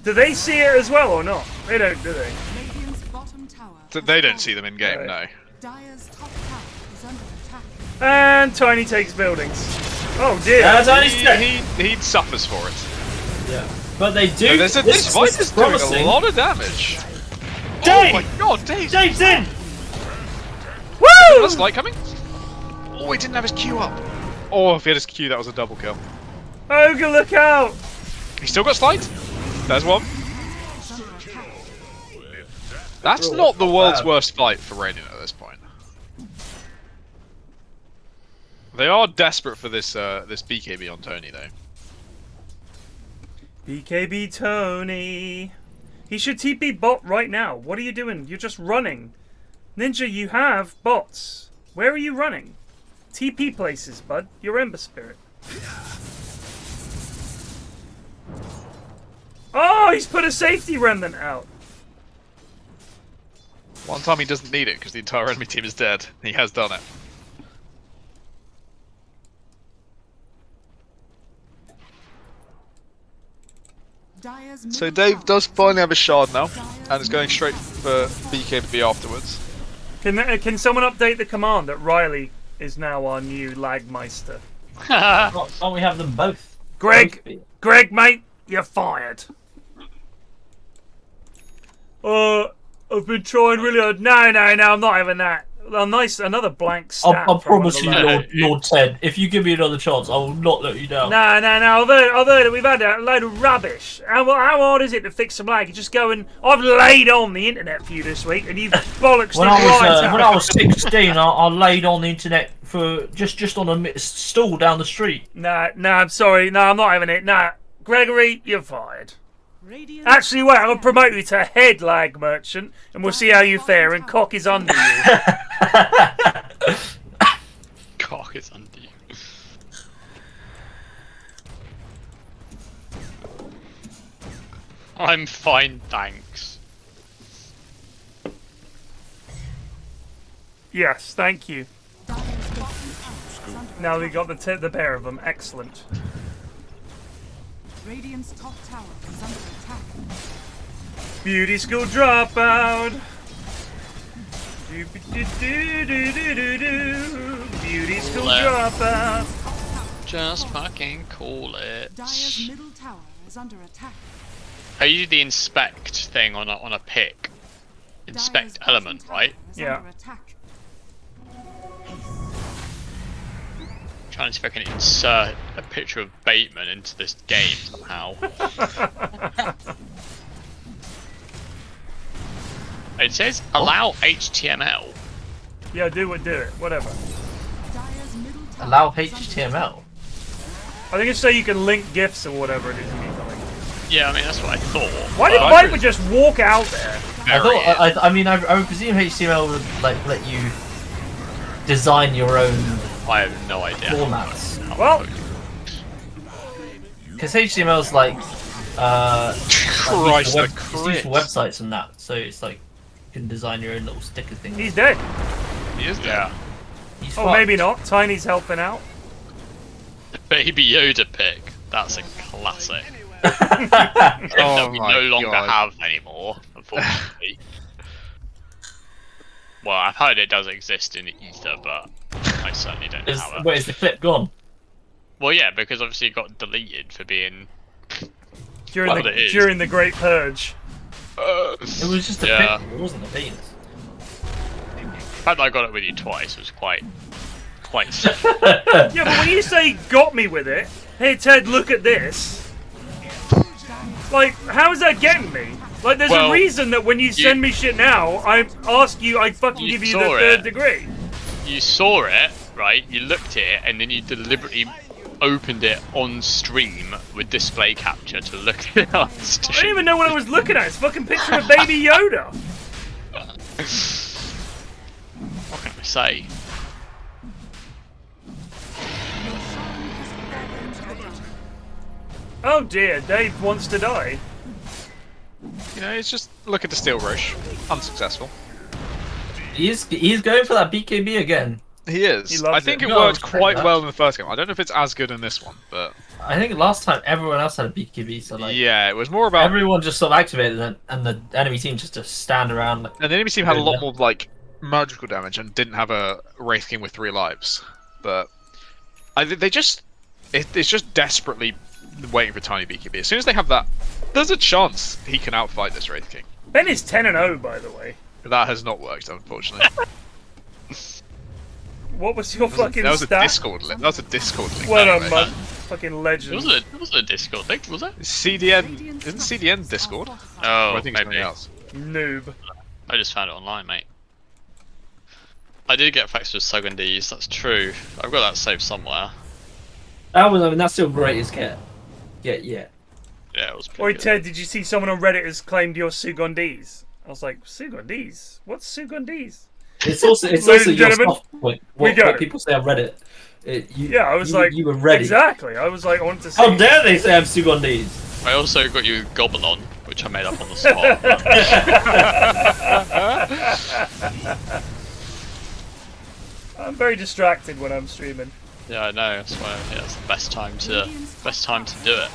Do they see it as well or not? They don't, do they? Radiant's bottom tower. So has they don't fallen. see them in game, Right. no. Dire's top tower is under attack. And Tiny takes buildings. Oh dear. That's only step. He suffers for it. Yeah, but they do. This this fight is is doing promising. a lot of damage. Dave! Oh my god, Dave! Dave's in. Woo! That's light coming. Oh, he didn't have his Q up. Oh, if he had his Q, that was a double kill. Ogre, look out! He still got slide. There's one. Is under attack. That's Oh, not the not world's bad. worst fight for Radiant at this point. They are desperate for this this BKB on Tony though. BKB Tony. He should TP bot right now. What are you doing? You're just running. Ninja, you have bots. Where are you running? TP places, bud. You're Ember Spirit. Oh, he's put a safety remnant out. One time he doesn't need it because the entire enemy team is dead. He has done it. So Dave does finally have a shard now, and is going straight for BKB afterwards. Can someone update the command that Riley is now our new Lagmeister? Can't we have them both? Greg, mate, you're fired. I've been trying really hard. No, I'm not having that. Another blank stat. I promise you, Lord Ted, if you give me another chance, I will not let you down. No. I've heard it. We've had a load of rubbish. How hard is it to fix some lag? You just go and I've laid on the internet for you this week, and you've bollocks when I was 16, I laid on the internet for just on a stall down the street. No, I'm sorry. No, I'm not having it. No, Gregory, you're fired. Actually, wait, I'll promote you to head lag merchant, and we'll see how you fare, and cock is under you. Cock is under you. I'm fine, thanks. Yes, thank you. Now we got the pair of them. Excellent. Radiant's top tower is under attack. Beauty school dropout. Beauty school dropout. Just fucking call it. Dire's middle tower is under attack. I use the inspect thing on a pick. Inspect element, right? Yeah. Trying to see if I can insert a picture of Bateman into this game somehow. It says allow HTML. Yeah, do it. Whatever. Allow HTML. I think it's so you can link GIFs or whatever it is. Yeah, I mean that's what I thought. Why did Viper just walk out there? I would presume HTML would let you design your own. I have no idea. Formats. Well, because HTML is like Christ, it's used for websites and that, so it's like you can design your own little sticker thing. He's dead. He is dead. Yeah. He's Oh, fucked. maybe not. Tiny's helping out. Baby Yoda pick. That's a classic. Oh That we my no longer God. have anymore, unfortunately. Well, I've heard it does exist in the ether, but I certainly don't have it. Wait, is the clip gone? Well, yeah, because obviously it got deleted for being. During the Great Purge. It was just a picture, it wasn't a penis. The fact that I got it with you twice was quite sad. Yeah, but when you say got me with it, hey Ted, look at this. Like, how is that getting me? Like, there's a reason that when you send me shit now, I fucking give you the third degree. You saw it, right? You looked at it, and then you deliberately opened it on stream with display capture to look at it on stream. I didn't even know what I was looking at. It's a fucking picture of Baby Yoda. What can I say? Oh dear, Dave wants to die. You know, it's just look at the steel rush. Unsuccessful. He's going for that BKB again. He is. He loves I think it. it worked quite well in the first game. I don't know if it's as good in this one, but I think last time everyone else had a BKB, so like yeah, it was more about everyone just sort of activated it, and the enemy team just to stand around. Like, and the enemy team had a lot more like magical damage and didn't have a Wraith King with 3 lives. But it's just desperately waiting for tiny BKB. As soon as they have that, there's a chance he can outfight this Wraith King. Ben is 10-0, by the way. That has not worked, unfortunately. What was your fucking that was stat? a Discord link. That was a Discord link. What anyway. a month. Fucking legend. It wasn't a Discord thing, was it? CDN isn't CDN Discord? Oh, Or I think it's maybe. something else. Noob. I just found it online, mate. I did get facts with Sugandese, that's true. I've got that saved somewhere. that's still great as cat. Yeah. Yeah, it was pretty Oi, good. Ted, did you see someone on Reddit has claimed you're Sugandese? I was like, Sugandese? What's Sugandese? It's also Ladies your and gentlemen, soft point. we got What it. people say on Reddit. Yeah, I was like, you were ready. Exactly. I was like, I wanted to see. How dare they say I'm Sugandese? I also got you Goblin, which I made up on the spot. I'm very distracted when I'm streaming. Yeah, I know. That's why. Yeah, it's the best time to do it.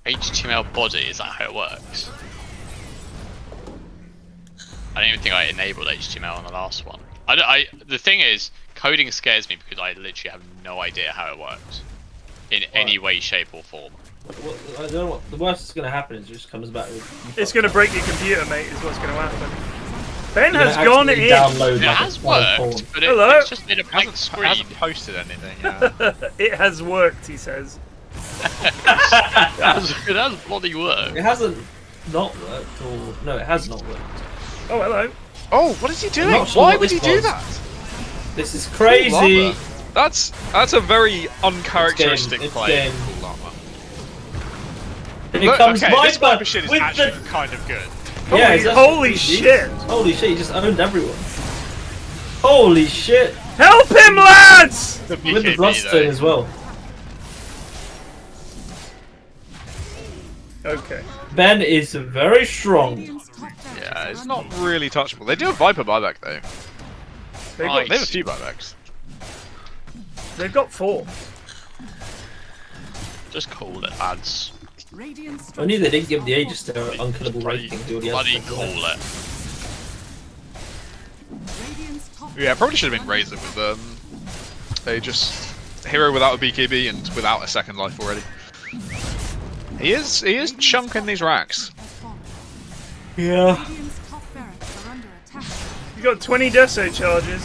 HTML body, is that how it works? I don't even think I enabled HTML on the last one. The thing is, coding scares me because I literally have no idea how it works in any way, shape, or form. Well, I don't know what the worst that's going to happen is it just comes back with. It's going to break your computer, mate. Is what's going to happen. Ben You're has gonna gone actually in. download, It like, has a file worked, form. but Hello? it's just made a blank screen. Hasn't posted anything. Yeah. It has worked, he says. It has bloody worked. It hasn't not worked, or no, it has not worked. Oh, hello. Oh, what is he doing? not sure Why what would he this do was. that? This is crazy. Lava. That's a very uncharacteristic It's play. game. Cool armor. And it Look, comes okay, my this butt Viper shit is with actually the... kind of good. Yeah, it's actually Holy pretty shit. decent. Holy shit, he just owned everyone. Holy shit. Help him, lads! With the bloodstone as well. Okay. Ben is very strong. Yeah, it's not really touchable. They do have Viper buyback though. They've Nice. They have a few buybacks. got 4. Just call it, lads. I knew they didn't give the Aegis their unkillable Bloody, rating. Do all the bloody other call stuff. it. Yeah, probably should have been Razor with Aegis. Hero without a BKB and without a second life already. He is chunking these racks. Yeah. You got 20 Deso charges.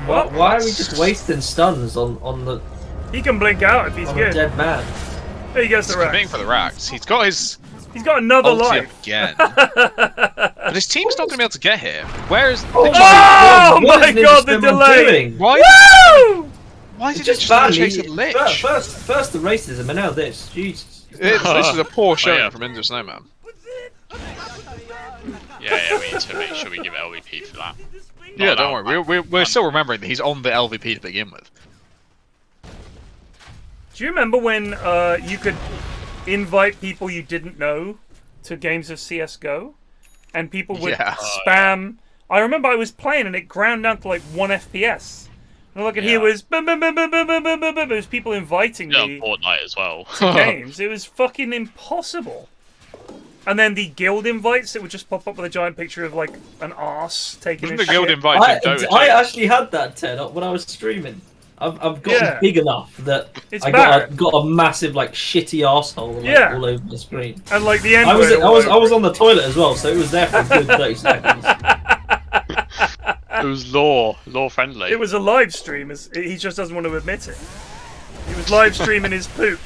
Why are we just wasting stuns on the He can blink out if he's on a good. dead man? There he goes He's the committing rack. for the racks. He's got his He's got another ulti life. again. But his team's not going to be able to get here. Where is Oh What my is Ninja god, the Storm delay! doing? Why? Woo! Why did It's he just just not badly. chase a lich? First the racism and now this. Jesus. This is a poor showing yeah. from India Snowman. Yeah, we need to make sure we give LVP for that. Yeah, Not don't that worry. We're still remembering that he's on the LVP to begin with. Do you remember when you could invite people you didn't know to games of CSGO? And people would Yeah. spam... I remember I was playing and it ground down to like 1 FPS. And all I could hear was... Boom, boom, boom, boom, boom, boom, boom, boom, boom. It was people inviting Yeah, me Fortnite as well. to games. It was fucking impossible. And then the guild invites that would just pop up with a giant picture of like an arse taking Wasn't a the guild shit. invite to Dota? I actually had that, Ted, when I was streaming. I've gotten Yeah. big enough that It's I bad. got a massive like shitty arsehole like, Yeah. all over the screen. And like the end. I was on the toilet as well, so it was there for a good 30 seconds. It was law friendly. It was a live stream. He just doesn't want to admit it. He was live streaming his poop.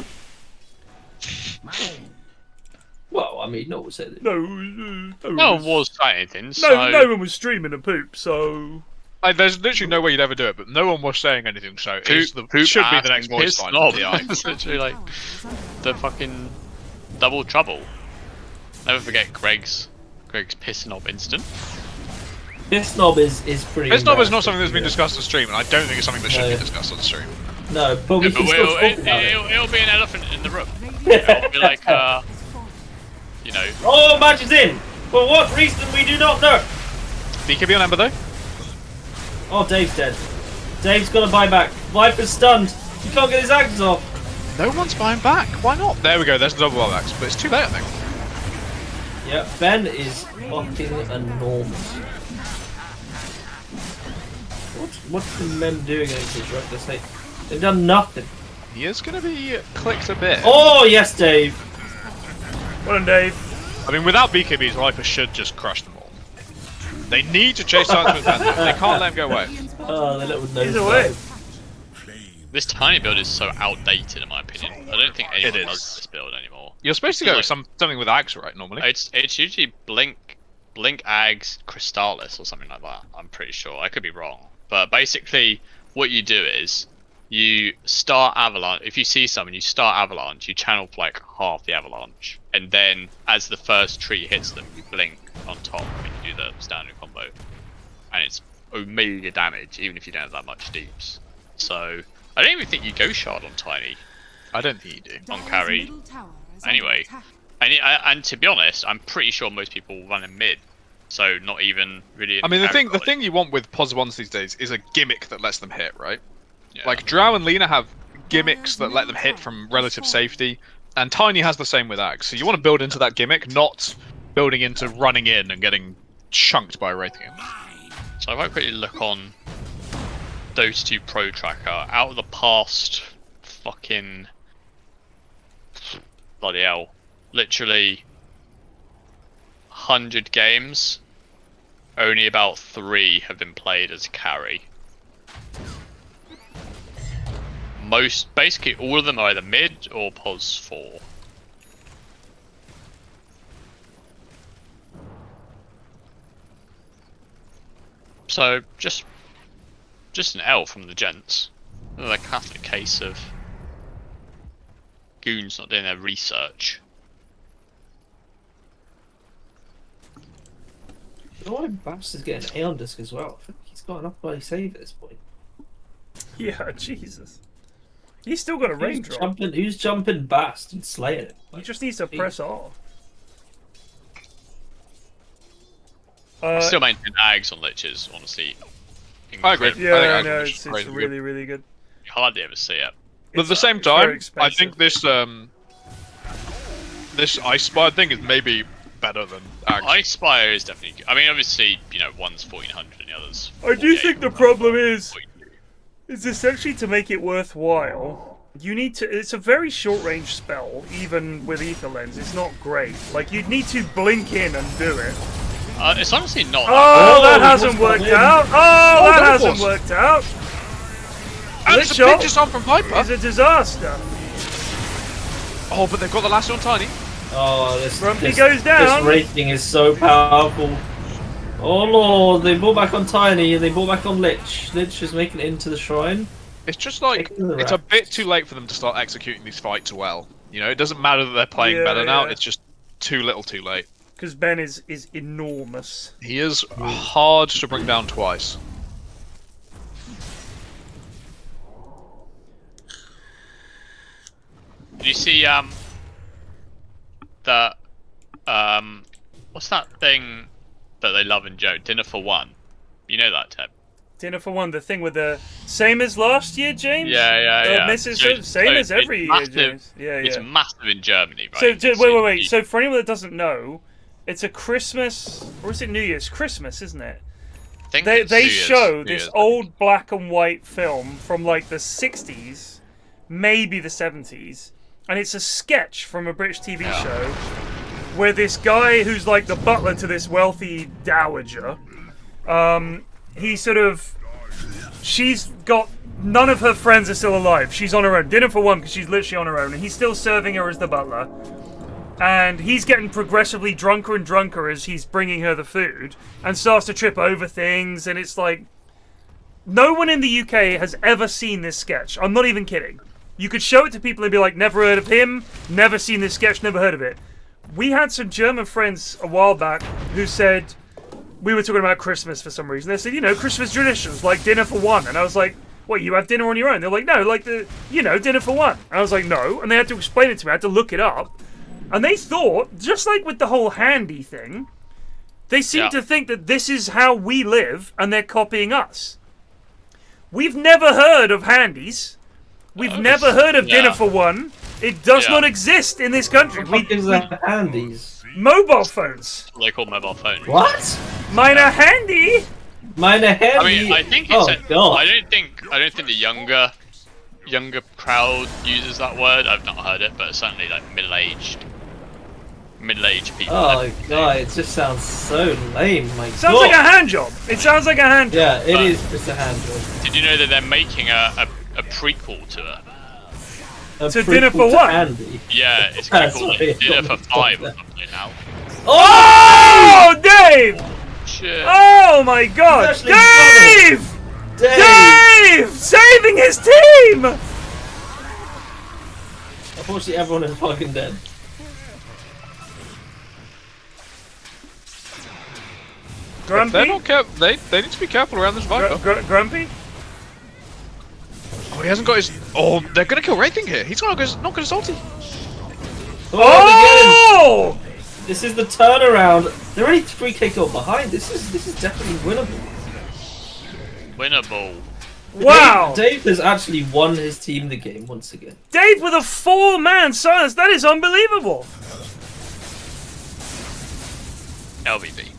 Well, I mean, no one said it. No No one was saying anything, so... no one was streaming a poop, so There's literally no way you'd ever do it, but no one was saying anything, so it Poop should be ass the next and voice piss line. knob. Yeah. It's literally like the fucking double trouble. Never forget Greg's piss knob instant. Piss knob is pretty. Piss knob is not embarrassing, something that's been yeah. discussed on stream, and I don't think it's something that should No. be discussed on stream. No, but we Yeah, can but still talk about it. it'll be an elephant in the room. It'll be like, you know... Oh, match is in! For what reason we do not know! BKB on Ember though? Oh, Dave's dead. Dave's got to buy back. Viper's stunned. He can't get his axes off. No one's buying back. Why not? There we go. There's the double buybacks, but it's too late, I think. Yeah, Ben is fucking enormous. What's the men doing against this Raptor state? They've done nothing. He is going to be clicked a bit. Oh, yes, Dave. well done, Dave. I mean, without BKBs, Viper should just crush them all. They need to chase Silence with Ben. They can't let him go away. Oh, the little nose. He's away. This tiny build is so outdated in my opinion. I don't think anyone It does is. this build anymore. You're supposed to go with something with Axe, right, normally? It's usually Blink Ags, Crystallis or something like that. I'm pretty sure. I could be wrong. But basically, what you do is you start Avalanche. If you see someone, you start Avalanche. You channel for like half the Avalanche, and then as the first tree hits them, you blink on top and you do the standard combo. And it's omega damage, even if you don't have that much deeps. So I don't even think you go shard on Tiny. I don't think you do. On carry. Anyway, and to be honest, I'm pretty sure most people run in mid. So not even really. I mean, the thing you want with pos ones these days is a gimmick that lets them hit, right? Yeah. Like Drow and Lina have gimmicks that let them hit from relative safety, and Tiny has the same with Axe. So you want to build into that gimmick, not building into running in and getting chunked by a Wraith King. So if I quickly look on Dota 2 Pro Tracker, out of the past fucking bloody hell, literally 100 games, only about 3 have been played as carry. Basically all of them are either mid or pos 4. So just an L from the gents. Another classic case of goons not doing their research. You know why Babs is getting Aeon Disc as well? I think he's got enough bloody save at this point. Yeah, Jesus. He's still got a range drop. Who's jumping Bast and slaying it? He just needs to press R. I still maintain Ags on Liches, honestly. I agree. Yeah, I know, think it's really, really good. You hardly ever see it. But at the same time, I think this Ice Spire thing is maybe better than Axe. Ice Spire is definitely good. I mean, obviously, you know, one's 1400 and the other's. I do think the problem is essentially to make it worthwhile. You need to. It's a very short range spell, even with Ether Lens. It's not great. Like you'd need to blink in and do it. It's honestly not. Oh, that hasn't worked out. Oh, that hasn't worked out. And it's a big disarm from Viper. It's a disaster. Oh, but they've got the last one, Tiny. Oh, this Grumpy goes down. This rating is so powerful. Oh lord, they brought back on Tiny and they brought back on Lich. Lich is making it into the shrine. It's just like, it's a bit too late for them to start executing these fights well. You know, it doesn't matter that they're playing better now, it's just too little too late. Because Ben is enormous. He is hard to bring down twice. Did you see that what's that thing that they love in Joe? Dinner for One. You know that, Ted? Dinner for One, the thing with the same as last year, James. Yeah. Same as every year, James. Yeah. It's massive in Germany, right? So wait. So for anyone that doesn't know, it's a Christmas, or is it New Year's? Christmas, isn't it? I think They show this old black and white film from like the 60s, maybe the 70s, and it's a sketch from a British TV show where this guy who's like the butler to this wealthy dowager, he sort of, she's got, none of her friends are still alive. She's on her own. Dinner for One because she's literally on her own, and he's still serving her as the butler. And he's getting progressively drunker and drunker as he's bringing her the food and starts to trip over things. And it's like, no one in the UK has ever seen this sketch. I'm not even kidding. You could show it to people and be like, never heard of him, never seen this sketch, never heard of it. We had some German friends a while back who said, we were talking about Christmas for some reason. They said, you know, Christmas traditions, like Dinner for One. And I was like, what, you have dinner on your own? They're like, no, like Dinner for One. And I was like, no. And they had to explain it to me. I had to look it up. And they thought, just like with the whole handy thing, they seem to think that this is how we live, and they're copying us. We've never heard of handies. We've never heard of Dinner for One. It does not exist in this country. What is that handies? Mobile phones. They call mobile phones. What? Mine are handy. Mine are handy. I mean, I think it's. I don't think the younger crowd uses that word. I've not heard it, but certainly like middle-aged people. Oh god, it just sounds so lame. My god. Sounds like a hand job. It sounds like a hand job. Yeah, it is just a hand job. Did you know that they're making a prequel to it? To Dinner for One? Andy. Yeah, it's going to be called like, Dinner for Five or something now. Oh, Dave! Shit. Oh my god! Dave! Dave! Saving his team! Unfortunately, everyone is fucking dead. Grumpy? They're not they need to be careful around this Viper. Grumpy? Oh, he hasn't got his. Oh, they're gonna kill Wraithing here. He's not gonna salty. Oh! This is the turnaround. They're only 3k kill behind. This is definitely winnable. Winnable. Wow! Dave has actually won his team the game once again. Dave with a 4-man silence. That is unbelievable. LVB.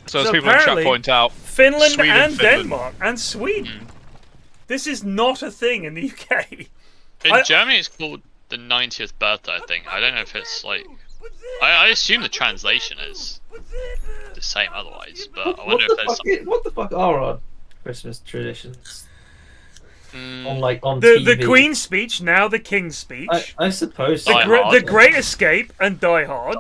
So as people in chat point out, Finland Sweden, and Finland. Denmark and Sweden. This is not a thing in the UK. In Germany, it's called the 90th birthday thing. I don't know if it's like. I assume the translation is the same otherwise, but I wonder if there's. What the fuck are our Christmas traditions? On the TV. The Queen's speech, now the King's speech. I suppose. The Great Escape and Die Hard.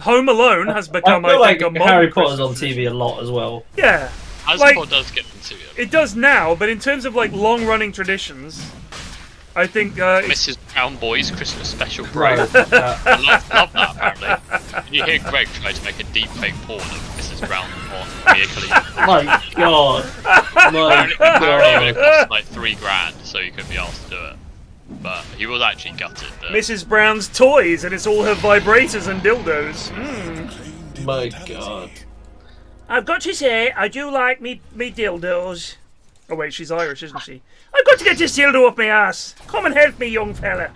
Home Alone has become, I feel like a modern Harry Potter's on Christmas TV a lot as well. Yeah. Harry Potter does get into it. It does now, but in terms of like long-running traditions, I think Mrs. Brown Boy's Christmas special, bro. Right. I love that apparently. You hear Greg try to make a deep fake porn of Mrs. Brown on Mia Khalifa. My God. Apparently it would have cost like $3,000, so you couldn't be asked to do it. But he was actually gutted. Mrs. Brown's toys, and it's all her vibrators and dildos. My God. I've got to say, I do like me dildos. Oh wait, she's Irish, isn't she? I've got to get this dildo up my ass. Come and help me, young fella.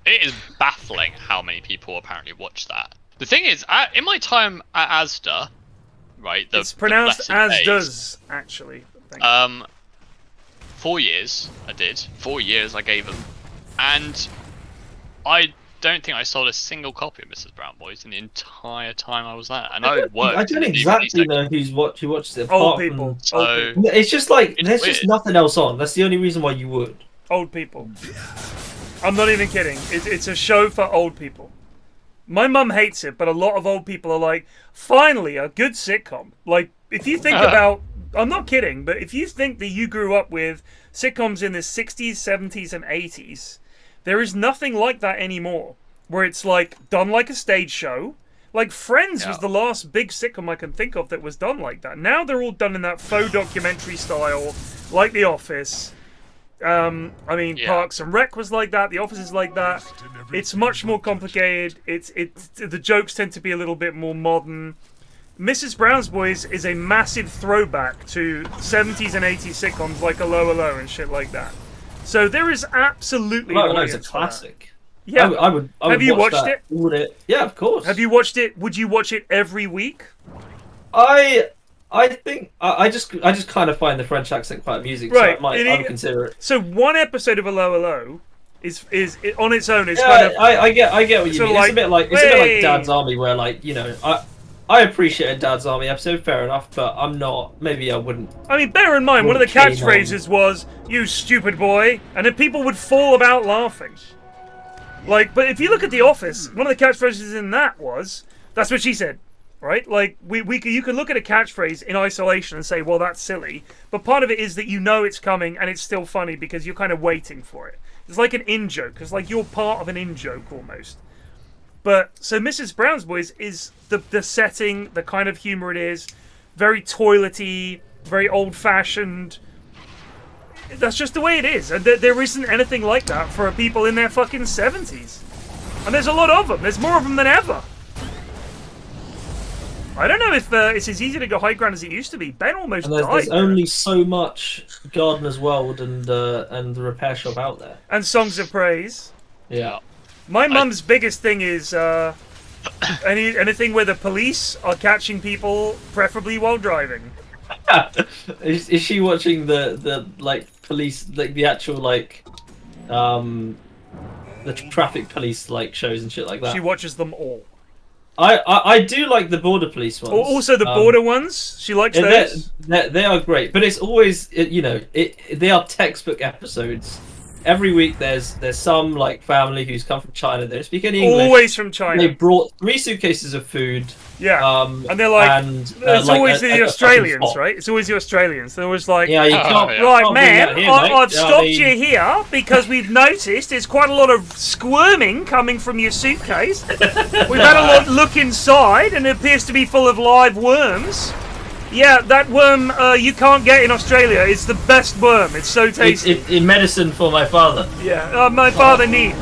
It is baffling how many people apparently watch that. The thing is, in my time at Asda, right? It's pronounced as days, does, actually. 4 years I did. 4 years I gave them, and I don't think I sold a single copy of Mrs. Brown Boys in the entire time I was there. And I worked. I don't exactly know who watches it. Old people. So it's just like there's weird. just nothing else on. That's the only reason why you would. Old people. I'm not even kidding. It's a show for old people. My mum hates it, but a lot of old people are like, finally, a good sitcom. Like, if you think about... I'm not kidding, but if you think that you grew up with sitcoms in the 60s, 70s, and 80s, there is nothing like that anymore. Where it's like done like a stage show. Like Friends was the last big sitcom I can think of that was done like that. Now they're all done in that faux documentary style, like The Office. Parks and Rec was like that. The Office is like that. It's much more complicated. The jokes tend to be a little bit more modern. Mrs. Brown's Boys is a massive throwback to 70s and 80s sitcoms like Hello Hello and shit like that. So there is absolutely no, it's a classic. Yeah, I would. Have you watched it? Yeah, of course. Have you watched it? Would you watch it every week? I think I just kind of find the French accent quite amusing. Right, so I would consider it. So one episode of Hello Hello is on its own. It's Yeah, kind of. I get what you mean. like, it's a bit like Dad's Army, where like I appreciate a Dad's Army episode, fair enough, but I'm not. Maybe I wouldn't. I mean, bear in mind, one of the catchphrases was "You stupid boy," and then people would fall about laughing. Like, but if you look at The Office, one of the catchphrases in that was, that's what she said, right? Like, you can look at a catchphrase in isolation and say, well, that's silly. But part of it is that you know it's coming and it's still funny because you're kind of waiting for it. It's like an in-joke. It's like you're part of an in-joke almost. But, so Mrs. Brown's Boys is the setting, the kind of humor it is, very toilety, very old-fashioned. That's just the way it is. And there isn't anything like that for people in their fucking 70s. And there's a lot of them. There's more of them than ever. I don't know if it's as easy to go high ground as it used to be. Ben almost died. There's only so much Gardener's World and the Repair Shop out there. And Songs of Praise. Yeah. My mum's biggest thing is anything where the police are catching people, preferably while driving. Is she watching the like police, like the actual like the traffic police like shows and shit like that? She watches them all. I do like the border police ones. Also the border ones. She likes those. They are great, but it's always they are textbook episodes. Every week there's some like family who's come from China. They don't speak any English. Always from China. They brought 3 suitcases of food. Yeah, and they're like, it's like always the Australians, fucking right? It's always the Australians. They're always like, yeah, you can't. right, can't man, bring that here, mate. I've stopped I mean- you here because we've noticed there's quite a lot of squirming coming from your suitcase. We've had a look inside, and it appears to be full of live worms. Yeah, that worm you can't get in Australia. It's the best worm. It's so tasty. It's in medicine for my father. Yeah, my father need.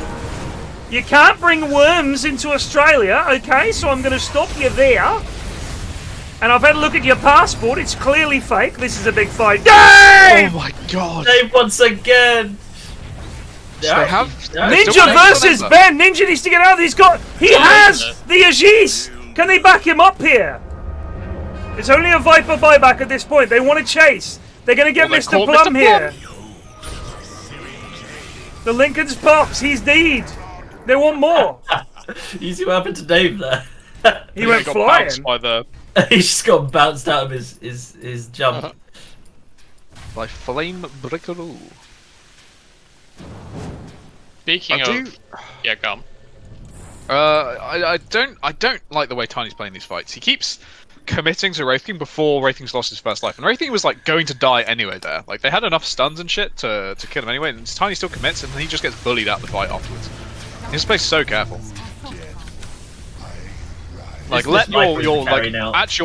You can't bring worms into Australia, okay? So I'm going to stop you there. And I've had a look at your passport. It's clearly fake. This is a big fight. Dave! Oh my god! Dave once again. They have Ninja versus Ben. Ninja needs to get out. He has the Aegis. Can they back him up here? It's only a Viper buyback at this point. They want to chase. They're going to get Mr. Plum here. The Lincoln's pops. He's deed. They want more. You see what happened to Dave there? He went got flying. bounced by the He just got bounced out of his jump. by Flame Brickaroo. Speaking of, yeah, go on. I don't like the way Tiny's playing these fights. He keeps committing to Wraith King before Wraith King's lost his first life, and Wraith King was like going to die anyway there. Like they had enough stuns and shit to kill him anyway, and Tiny still commits, and he just gets bullied out of the fight afterwards. He has to play so careful. Like let your like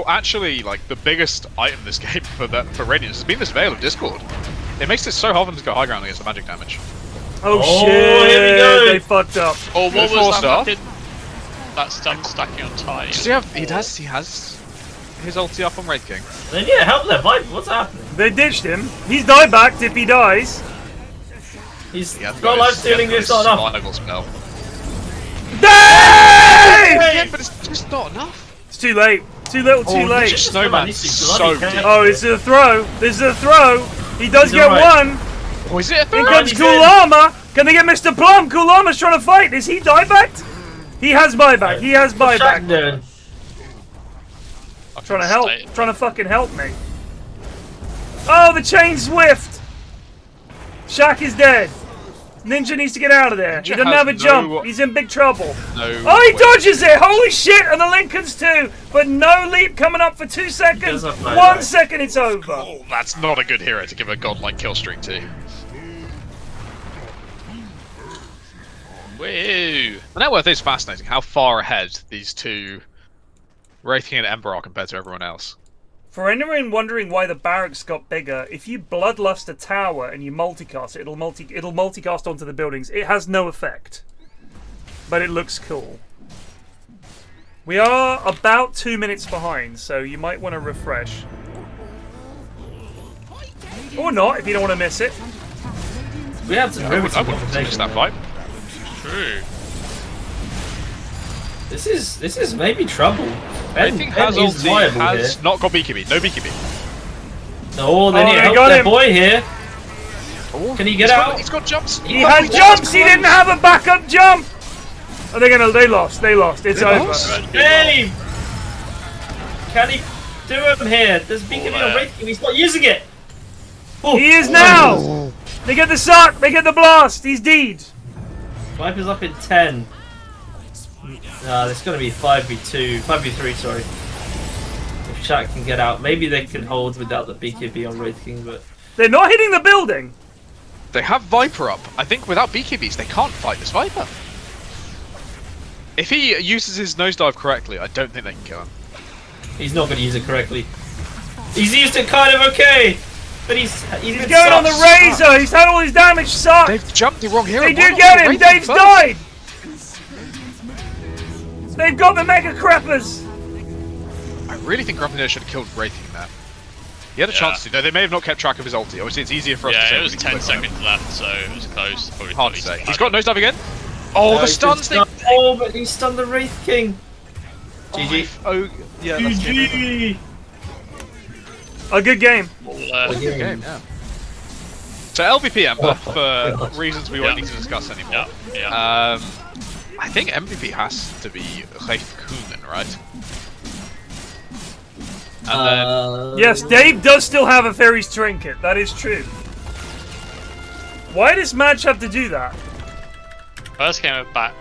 actually like the biggest item in this game for Radiance has been this Veil of Discord. It makes it so hard for them to go high ground against the magic damage. Oh shit! Here we go. They fucked up. Oh, what was stuff. that stun stacking on Tiny? Does he have? He has his ulti up on Wraith King. Then yeah, help there, Viper. What's happening? They ditched him. He's diebacked if he dies. He's He got life stealing. It's not enough. Survival spell. Dave! Yeah, but it's just not enough. It's too late. Too little. Too late. Just Snowman's so deep. Oh, this is a throw. This is a throw. He does He's get alright. one. Oh, is it a Here throw? comes he's Cool in. Armor. Can they get Mr. Plum? Cool Armor's trying to fight. Is he diebacked? He has buyback. He has What's Shaq buyback. doing? Trying to help. Trying to fucking help me. Oh, the chain Swift. Shaq is dead. Ninja needs to get out of there. He doesn't have a jump. He's in big trouble. Oh, he dodges it. Holy shit. And the Lincolns too. But no leap coming up for 2 seconds. 1 second, it's over. Oh, that's not a good hero to give a godlike kill streak to. Woo! The net worth is fascinating. How far ahead these two, Wraith King and Emperor, are compared to everyone else. For anyone wondering why the barracks got bigger, if you bloodlust a tower and you multicast it, it'll multicast onto the buildings. It has no effect, but it looks cool. We are about 2 minutes behind, so you might want to refresh. Or not, if you don't want to miss it. We had some I riveting wouldn't miss conversation. that fight. True. This is maybe trouble. Wraith King has is ulti, viable has here. not got BKB. No BKB. Oh, they Oh, need they help got their him. boy here. Can he get out? He's got jumps. He had jumps, he didn't have a backup jump! Oh, they lost, it's over. lost? Dave! Can he do him here? There's BKB on Wraith King, he's not using it! Oh. He is now! They get the suck, they get the blast, he's deed. Viper's up in 10. There's going to be 5v2, 5v3, sorry. If Shaq can get out, maybe they can hold without the BKB on Wraith King, but... They're not hitting the building. They have Viper up. I think without BKBs, they can't fight this Viper. If he uses his nosedive correctly, I don't think they can kill him. He's not going to use it correctly. He's used it kind of okay, but he's going on the razor. He's had all his damage sucked. They've jumped the wrong hero. They Why do not get go him. Wraith Dave's King first? died. They've got the Mega Creppers. I really think GrumpyNerd should have killed Wraith King there. He had a chance to. No, they may have not kept track of his ulti. Obviously, it's easier for us to say. Yeah, it was when 10 he's quick. seconds left, so it was close. Probably Hard to thought say. He's got nosedive again. Oh, the stuns thing. Oh, but he stunned the Wraith King. GG. Oh, yeah. That's GG. A good game. Good game, yeah. So LVP Emperor, for reasons we won't need to discuss anymore. Yeah. I think MVP has to be Reifkunen, right? And then Yes, Dave does still have a Fairy's Trinket. That is true. Why does Madge have to do that? First game back,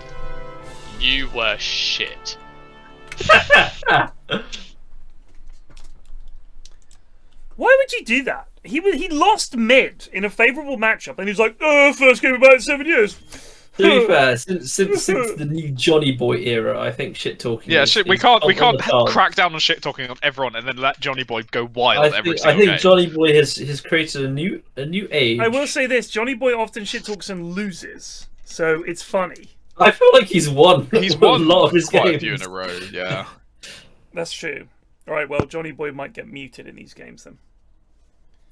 you were shit. Why would you do that? He lost mid in a favourable matchup, and he was like, first game in about 7 years. To be fair, since the new Jonnyboi era, I think shit talking. Yeah, we can't on the cards. crack down on shit talking on everyone and then let Jonnyboi go wild I every think single game. Jonnyboi has created a new age. I will say this: Jonnyboi often shit talks and loses, so it's funny. I feel like he's won. He's won a lot of his quite games. a few in a row. Yeah. That's true. All right, well, Jonnyboi might get muted in these games then.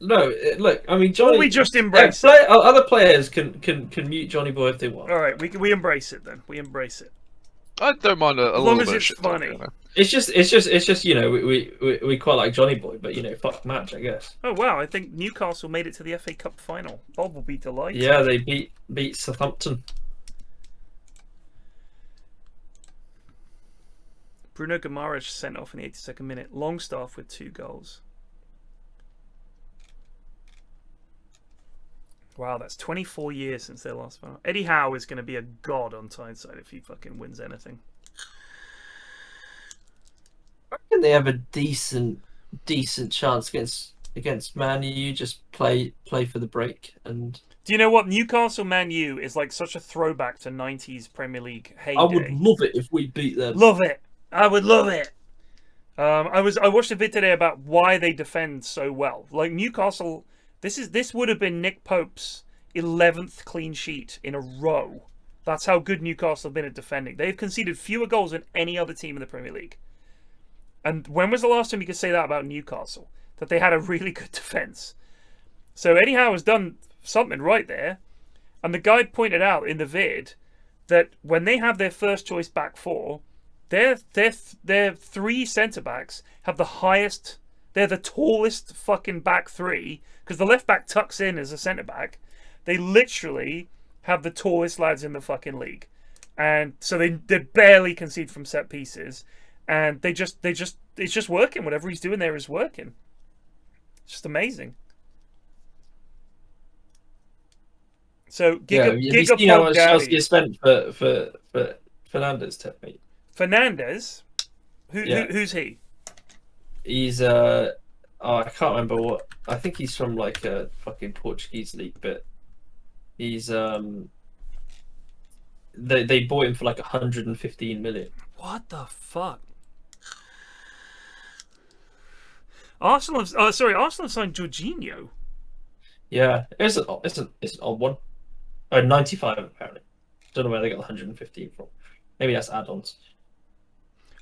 No, look, I mean, Johnny. Or we just embrace it. Other players can mute Jonnyboi if they want. All right, we embrace it then. We embrace it. I don't mind a As little long bit as of it's shit funny. talking, It's just you know we quite like Jonnyboi, but you know fuck match I guess. Oh wow, I think Newcastle made it to the FA Cup final. Bob will be delighted. Yeah, they beat Southampton. Bruno Guimaraes sent off in the 82nd minute. Longstaff with 2 goals. Wow, that's 24 years since their last final. Eddie Howe is going to be a god on Tyneside if he fucking wins anything. I reckon they have a decent chance against Man U. Just play for the break and. Do you know what? Newcastle Man U is like such a throwback to 90s Premier League heyday. I would love it if we beat them. Love it. I would love it. I watched a vid today about why they defend so well. Like Newcastle, this would have been Nick Pope's 11th clean sheet in a row. That's how good Newcastle have been at defending. They've conceded fewer goals than any other team in the Premier League. And when was the last time you could say that about Newcastle? That they had a really good defence. So Eddie Howe has done something right there. And the guy pointed out in the vid that when they have their first choice back four, their 3 centre-backs have the highest... They're the tallest fucking back 3, because the left back tucks in as a centre-back. They literally have the tallest lads in the fucking league. And so they barely concede from set pieces. And it's just working. Whatever he's doing there is working. It's just amazing. So have you seen how much Chelsea spent for Fernandes, mate? Fernandes? Who's he? He's I can't remember what. I think he's from like a fucking Portuguese league, but he's they bought him for like 115 million. What the fuck? Arsenal have signed Jorginho. Yeah, it's an odd one. 95 apparently. Don't know where they got 115 from. Maybe that's add-ons.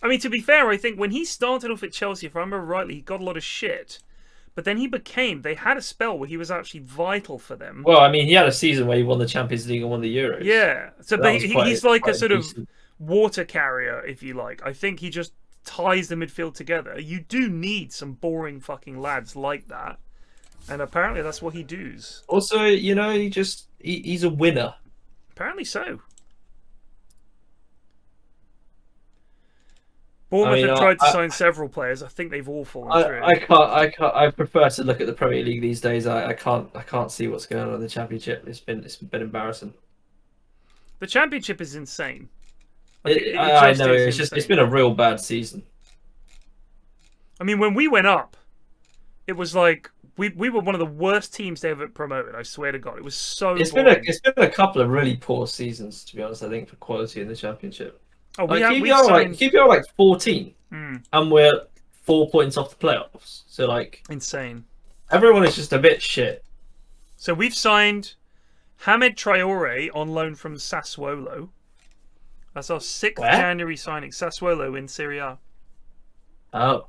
I mean, to be fair, I think when he started off at Chelsea, if I remember rightly, he got a lot of shit. But then they had a spell where he was actually vital for them. Well, I mean, he had a season where he won the Champions League and won the Euros. Yeah. So he's like a sort decent of water carrier, if you like. I think he just ties the midfield together. You do need some boring fucking lads like that. And apparently that's what he does. Also, you know, he's a winner. Apparently so. Bournemouth have tried to sign several players. I think they've all fallen through. I prefer to look at the Premier League these days. I can't see what's going on in the Championship. It's been embarrassing. The Championship is insane. I know it's been a real bad season. I mean, when we went up, it was like we were one of the worst teams they ever promoted. I swear to God, it was so. It's been a couple of really poor seasons, to be honest. I think for quality in the Championship. Oh, keep going like 14, and we're 4 points off the playoffs. So like insane. Everyone is just a bit shit. So we've signed Hamed Traore on loan from Sassuolo. That's our 6th January signing. Sassuolo in Serie A. Oh.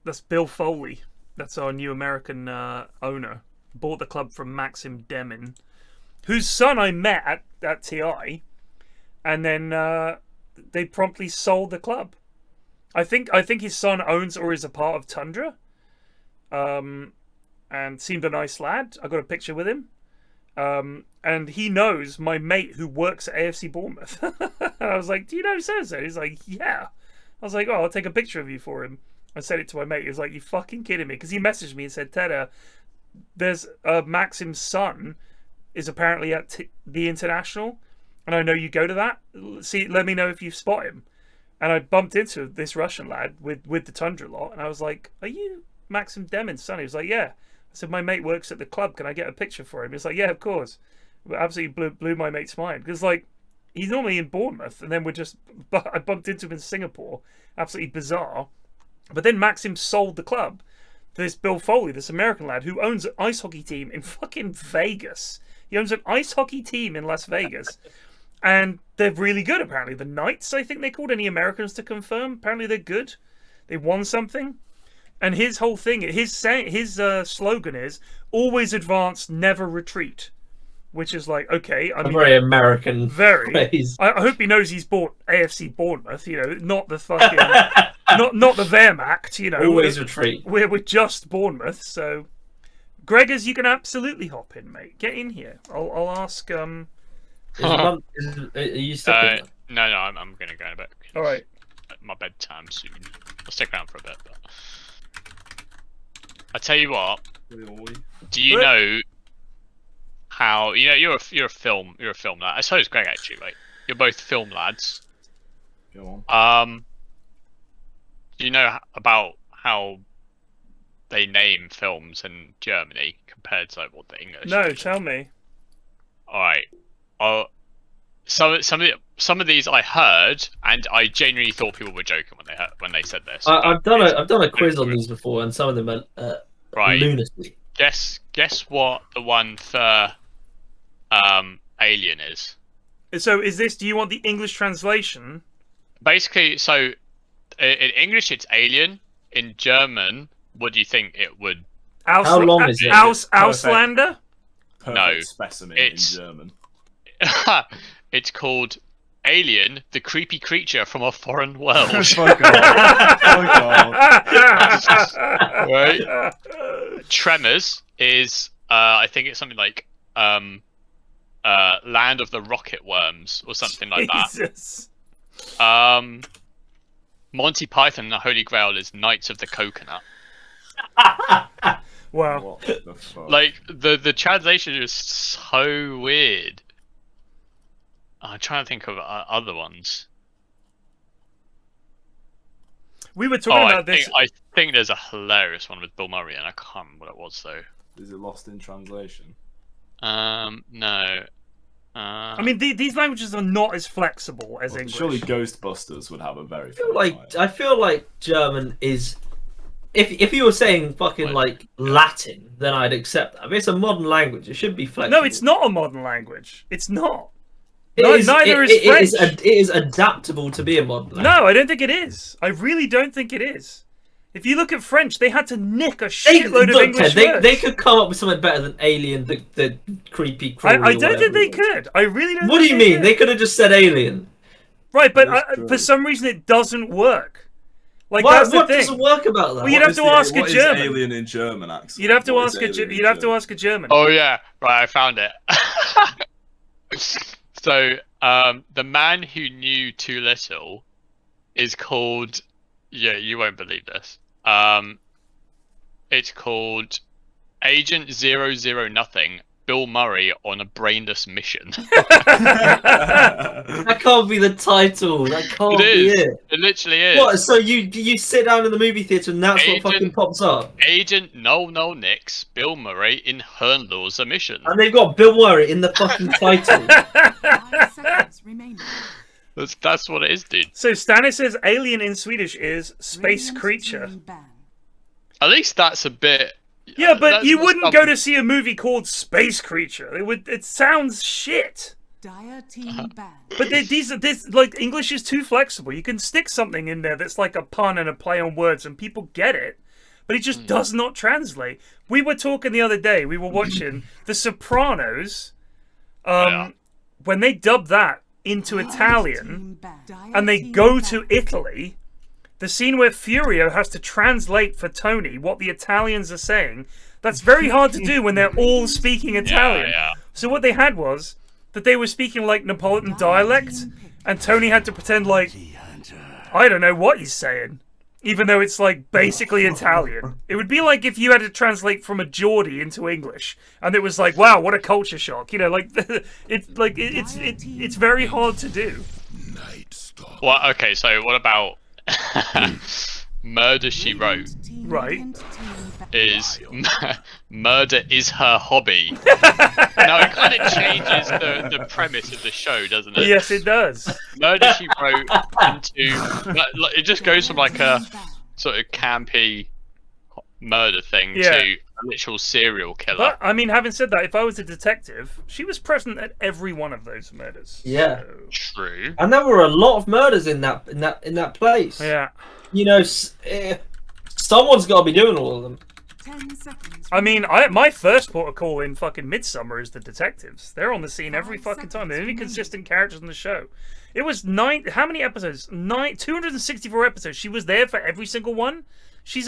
That's Bill Foley. That's our new American owner. Bought the club from Maxim Demin, whose son I met at TI. And then they promptly sold the club. I think his son owns or is a part of Tundra. And seemed a nice lad. I got a picture with him. And he knows my mate who works at AFC Bournemouth. And I was like, do you know so-and-so? He's like, yeah. I was like, oh, I'll take a picture of you for him. I sent it to my mate. He was like, you fucking kidding me? Because he messaged me and said, Tedder, there's Maxim's son is apparently at the International. And I know you go to that. See, let me know if you spot him. And I bumped into this Russian lad with the Tundra lot, and I was like, "Are you Maxim Demon's son?" He was like, "Yeah." I said, "My mate works at the club. Can I get a picture for him?" He was like, "Yeah, of course." It absolutely blew my mate's mind because like he's normally in Bournemouth, and then I bumped into him in Singapore. Absolutely bizarre. But then Maxim sold the club to this Bill Foley, this American lad who owns an ice hockey team in fucking Vegas. He owns an ice hockey team in Las Vegas. And they're really good, apparently. The Knights, I think they called. Any Americans to confirm? Apparently they're good. They won something. And his whole thing, his slogan is, always advance, never retreat. Which is like, okay. I mean, very American phrase. I hope he knows he's bought AFC Bournemouth, you know, not the fucking... not the Wehrmacht, you know. Always retreat. We're just Bournemouth, so... Greggrs, you can absolutely hop in, mate. Get in here. I'll ask... are you stuck in? No, I'm going to go in a bit. All right. My bedtime soon. I'll stick around for a bit. But... I tell you what. Do you know how you're a film lad? I suppose Greg actually, right? You're both film lads. Go on. Do you know about how they name films in Germany compared to like what the English? No, tell me. All right. Some of these I heard, and I genuinely thought people were joking when they said this. I've done a quiz on these before, and some of them are right. lunacy. Guess what the one for Alien is. So is this? Do you want the English translation? Basically, so in English it's Alien. In German, what do you think it would? How long is it? Auslander? No, specimen in German. It's called Alien, the creepy creature from a foreign world. Fuck off. Fuck off. Right. Tremors is I think it's something like Land of the Rocket Worms or something like Jesus. that. Monty Python and the Holy Grail is Knights of the Coconut. Wow. What the fuck? Like the translation is so weird. I'm trying to think of other ones. We were talking about this. I think there's a hilarious one with Bill Murray, and I can't remember what it was though. Is it lost in translation? No. I mean, these languages are not as flexible as English. Surely Ghostbusters would have a very. I feel like German is. If you were saying fucking like Latin, then I'd accept that. If it's a modern language, it should be flexible. No, it's not a modern language. It's not. Neither is French. It is adaptable to be a modern language. No, I don't think it is. I really don't think it is. If you look at French, they had to nick a shitload of English words. They could come up with something better than Alien, the creepy crawly. I don't think they could. I really don't. What do you mean? They could have just said Alien. Right, but for some reason it doesn't work. Like what that's the thing. Doesn't work about that? Well, you'd have to ask a German. What is Alien in German accent? You'd have to ask a German. Oh yeah, right. I found it. So, the man who knew too little is called. Yeah, you won't believe this. It's called Agent 000 Bill Murray on a brainless mission. That can't be the title. That can't be it. It literally is. What? So you sit down in the movie theater and that's what fucking pops up? Agent No Nix Bill Murray in Hernlow's mission. And they've got Bill Murray in the fucking title. 5 seconds remaining. That's what it is, dude. So Stannis says alien in Swedish is space creature. At least that's a bit. Yeah, but you wouldn't go to see a movie called Space Creature. It sounds shit. Dire team ban. But like English is too flexible. You can stick something in there that's like a pun and a play on words, and people get it. But it just does not translate. We were talking the other day. We were watching The Sopranos. When they dub that into Italian, and they go to Italy. The scene where Furio has to translate for Tony what the Italians are saying, that's very hard to do when they're all speaking Italian. Yeah. So what they had was that they were speaking like Neapolitan dialect, and Tony had to pretend like, I don't know what he's saying, even though it's like basically Italian. It would be like if you had to translate from a Geordie into English, and it was like, wow, what a culture shock. You know, like it's very hard to do. Night's What? Okay, so what about Murder She Wrote? Right. Is murder is her hobby. Now it kind of changes the premise of the show, doesn't it? Yes, it does. Murder She Wrote it just goes from like a sort of campy murder thing to a literal serial killer. But I mean, having said that, if I was a detective, she was present at every one of those murders. Yeah. So... True. And there were a lot of murders in that place. Yeah. You know, someone's got to be doing all of them. 10 seconds. I mean, my first port of call in fucking Midsummer is the detectives. They're on the scene every fucking time. They're the only consistent characters in the show. It was how many episodes? 264 episodes. She was there for every single one. She's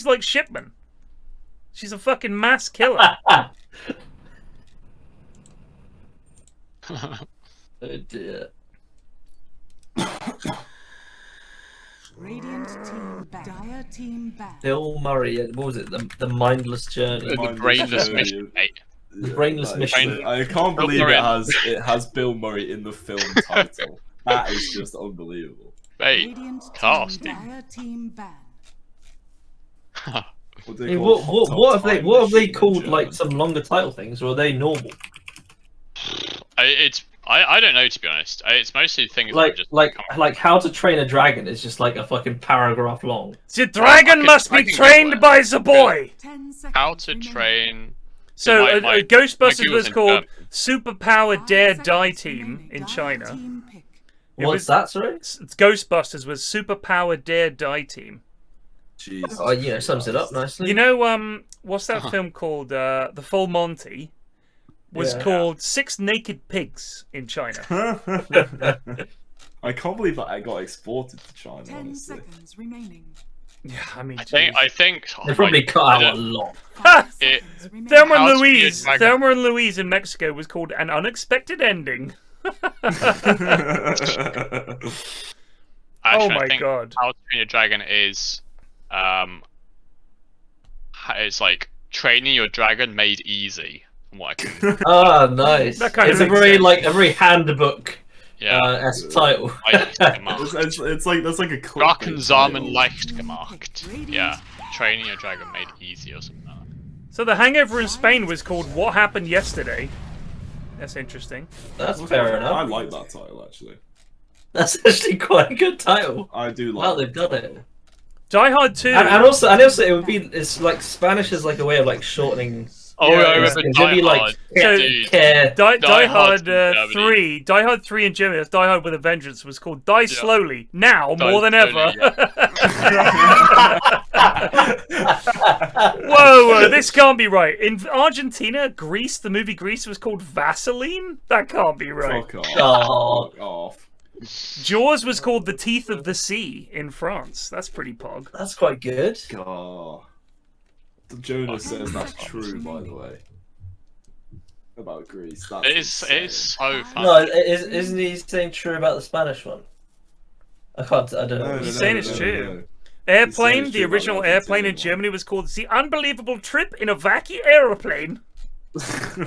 like Shipman. She's a fucking mass killer. Oh dear. Radiant team back. Dire team back. Bill Murray, what was it? The Mindless Journey. The brainless mission, mate. The Brainless Mission. I can't believe it has Bill Murray in the film title. That is just unbelievable. Mate, casting. Dire team back. What have they called like some longer title things, or are they normal? I don't know, to be honest. It's mostly things like How to Train a Dragon is just like a fucking paragraph long. The dragon must be trained by the boy. 10 seconds. How to Train. So my Ghostbusters was Google's in called German. Superpower Dare Die Team in Dire China. team pick. What's that, sorry? Ghostbusters was Superpower Dare Die Team. Jesus. Oh, you know, sums it up nicely. You know, what's that film called? The Full Monty was called Six Naked Pigs in China. I can't believe that I got exported to China, 10 honestly. seconds remaining. Yeah, I mean, I think They probably cut out a lot. 5 It- seconds remaining. Thelma How and to Be a Louise. Dragon. Thelma and Louise in Mexico was called An Unexpected Ending. Actually, Oh I my think God. How to Train a Dragon is, it's like training your dragon made easy. From what I can. Ah, nice. That kind of it's a makes very sense. a very handbook Yeah. as title. It's like that's like a clickbait Drakensamen title. leicht gemacht. Yeah. Training your dragon made easy or something like that. So the hangover in Spain was called What Happened Yesterday. That's interesting. That's fair I enough. like that title actually. That's actually quite a good title. I do like. Wow, they've done it. Die Hard 2. And also it would be, it's like Spanish is like a way of like shortening. Oh, Yeah, I it's remember It'd be Die like Hard. Dude. care. Die Die Hard Hard's in 3. Die Hard 3 in Germany. That's Die Hard with a Vengeance. Was called Die Slowly. Now Die more than Slowly, ever. Whoa, this can't be right. In Argentina, Greece, the movie Grease was called Vaseline? That can't be right. Fuck off. Oh. Fuck off. Jaws was called The Teeth of the Sea in France. That's pretty pog. That's quite good. God. Jonas says that's true, by the way. About Greece. That's It's insane. so fun. No, isn't he saying true about the Spanish one? I don't know. He's saying it's true. no. Airplane, it's the true about original the airplane in Argentinian Germany was called The Unbelievable Trip in a Wacky Aeroplane. I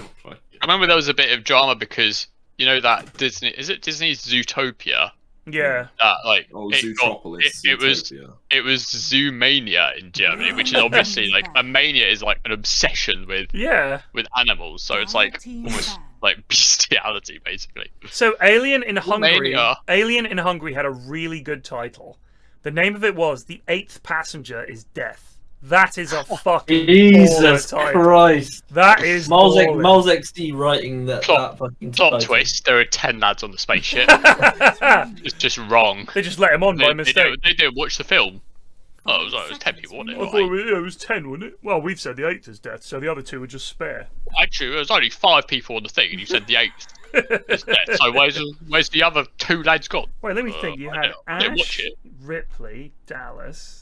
remember there was a bit of drama because you know that Disney is it Disney's Zootopia? Yeah. Like Oh, it got- Zootropolis. it was Zootopia. it was Zoomania in Germany, which is obviously like a mania is like an obsession with Yeah. animals, so it's like almost like bestiality basically. So Alien in Hungary. Mania. Alien in Hungary had a really good title. The name of it was The Eighth Passenger is Death. That is a fucking Jesus baller title. Christ. That is Miles baller. XD writing that Plot- fucking Plot title. twist: there are 10 lads on the spaceship. It's just wrong. They just let him on by mistake. They didn't watch the film. Oh, it was 10 people, wasn't I it? thought Like, it was 10, wasn't it? Well, we've said the 8th is death, so the other 2 were just spare. actually, there was only 5 people on the thing, and you said the 8th is dead. So where's the other 2 lads gone? Wait, let me think. You had I didn't watch Ash, it. Ripley, Dallas.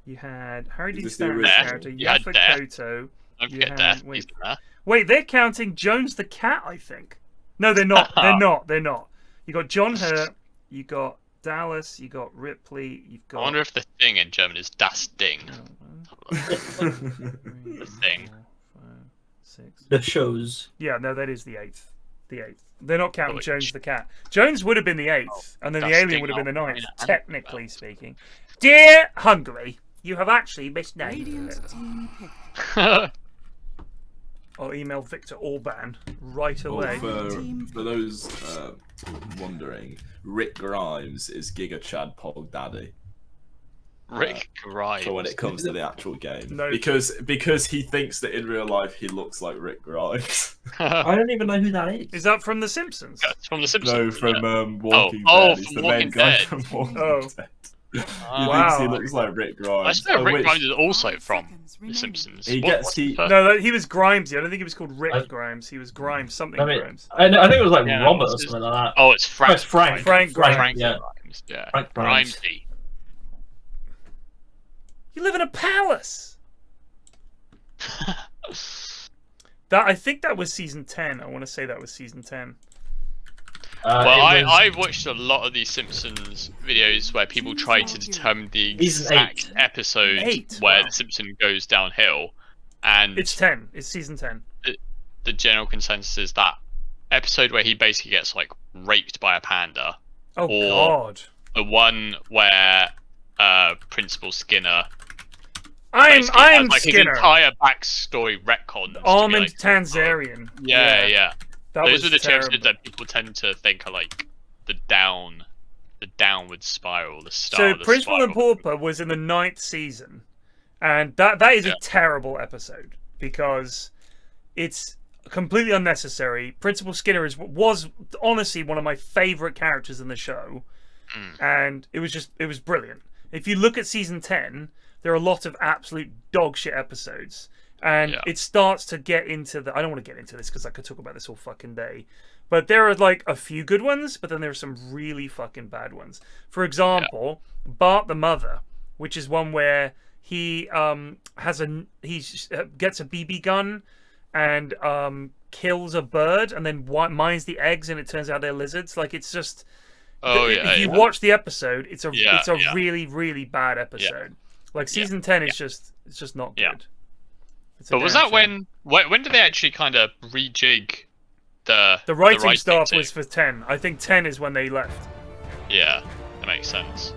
You had Harry Dean Is this the Stanton's original? character, You had Yaphet Death. Kotto. Don't You forget had- Death. wait. He's in there. Wait, they're counting Jones the Cat, I think. No, they're not. They're not. They're not. You got John Hurt. You got Dallas. You got Ripley. You've got. I wonder if the thing in German is Das Ding. The thing. 6. The shows. Yeah, no, that is the 8th. The 8th. They're not counting Jones the cat. Jones would have been the 8th, and then the alien would have been the 9th, technically speaking. Dear Hungary, you have actually misnamed Radiant it. team pick. I'll email Victor Orban right away. For those wondering, Rick Grimes is Giga Chad Pog Daddy. Rick Grimes. So when it comes to the actual game, No. because he thinks that in real life he looks like Rick Grimes. I don't even know who that is. Is that from The Simpsons? It's from The Simpsons. No, from Walking Oh, Dead. He's from the Walking main guy Dead. from Walking Oh. Dead. He Wow. thinks he looks like Rick I Grimes. swear Rick which- Grimes is also from seconds The remaining. Simpsons. He What- gets- what's he- the first- No, he was Grimesy. I don't think he was called Rick I- Grimes. He was Grimes, something I mean, Grimes. I think it was like Yeah, Robert or what's his- something like that. Oh, it's Frank. Oh, it's Frank. Frank Grimes. Frank yeah. Grimes. Yeah. Frank Grimes. Grimesy. You live in a palace. I think that was season 10. I want to say that was season 10. Well, It was- I watched a lot of these Simpsons videos where people try to determine the Season exact episode 8, where wow. the Simpson goes downhill, and It's 10. It's season 10. the general consensus is that episode where he basically gets like raped by a panda, Oh Or- God. the one where Principal Skinner I'm basically has, like, Skinner. his entire backstory retcon. Almond Tanzarian. Yeah. That Those was are the two terrible. episodes that people tend to think are like the downward spiral, the start So of the Principal and spiral. Pauper was in the 9th season, and that is Yeah. a terrible episode because it's completely unnecessary. Principal Skinner was honestly one of my favorite characters in the show, and it was brilliant. If you look at season 10, there are a lot of absolute dog shit episodes. And it starts to get into I don't want to get into this because I could talk about this all fucking day. But there are like a few good ones, but then there are some really fucking bad ones. For example, Bart the Mother, which is one where he gets a BB gun and kills a bird and then mines the eggs and it turns out they're lizards. Like it's just if you watch the episode, it's a really, really bad episode. Like season 10 is just not good. But was that when did they actually kind of rejig the writing staff team? was for 10. I think 10 is when they left. Yeah, that makes sense.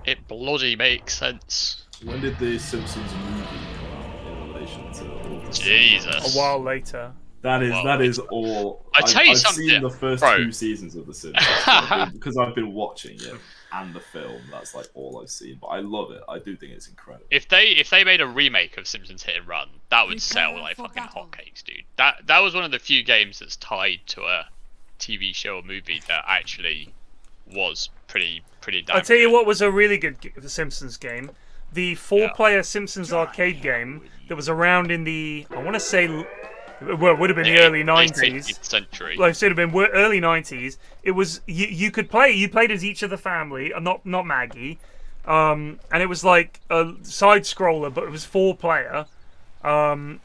It bloody makes sense. When did the Simpsons movie come out in relation to all this? Jesus. A while later. That is all. I tell you I've something, seen the first bro. 2 seasons of The Simpsons because I've been watching it and the film. That's like all I've seen, but I love it. I do think it's incredible. If they made a remake of Simpsons Hit and Run, that would sell like fucking hotcakes, dude. That was one of the few games that's tied to a TV show or movie that actually was pretty damn I'll tell you good. what was a really good Simpsons game. The 4-player Simpsons arcade game that was around in the, I want to say, well, it would have been the early 90s. 18th century. Like, so it would have been early 90s. It was, you could play, you played as each of the family, not Maggie. And it was like a side-scroller, but it was 4-player.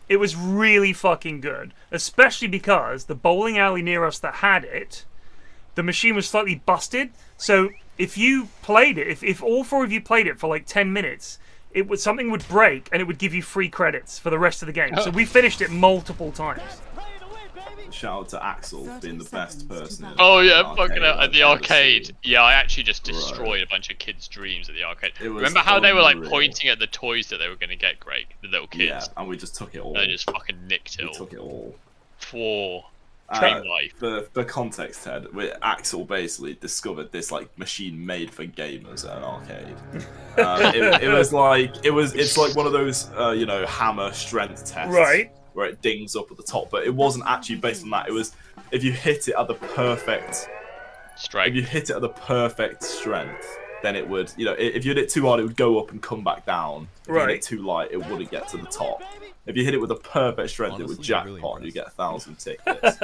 It was really fucking good. Especially because the bowling alley near us that had it, the machine was slightly busted. So if you played it, if all 4 of you played it for like 10 minutes, something would break and it would give you free credits for the rest of the game. So we finished it multiple times. Shout out to Axel being the best person. Oh yeah, in fucking hell, at the I've ever arcade. seen. Yeah, I actually just destroyed a bunch of kids' dreams at the arcade. It was Remember how they were like unreal. pointing at the toys that they were gonna get, Greg? The little kids. Yeah, and we just took it all. They just fucking nicked it We all. took it all. For Dream Life. For context, Ted, Axel basically discovered this like machine made for gamers at an arcade. It's like one of those hammer strength tests, Right. Where it dings up at the top, but it wasn't actually based on that. It was if you hit it at the perfect strength. If you hit it at the perfect strength, then it would, if you hit it too hard, it would go up and come back down. If you hit it too light, it wouldn't get to the top. If you hit it with a perfect strength, it would jackpot and you get 1,000 tickets.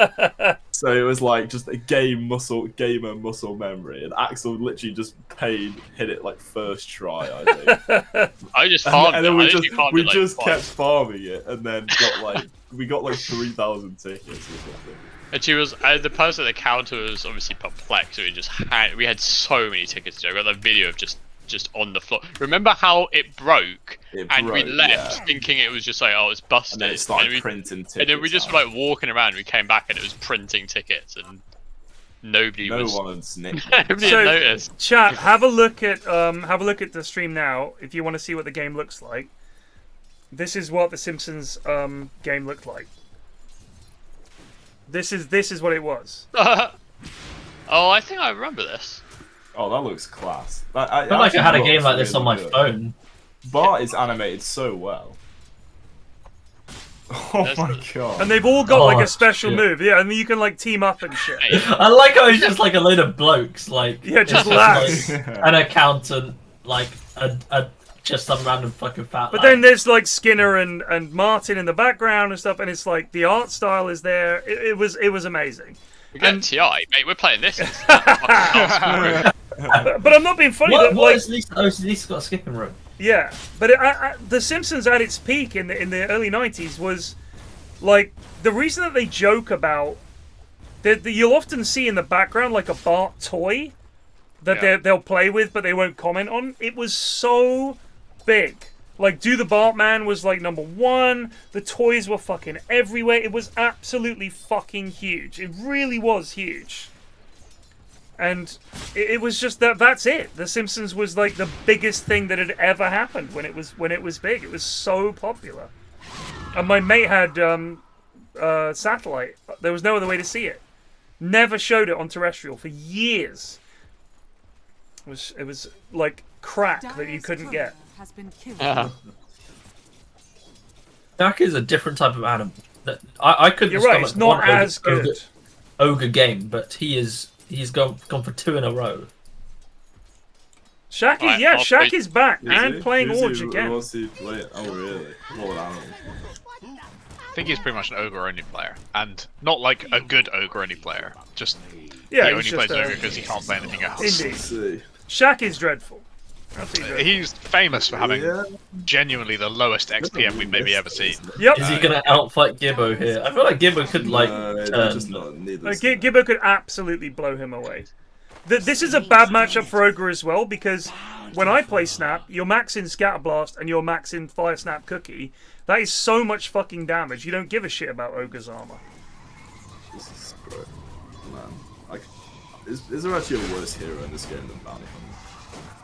So it was like just a gamer muscle memory, and Axel literally just hit it like first try, I think. I just farmed and then it. we just kept farming it, and then we got like 3,000 tickets or something. And she was the person at the counter was obviously perplexed. So we had so many tickets to do. I got that video of just just on the floor. Remember how it broke and we broke, left thinking it was just like, oh, it's busted. And then it started printing tickets. And then we just were like walking around. We came back and it was printing tickets, and nobody noticed. Chat, have a look at the stream now if you want to see what the game looks like. This is what the Simpsons game looked like. This is what it was. Oh, I think I remember this. Oh, that looks class. I feel like I had a game like this on my phone. Bart is animated so well. Oh my god. And they've all got like a special move, yeah, and you can like team up and shit. I like how it's just like a load of blokes, like just lads. Like, an accountant, like just some random fucking fat. But then there's like Skinner and Martin in the background and stuff, and it's like the art style is there. It was amazing. We got TI, mate. We're playing this. But I'm not being funny. What is Lisa? Oh, Lisa's got a skipping rope. Yeah, but The Simpsons at its peak in the early 90s was like the reason that they joke about that you'll often see in the background like a Bart toy that they'll play with, but they won't comment on. It was so big. Like, Do the Bartman was like #1. The toys were fucking everywhere. It was absolutely fucking huge. It really was huge. And it was just that's it. The Simpsons was like the biggest thing that had ever happened when it was big. It was so popular. And my mate had satellite. There was no other way to see it. Never showed it on terrestrial for years. It was like crack that you couldn't get. Jack is a different type of animal. I couldn't. You're right. It's not as good. Ogre game, but he's gone for 2 in a row. Shaq is back and playing Orge again. What's he playing? Oh really? Lord Animal. I think he's pretty much an ogre-only player, and not like a good ogre-only player. Just he only plays ogre because he can't play anything else. Indeed. Shaq is dreadful. He's famous for having genuinely the lowest XPM we've maybe ever seen. Yep. Is he gonna outfight Gibbo here? I feel like Gibbo could Gibbo could absolutely blow him away. This is a bad matchup for Ogre as well, because when I play Snap, you're maxing Scatterblast and you're maxing Fire Snap Cookie. That is so much fucking damage. You don't give a shit about Ogre's armor. This is great. Man. Like, is there actually a worse hero in this game than Bounty Hunter?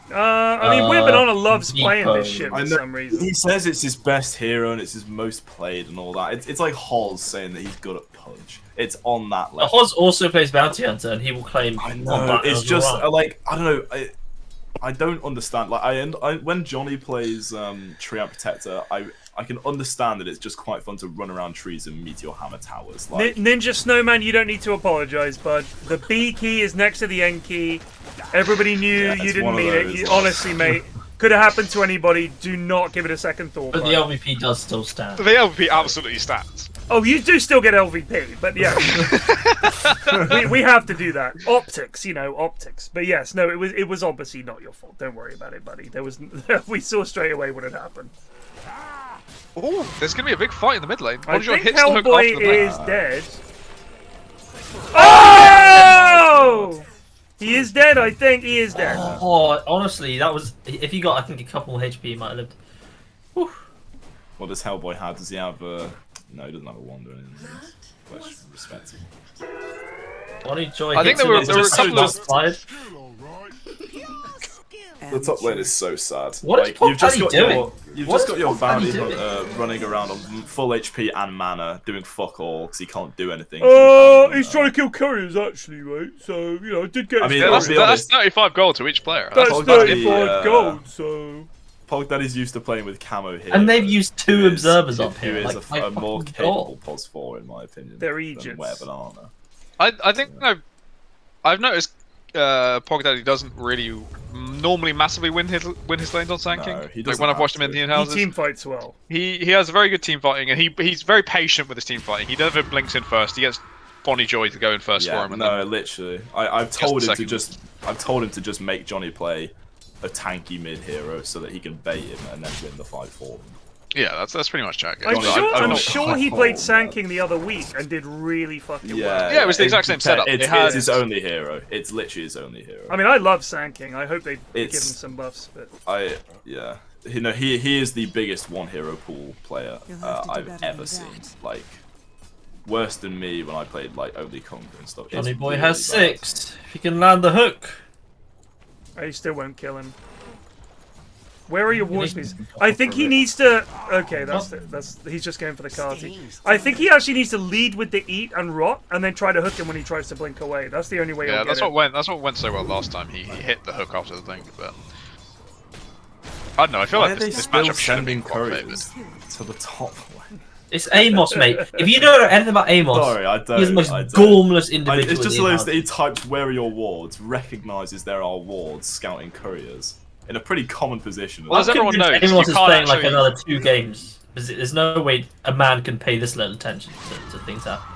I mean, Weird Banana loves playing this shit for some reason. He says it's his best hero and it's his most played and all that. It's like Hoz saying that he's good at Punch. It's on that level. Hoz also plays Bounty Hunter and he will claim. I know. It's just like I don't know. I don't understand. Like when Johnny plays Treant Protector, I can understand that it's just quite fun to run around trees and Meteor Hammer towers. Like Ninja Snowman, you don't need to apologize, bud. The B key is next to the N key. Everybody knew you didn't mean it. Honestly, mate, could have happened to anybody. Do not give it a second thought. But the LVP does still stand. The LVP absolutely stands. Oh, you do still get LVP, but yeah, we have to do that. Optics, optics. But yes, no, it was obviously not your fault. Don't worry about it, buddy. We saw straight away what had happened. Oh, there's gonna be a big fight in the mid lane. I think Hellboy is dead. Oh! He is dead. I think he is dead. Oh, honestly, that was. If he got, I think, a couple HP, he might have lived. Whew. What does Hellboy have? Does he have no, he doesn't have a wand or anything. Which respect him. I think there were a couple of. The top lane is so sad. What is Pop Daddy doing? You've just got your bounty hunter running around on full HP and mana, doing fuck all because he can't do anything. He's trying to kill couriers actually, right? So I did get. I mean, that's 35 gold to each player. That's 35 gold. So. Pog Daddy's used to playing with camo here, and they've used 2 observers on him. Who is a more capable POS 4 in my opinion. They're Egypt. Banana. I think I've noticed Pog Daddy doesn't really normally massively win his lanes on Sand King. No, he like when I've watched him in the Inhouse. He team fights well. He has very good team fighting, and he's very patient with his team fighting. He never blinks in first. He gets Bonnie Joy to go in first for him. And no, literally, I've told him to just make Johnny play a tanky mid hero so that he can bait him and then win the fight for him. Yeah, that's pretty much Jack. I'm sure he played Sand King the other week and did really fucking well. Yeah, it was the exact same setup. It's his only hero. It's literally his only hero. I mean, I love Sand King. I hope they give him some buffs. But he is the biggest one hero pool player I've ever seen. Like, worse than me when I played like Only Conquer and stuff. Jonnyboi has 6. If he can land the hook. I still won't kill him. Where are your war speeds? I think he needs to. Okay, he's just going for the carty. I think he actually needs to lead with the eat and rot, and then try to hook him when he tries to blink away. That's the only way. Yeah, that's what went so well last time. He hit the hook after the thing, but I don't know. I feel like this matchup should have been quite favored to the top lane. It's Amos, mate. If you don't know anything about Amos, he's the most gormless individual. It's just hilarious that he typed "Where are your wards?" Recognizes there are wards scouting couriers. In a pretty common position. Well, as everyone knows, Amos is playing like another 2 games. There's no way a man can pay this little attention to things happen.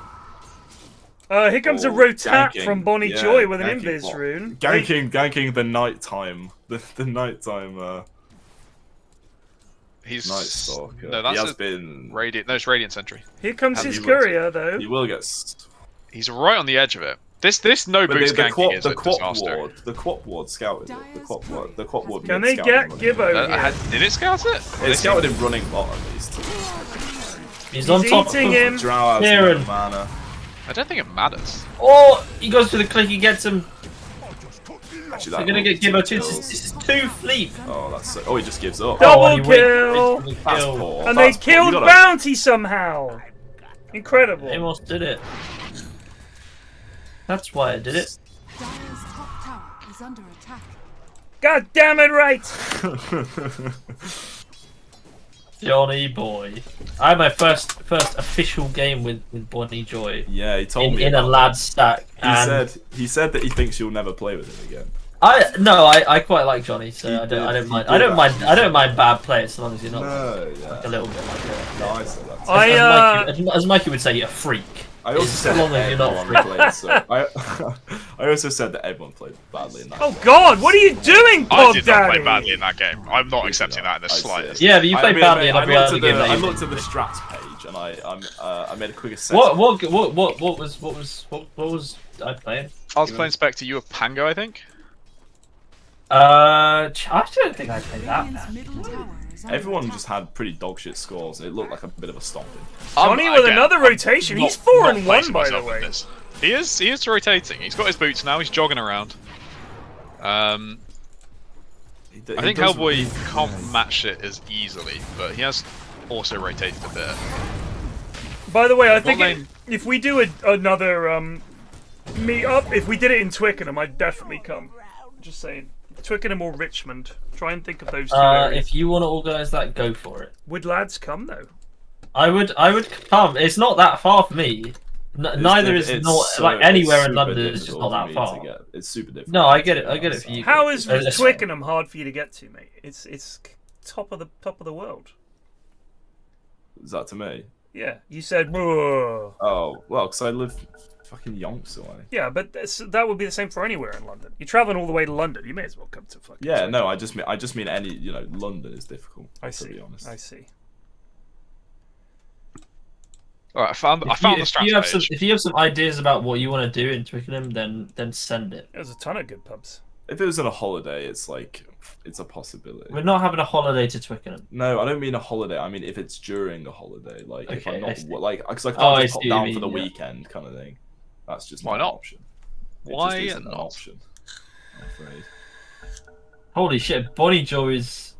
Here comes a rotat from Bonnie Joy with an invis rune. Ganking the nighttime. The nighttime. He's Night Stalker. No, that's he has been Radiant. No, it's Radiant Sentry. Here comes his courier, though. He will get. He's right on the edge of it. This no boost ganking is a disaster. The Quap ward scouted it. The Quap ward. Can they get Gibbo here? Did it scout it? It scouted him running bot at least. He's on top of him. Pyrion. Mana. I don't think it matters. Oh, he goes for the click. He gets him. Actually, they're gonna get Gibbo too. This is 2 fleet. Oh, that's so. Oh, he just gives up. Double kill. That's poor. And they killed Bounty somehow. Incredible. Amos did it. That's why I did it. Dire's top tower is under attack. God damn it, right! Jonnyboi. I had my first official game with Bonnie Joy. Yeah, he told me in a lad stack. He said that he thinks you'll never play with him again. I quite like Johnny, so I don't mind. I don't mind bad players as long as you're not like a little bit like as Mikey would say, a freak. I also said that everyone played, so I also said that everyone played badly in that. Oh God, what are you doing, Pod I did not play badly in that game. I'm not accepting that in the slightest. Yeah, but you played badly in every other game. I looked at the strats page and I made a quick assessment. What was I playing? I was playing Spectre. You were Pango, I think. I don't think I played that. Everyone just had pretty dogshit scores. It looked like a bit of a stomping. Johnny with another rotation. He's 4-1 by the way. He is rotating. He's got his boots now. He's jogging around. I think Hellboy can't match it as easily, but he has also rotated a bit. By the way, I think if we do another meet up, if we did it in Twickenham, I'd definitely come. Just saying. Twickenham or Richmond. Try and think of those two areas. If you want to organise that, go for it. Would lads come though? I would come. It's not that far for me. Neither is not like anywhere in London. It's just not that far. It's super difficult. No, I get it. I get it for you. How is Twickenham hard for you to get to, mate? It's top of the world. Is that to me? Yeah, you said. Whoa. Oh well, because I live fucking Yonks away. Yeah, but that would be the same for anywhere in London. You're traveling all the way to London. You may as well come to fucking. Yeah, no, I just mean any. London is difficult. I see. To be honest. I see. All right, I found the strats page. If you have some ideas about what you want to do in Twickenham, then send it. There's a ton of good pubs. If it was on a holiday, it's a possibility. We're not having a holiday to Twickenham. No, I don't mean a holiday. I mean if it's during a holiday, like if I'm not because I can't just pop down for the weekend kind of thing. That's just not an option. Why not? An option, I'm afraid. Holy shit, Bonnie Joy is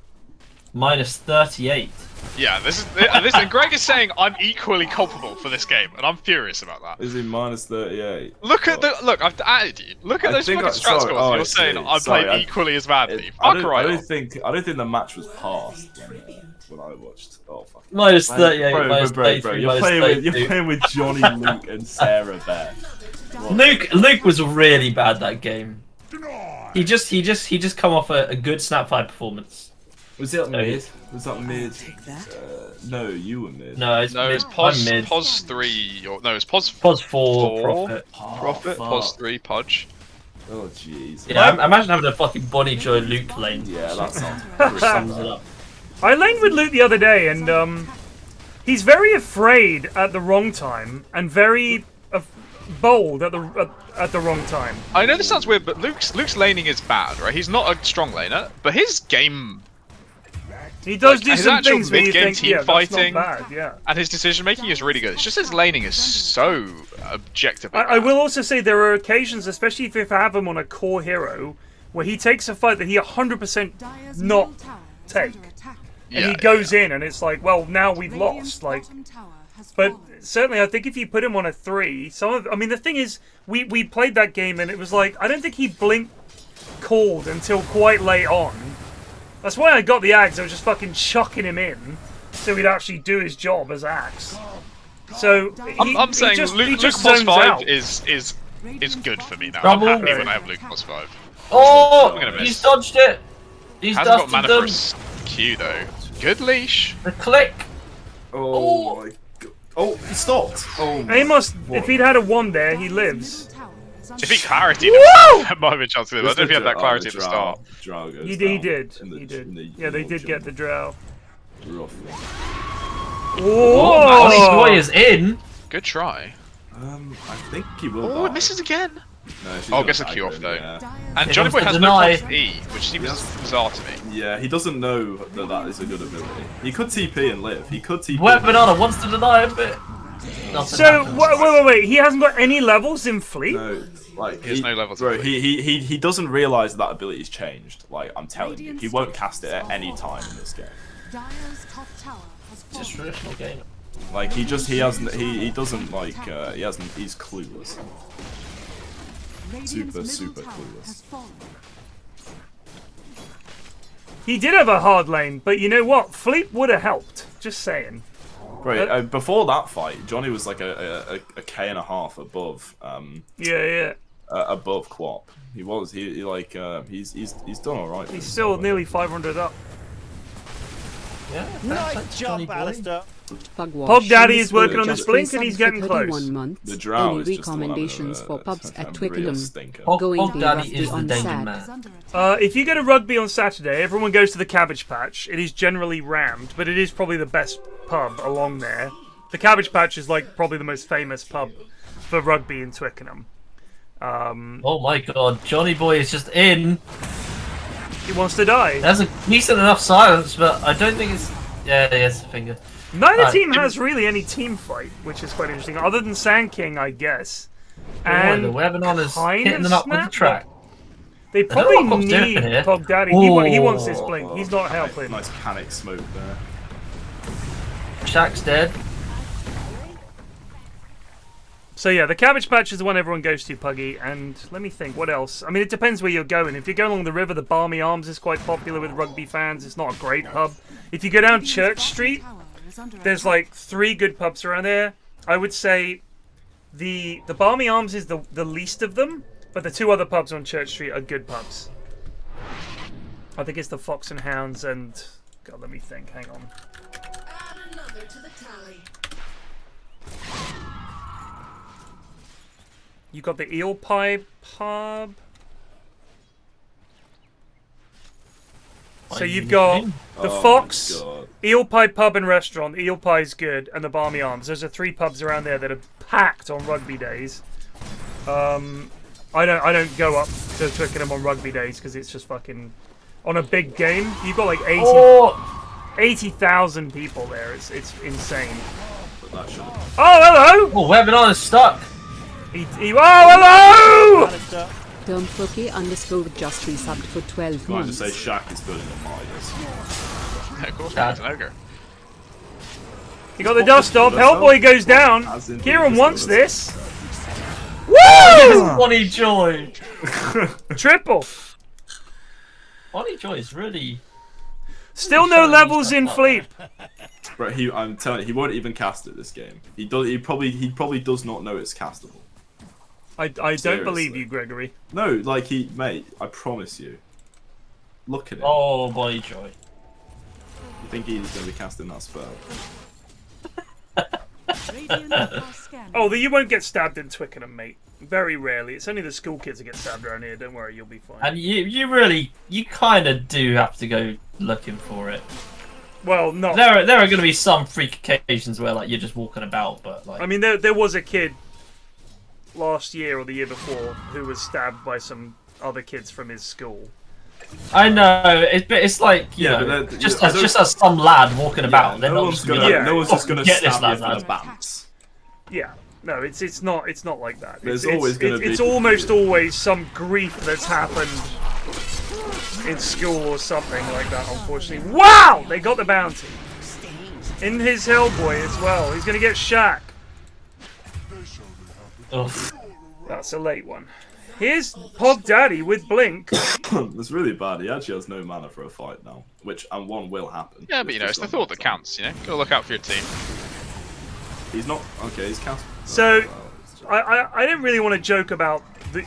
-38. Yeah, this and Greg is saying I'm equally culpable for this game, and I'm furious about that. Is he -38? Look, I've added you. Look at those fucking strat scores. You're saying I played equally as badly. I don't think the match was passed when I watched. Oh fuck. -38. Bro, you're playing with Johnny, Luke, and Sarah Bear. Luke was really bad that game. He just come off a good Snapfire performance. Was it mid? Was that mid? No, you were mid. No, it's mid. Pos 3. No, it's Pos 4. Profit. Pos 3. Pudge. Oh jeez. Yeah, imagine having a fucking Bonnie Joy Luke lane. Yeah, that sounds sums it up. I laned with Luke the other day, and he's very afraid at the wrong time, and very bold at the wrong time. I know this sounds weird, but Luke's laning is bad, right? He's not a strong laner, but his game. He does do his some actual things where you mid-game think, team yeah, fighting, that's not bad, yeah. and his decision making is really good. It's just his laning is so objectively I bad. will also say there are occasions, especially if you have him on a core hero, where he takes a fight that he 100% not take. And he goes in, and it's like, well, now we've lost. Like, but certainly, I think if you put him on a 3, I mean, the thing is, we played that game, and it was like, I don't think he called until quite late on. That's why I got the Axe. I was just fucking chucking him in, so he'd actually do his job as Axe. So I'm saying Luke plus 5 is good for me now. I'm happy when I have Luke plus 5. Oh, he's dodged it. He's hasn't got dusted mana them. for a Q though. Good leash. The click. Oh my god. Oh, he stopped. Oh. Amos, if he'd had a 1 there, he lives. If he clarity, that might have been a chance to live. I don't know if he had that clarity at the start. He did. Yeah, they did get the drow. Oh, Jonnyboi is in. Good try. I think he will. Oh, it misses again. No, gets a Q off though. Yeah. And Jonnyboi has no plus E, which seems bizarre to me. Yeah, he doesn't know that is a good ability. He could TP and live. He could TP. Banana wants to deny it, but. So wait. He hasn't got any levels in Fleet. No, like he has no levels. Bro, he doesn't realize that ability's changed. Like I'm telling you, he won't cast it at any time in this game. It's just traditional game. Like he doesn't he's clueless. Super clueless. He did have a hard lane, but you know what? Fleet would have helped. Just saying. Right, before that fight, Johnny was like a K and a half above. Above Quap. He was. He's done all right. He's still nearly 500 up. Yeah. Nice jump, Alistair. Pog Daddy is working on this blink, and he's getting close. The drow is just recommendations for pubs at Twickenham. Pog Daddy is the danger man. If you go to rugby on Saturday, everyone goes to the Cabbage Patch. It is generally rammed, but it is probably the best pub along there. The Cabbage Patch is like probably the most famous pub for rugby in Twickenham. Oh my god, Jonnyboi is just in. He wants to die. There's a decent enough silence, but I don't think it's. Yeah, he has a finger. Neither team has really any team fight, which is quite interesting, other than Sand King, I guess. And the Webinar is kind hitting of them up with the track. They probably need Pog Daddy. He wants this blink. He's not helping. Nice panic smoke there. Shaq's dead. So yeah, the Cabbage Patch is the one everyone goes to, Puggy, and let me think, what else? I mean, it depends where you're going. If you're going along the river, the Barmy Arms is quite popular with rugby fans. It's not a great pub. If you go down Church Street, there's like 3 good pubs around there. I would say the Barmy Arms is the least of them, but the 2 other pubs on Church Street are good pubs. I think it's the Fox and Hounds and... God, let me think, hang on. Add another to the tally. You got the Eel Pie pub. So you've got the Fox, Eel Pie pub and restaurant. Eel Pie's good, and the Barmy Arms. Those are 3 pubs around there that are packed on rugby days. I don't go up to Twickenham on rugby days because it's just fucking on a big game. You've got like 80,000 people there. It's insane. Oh, hello! Oh, Webinar is stuck. Oh, hello! Termfookie_ just resubbed for 12 Can I months. just say Shaq is building a Midas? Yeah, of course, it's an ogre. You got the dust off. Hellboy goes down. Kieran wants this. Woo! Bonnie Joy. Triple. Bonnie Joy is really. Still no levels in Fleet. But I'm telling you, he won't even cast it this game. He probably does not know it's castable. I don't believe you, Gregory. No, like mate, I promise you. Look at it. Oh, Bonnie Joy. You think he's going to be casting that spell? Oh, you won't get stabbed in Twickenham, mate. Very rarely. It's only the school kids that get stabbed around here. Don't worry, you'll be fine. And you kind of do have to go looking for it. Well, not. There are going to be some freak occasions where like you're just walking about, but like. I mean, there was a kid last year or the year before who was stabbed by some other kids from his school. I know, but it's like you know, just as some lad walking about. No one's just gonna stab you for the bounce. Yeah. No, it's not like that. There's always going to be. It's almost always some grief that's happened in school or something like that. Unfortunately, wow! They got the bounty in his Hellboy as well. He's gonna get Shaq. That's a late one. Here's Pog Daddy with Blink. That's really bad. He actually has no mana for a fight now, and one will happen. Yeah, but you know, it's the thought that counts. You know, gotta look out for your team. He's not okay. He's cast. So, I didn't really want to joke about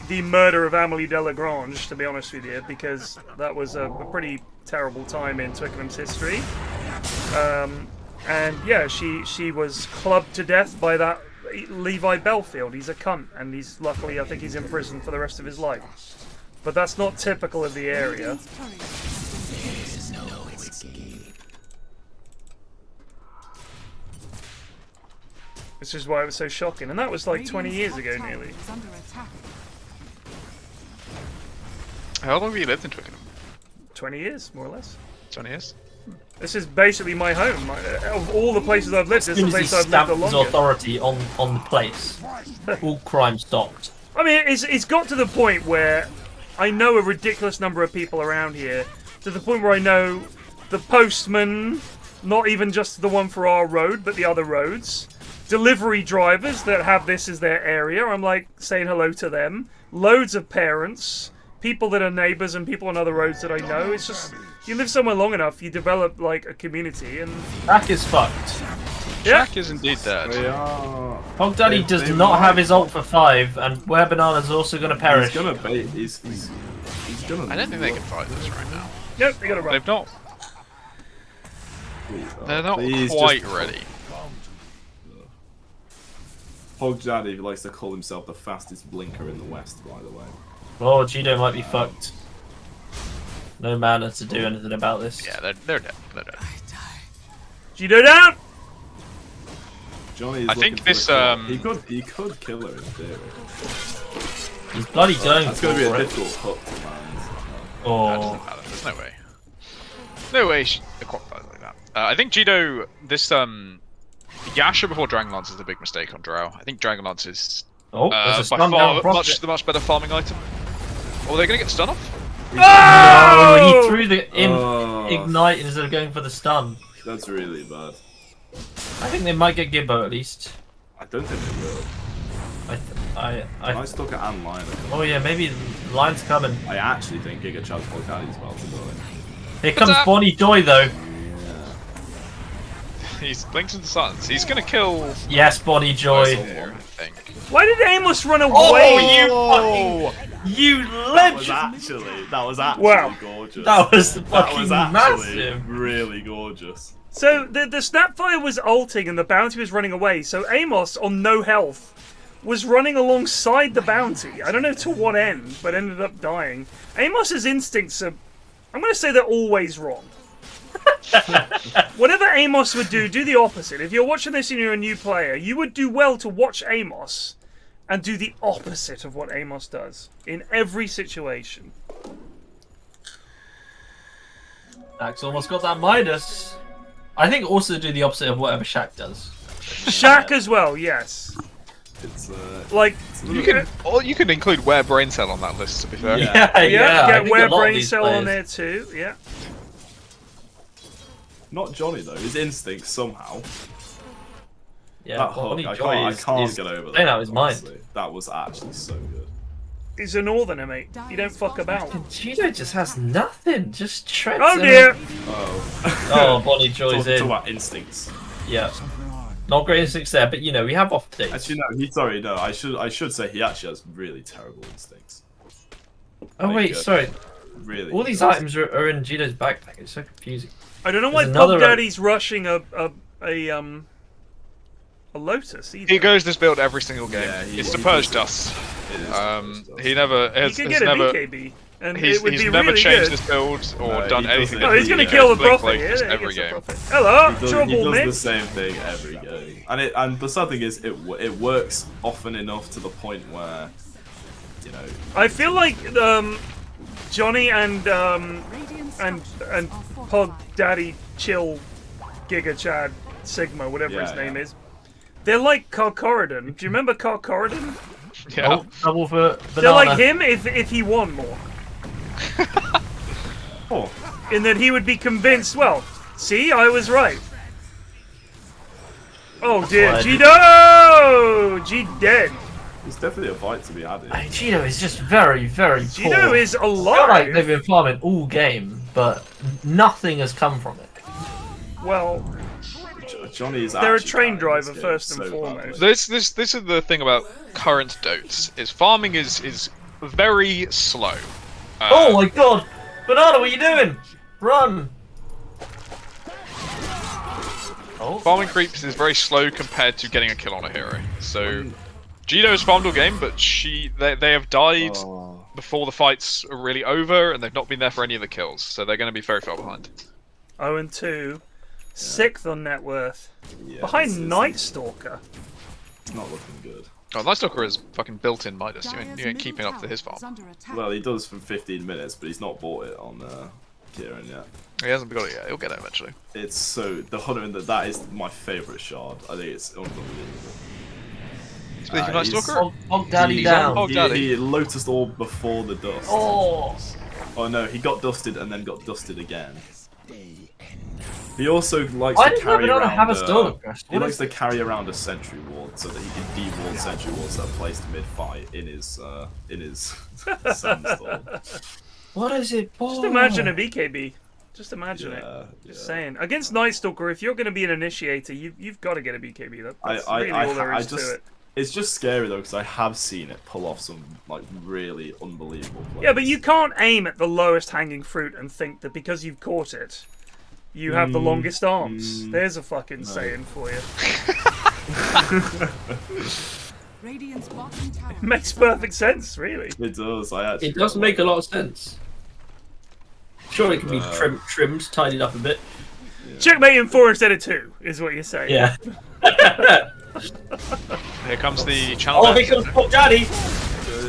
the murder of Amélie Delagrange, to be honest with you, because that was a pretty terrible time in Twickenham's history. And yeah, she was clubbed to death by that Levi Belfield. He's a cunt, and he's luckily, I think he's in prison for the rest of his life. But that's not typical of the area. Which is why it was so shocking, and that was like 20 years ago, nearly. How long have you lived in Twickenham? 20 years, more or less. 20 years. This is basically my home. Of all the places I've lived, this is the place I've lived the longest. His authority on the place, all crime stopped. I mean, it's got to the point where I know a ridiculous number of people around here, to the point where I know the postman, not even just the one for our road, but the other roads. Delivery drivers that have this as their area, I'm like saying hello to them. Loads of parents, people that are neighbours, and people on other roads that I know. It's just, you live somewhere long enough, you develop like a community, and Jack is fucked. Yeah. Jack is indeed dead. Pog Daddy does not have his ult for 5, and Where Banana's also going to perish. He's gonna bait. He's gonna. I don't think they can fight this right now. Yep, they got to run. They've not. They're not quite ready. Pog Daddy likes to call himself the fastest blinker in the West, by the way. Oh, Judo might be fucked. No mana to do anything about this. Yeah, they're dead. They're dead. Judo down! Johnny is I think this he could kill her in theory. He's bloody going. That's going to be a difficult hook to land. Oh, that doesn't matter. There's no way. No way she qualifies like that. I think Judo this Yasha before Dragonlance is the big mistake on Drow. I think Dragonlance is by far the much better farming item. Oh, they're gonna get the stun off? No! He threw the ignite instead of going for the stun. That's really bad. I think they might get Gibbo at least. I don't think they will. I stuck at Anne Line. Oh yeah, maybe Line's coming. I actually think Giga Chad Pog Daddy's about to do it. Here comes Bonnie Joy though. He's blinked into silence. He's gonna kill. Yes, Bonnie Joy. Here, I think. Why did Amos run away? Oh, you legend! That was actually wow. Gorgeous. That was fucking massive. Really gorgeous. So the Snapfire was ulting and the bounty was running away. So Amos, on no health, was running alongside the bounty. I don't know to what end, but ended up dying. Amos's instincts are, I'm going to say they're always wrong. Whatever Amos would do the opposite. If you're watching this and you're a new player, you would do well to watch Amos and do the opposite of what Amos does in every situation. Dax almost got that minus. I think also do the opposite of whatever Shaq does. Shaq as well, yes. It's like you can include Wear Brain Cell on that list. To be fair, yeah. Get Wear Brain Cell on there too. Yeah. Not Johnny though. His instincts somehow. Yeah, that hook, I can't get over that. Out his mind. That was actually so good. He's a northerner, mate. You don't fuck about. Judo just has nothing. Just shreds. Oh dear. Oh, Bonnie Joy's in. Talk about instincts. Yeah. Not great instincts there, but you know we have off days. Actually, no. I should say he actually has really terrible instincts. Oh wait, sorry. Really. All these items are in Judo's backpack. It's so confusing. I don't know why Pog Daddy's rushing a Lotus either. He goes this build every single game. Yeah, it's to purge dust. He never has. He can get a BKB And he's it would be never really changed good. his build or No, done he anything. doesn't. Oh, he's gonna Yeah. kill the Blink prophet. Blake Yeah, every he gets game. the prophet. Hello, He trouble does mix. the same thing every game, and the sad thing is, it works often enough to the point where, you know. I feel like Johnny and Pog Daddy Chill Giga Chad Sigma, whatever his name is. They're like Karkorodon. Do you remember Karkorodon? Yeah. Double for banana. They're like him if he won more. Oh. And then he would be convinced, well, see, I was right. Oh dear, G dead. There's definitely a fight to be had here. Hey, Gino is just very, very poor. Gino is I feel alive. like they've been farming all game, but nothing has come from it. Well, Johnny is they're a actually train bad in driver this game first and so foremost. badly. This is the thing about current Dotes, is farming is very slow. Oh my god! Banana, what are you doing? Run! Oh. Farming creeps is very slow compared to getting a kill on a hero. So Gino's farmed all game, but they have died before the fights are really over, and they've not been there for any of the kills, so they're going to be very far behind. 0-2. 6th on net worth. Yeah, Behind Night Stalker. It's not looking good. Oh, Night Stalker is fucking built-in Midas. You ain't keeping up to his farm. Well, he does from 15 minutes, but he's not bought it on Kieran yet. He hasn't got it yet. He'll get it eventually. It's so the hunter that is my favourite shard. I think it's unbelievable. Speaking of Night Stalker, Hog Daddy he's down. on Hog Daddy. He Lotus Orb before the dust. Oh! Oh no, he got dusted and then got dusted again. He also likes Why to does carry Banana around. have a stone crest? He likes to carry around a sentry ward so that he can deward sentry wards that are placed mid-fight in his sandstorm. What is it for? Just imagine a BKB. Just imagine it. Yeah, Just saying. Against Night Stalker, if you're going to be an initiator, you've got to get a BKB. That's really all there is to it. It's just scary though because I have seen it pull off some like really unbelievable plays. Yeah, but you can't aim at the lowest hanging fruit and think that because you've caught it, you have the longest arms. There's a fucking saying for you. Radiant's bottom tower It makes perfect sense, really. It does. I actually. It does make a lot of sense. Sure, it can be trimmed, tidied up a bit. Yeah. Checkmate in 4 instead of 2 is what you're saying. Yeah. Here comes the channel. Oh, here comes Pop Daddy!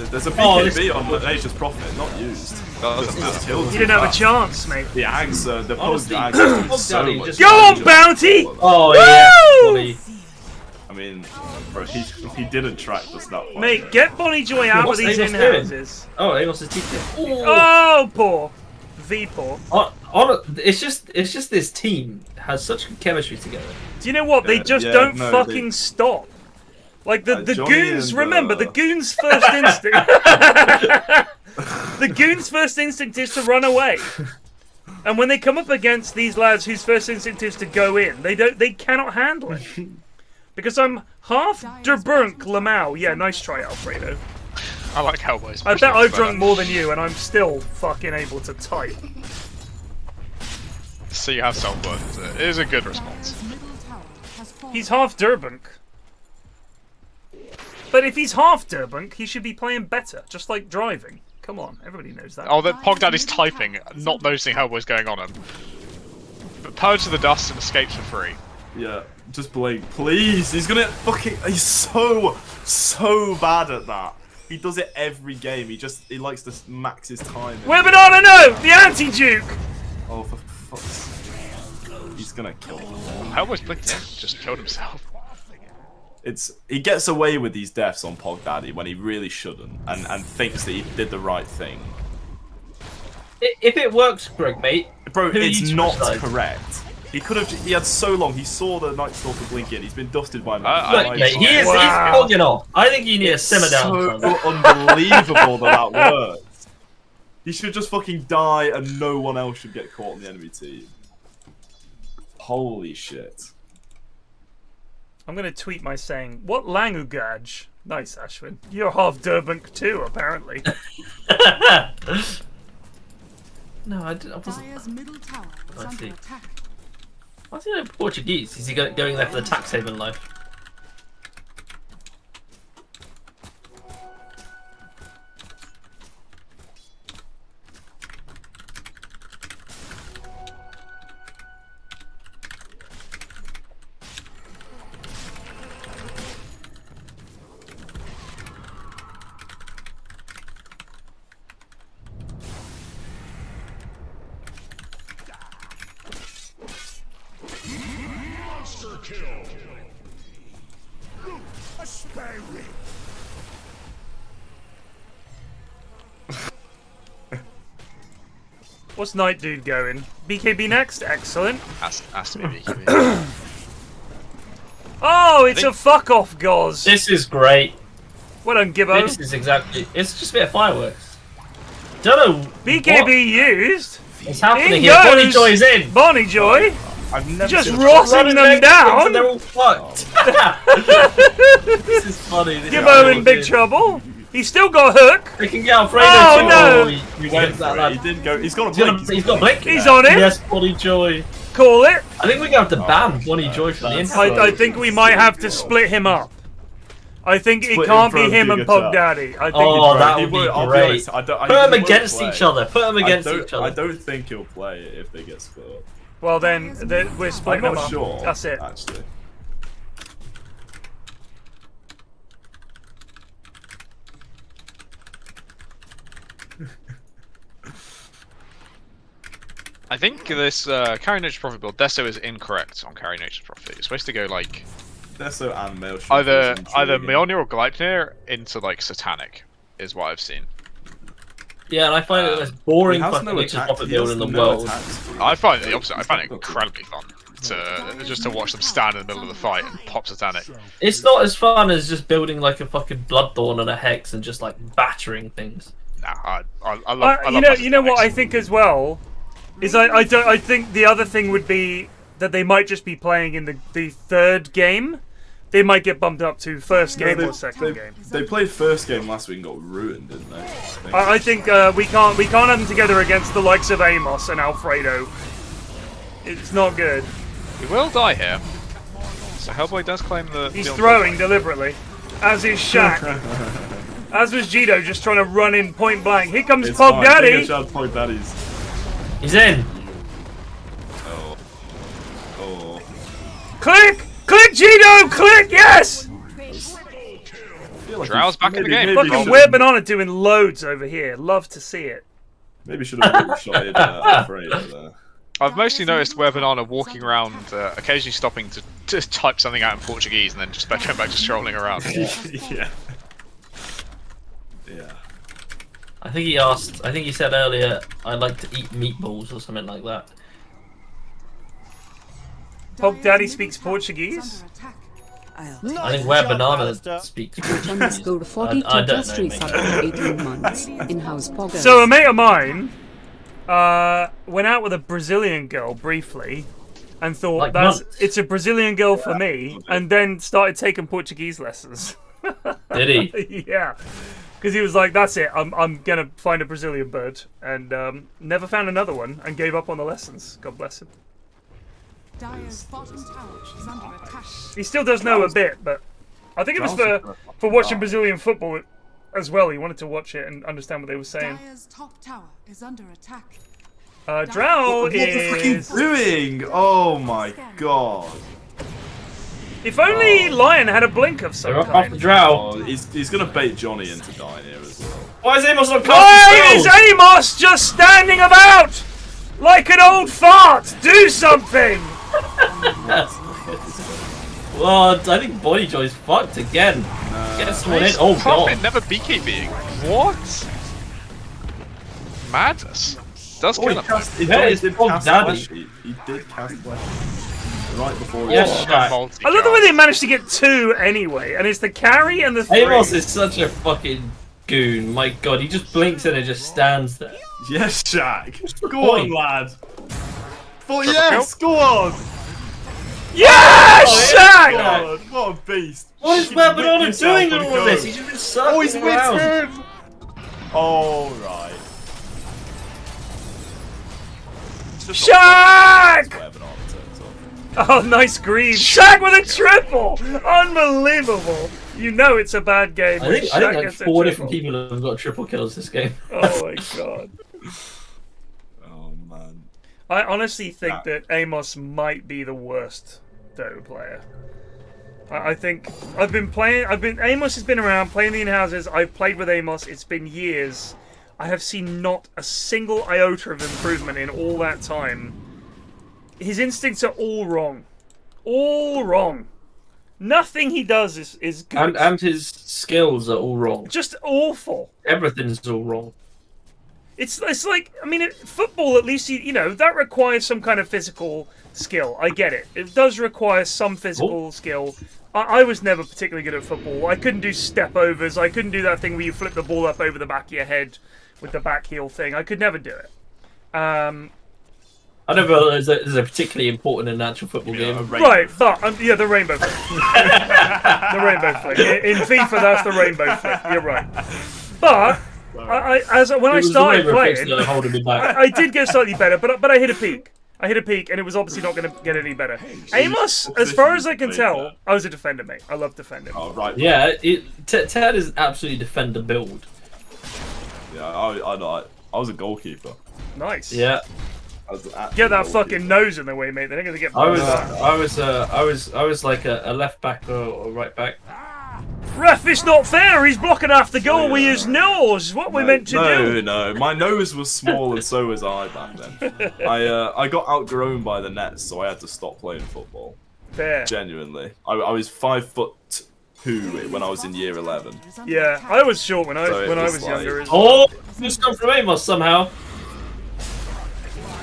There's a BKB on Nature's Prophet, not used. Doesn't You didn't have a chance, mate. The Ags, the Honestly, Pog Pog Ags so Daddy much just- Go on, Bounty! Oh, Woo! yeah. I mean, bro, he didn't track the snap. Mate, get Bonnie Joy out of What's these Amos doing? in-houses. Oh, Amos is teaching. Oh, poor. V poor. It's just this team has such good chemistry together. Do you know what? They just yeah, don't no, fucking stop. Like the Johnny goons, and, remember, the goons' first instinct. The goons' first instinct is to run away. And when they come up against these lads whose first instinct is to go in, they cannot handle it. Because I'm half der Brunk Lamau. Yeah, nice try, Alfredo. I like Hellboys. I bet I've drunk more than you, and I'm still fucking able to type. So you have self-worth. It is a good response. Dire's middle tower has fallen. He's half Durbunk. But if he's half Durbunk, he should be playing better, just like driving. Come on, everybody knows that. Oh, the Pog Daddy's typing, not noticing Hellboy's going on him. But purge the dust and escapes for free. Yeah, just Blake, please. He's gonna fucking. He's so bad at that. He does it every game. He likes to max his time. Where Banana? No, the anti-Duke. Oh, for fuck's sake. He's gonna kill him. Hellboy's blinked in, just killed himself. He gets away with these deaths on Pog Daddy when he really shouldn't, and thinks that he did the right thing. If it works, Greg, mate. Bro, who are it's you to not decide? correct. He could have. He had so long. He saw the Night Stalker blink in. He's been dusted by man. Look, mate, he's Wow. hogging off. I think you need to simmer down. So unbelievable that works. He should just fucking die, and no one else should get caught on the enemy team. Holy shit. I'm gonna tweet my saying, "What langugaj?" Nice, Ashwin. You're half Durbunk too, apparently. No, I wasn't. Dire's middle tower is I under see. attack. Why is he in Portuguese? Is he going there for the tax haven life? What's Night Dude going? BKB next? Excellent. Has to be BKB. Oh, it's a fuck off, Goz. This is great. Well done, Gibbo. This is exactly. It's just a bit of fireworks. Don't know. BKB what used. It's happening In here. goes Bonnie Joy's in. Bonnie Joy. I've never Just seen rotting them down. And they're all fucked. This is funny. This Gibbo is in big trouble. He's still got hook. They can get Alfredo Oh, too. no. He Went went for it. He didn't go. He's got a blink. He's got blink. He's on it. Yes, Bonnie Joy. Call it. I think we're going to have to ban Bonnie Joy from the intro. I think we might have to split him up. I think it Split can't him be him from and Giga Pug Daddy. I think Oh, that would be I'll great. honest, I Put them he won't against play. each other. Put them against I each other. don't think he'll play it if they get split up. well then we're I'm splitting them not up. sure. That's it. Actually. I think this Carry Nature's Prophet build, Deso is incorrect on Carry Nature's Prophet. It's supposed to go like Deso and Mail either Mjolnir or Gleipnir into like Satanic, is what I've seen. Yeah, and I find it the most boring He has fucking no Nature's attack- Prophet he has build in the no world. attacks. I find it the opposite. I find it incredibly fun to watch them stand in the middle of the fight and pop Satanic. It's not as fun as just building like a fucking Bloodthorn and a Hex and just like battering things. Nah, I love. I love my you know what I Satanics. think as well is I think the other thing would be that they might just be playing in the third game. They might get bumped up to first game or second game. They played first game last week and got ruined, didn't they? I think we can't have them together against the likes of Amos and Alfredo. It's not good. He will die here. So Hellboy does claim the. He's throwing deliberately, as is Shaq. As was Jito, just trying to run in point blank. Here comes It's Pog fine. Daddy. Pog Daddies. He's in. Oh. Oh. Click! Click, Jito! Click! Yes! Like Drow's back in the game. Fucking Weird Banana doing loads over here. Love to see it. Maybe should have shot Alfredo there. I've mostly noticed Where Banana walking around, occasionally stopping to type something out in Portuguese and then just going back to strolling around. Yeah. Yeah. I think he asked. I think he said earlier, "I like to eat meatballs" or something like that. Pog Daddy speaks Portuguese. I think Where Banana speaks Portuguese. Underscore 40 I to don't just know, mate. resub 18 months. In-house poggers. So a mate of mine went out with a Brazilian girl briefly and thought Like it's a Brazilian girl for me, and then started taking Portuguese lessons. Did he? Yeah. Because he was like, that's it, I'm gonna find a Brazilian bird, and never found another one, and gave up on the lessons. God bless him. Dire's bottom tower is under attack. He still does know a bit, but I think it was for watching Brazilian football as well. He wanted to watch it and understand what they were saying. Dire's top tower is under attack. Drow What the frick are you is... doing? Oh my god. If only Lion had a blink of some They're off the kind. drow. Oh, he's gonna bait Johnny into dying here as well. Why is Amos not Why is casting Amos just standing about like an old fart? Do something! Well, I think Bonnie Joy's fucked again. Get someone in. Oh Profit god. never BKBing. What? Madness. Does Oh, kill he him. cast. Yeah, it's did Pog cast Daddy. Flesh. He did cast Flesh. Right before. Yes, he Shaq. Multi I love the way cast. they managed to get two anyway, and it's the carry and the three. Amos is such a fucking goon. My god, he just blinks and it just stands there. Yes, Shaq. Go point. on, lad. Yes, go on. Yes, Shaq! God, what a beast. What is You Where whip Banana yourself doing on all the of this? go. He's just been circling Oh, he's around. with him. Oh, right. It's just Shaq! Where Banana turns up. Oh, nice grieve. Shaq with a triple! Unbelievable. You know it's a bad game. I when think Shaq like gets a 4 triple. different people have got triple kills this game. Oh my god. Oh man. I honestly think that Amos might be the worst Dota player. I think Amos has been around playing the in-houses. I've played with Amos. It's been years. I have seen not a single iota of improvement in all that time. His instincts are all wrong. all wrong. Nothing he does is good. And his skills are all wrong. Just awful. Everything's all wrong. It's like, I mean, football, at least, you know, that requires some kind of physical skill. I get it. It does require some physical skill. I was never particularly good at football. I couldn't do step overs. I couldn't do that thing where you flip the ball up over the back of your head with the back heel thing. I could never do it. I don't know if there's a particularly important in an actual football game. Right, but, yeah, the rainbow flick. The rainbow flick. In FIFA, that's the rainbow flick. You're right. But... when I started playing, I did get slightly better, but I hit a peak. I hit a peak, and it was obviously not going to get any better. Amos, as far as I can tell, I was a defender, mate. I love defending. Oh, right. Yeah, Ted is absolutely defender build. Yeah, I was a goalkeeper. Nice. Yeah. Get that fucking nose in the way, mate. They're not going to get. I was like a left back or right back. Ref, it's not fair. He's blocking half the goal with his nose. What we meant to do? No. My nose was small, and so was I back then. I got outgrown by the nets, so I had to stop playing football. Fair. Genuinely, I was 5'2" when I was in year 11. Yeah, I was short when I was younger. As well. Oh, just come from Amos somehow.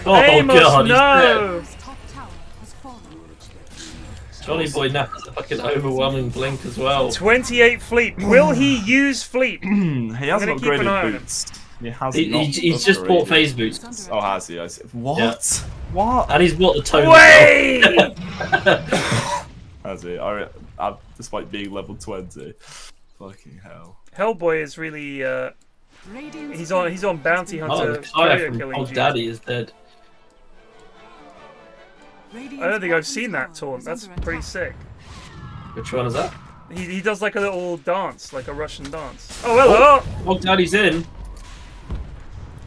Oh Amos, God, no! He's dead. Jonnyboi now has a fucking overwhelming blink as well. 28 fleet. Will he use fleet? He hasn't upgraded boots. He's just bought phase boots. Oh, has he? What? Yeah. What? And he's bought the tone. Wait! Has he? Despite being level 20. Fucking hell. Hellboy is really. He's on bounty hunter. Oh, Kaya from Old Daddy is dead. I don't think I've seen that taunt. That's pretty sick. Which one is that? He does like a little dance, like a Russian dance. Oh, hello! Oh, Daddy's in.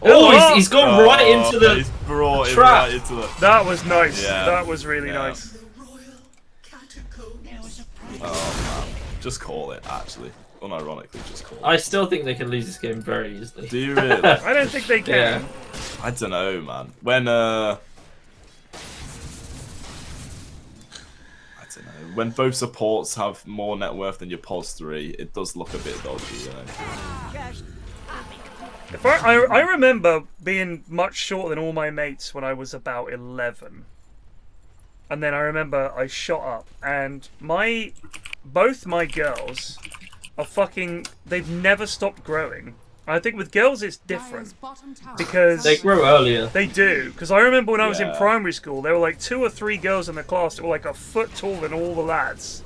Oh, he's gone right into the he's brought trap. Right into the... That was nice. Yeah. That was really nice. Oh, man. Just call it, actually. Unironically, just call it. I still think they can lose this game very easily. Do you really? I don't think they can. Yeah. I don't know, man. When both supports have more net worth than your POS 3, it does look a bit dodgy, you know. If I remember being much shorter than all my mates when I was about 11. And then I remember I shot up, and both my girls are they've never stopped growing. I think with girls it's different because they grow earlier. They do, because I remember when I was in primary school, there were like 2 or 3 girls in the class that were like a foot taller than all the lads.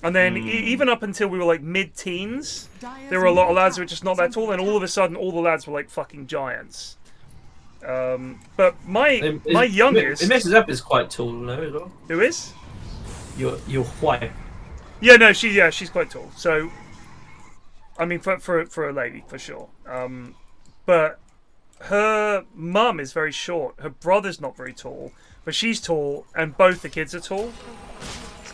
And then even up until we were like mid-teens, there were a lot of lads who were just not that tall, and all of a sudden all the lads were like fucking giants. But my youngest... Mrs. F is quite tall, no, as well. Who is? Your wife. Yeah, no, she's quite tall. So, I mean, for a lady, for sure. But her mum is very short. Her brother's not very tall, but she's tall, and both the kids are tall.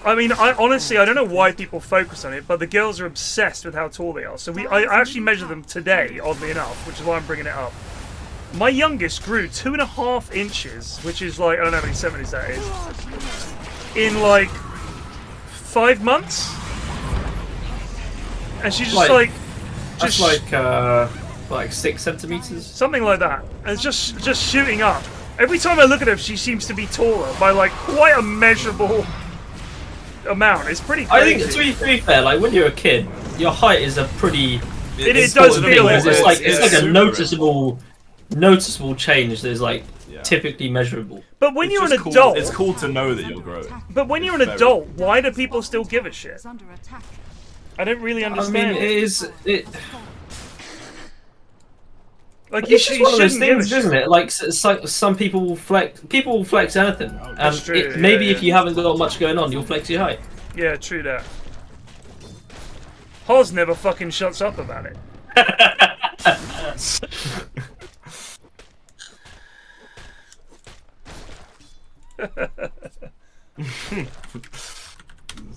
I mean, honestly, I don't know why people focus on it, but the girls are obsessed with how tall they are. So I actually measured them today, oddly enough, which is why I'm bringing it up. My youngest grew 2.5 inches, which is like, I don't know how many centimeters that is, in like 5 months. And she's just that's like 6 centimeters, something like that. And it's just shooting up. Every time I look at her, she seems to be taller by like quite a measurable amount. It's pretty crazy. I think to be fair, like when you're a kid, your height is a pretty. It does feel it. It's like a noticeable change that is like typically measurable. But when you're an adult, it's cool to know that you're growing. But when you're an adult, why do people still give a shit? I don't really understand. I mean, like it's just one of those things, isn't it? Like some people will flex anything, and true, maybe if you haven't got much going on, you'll flex your height. Yeah, true that. Hoz never fucking shuts up about it. It's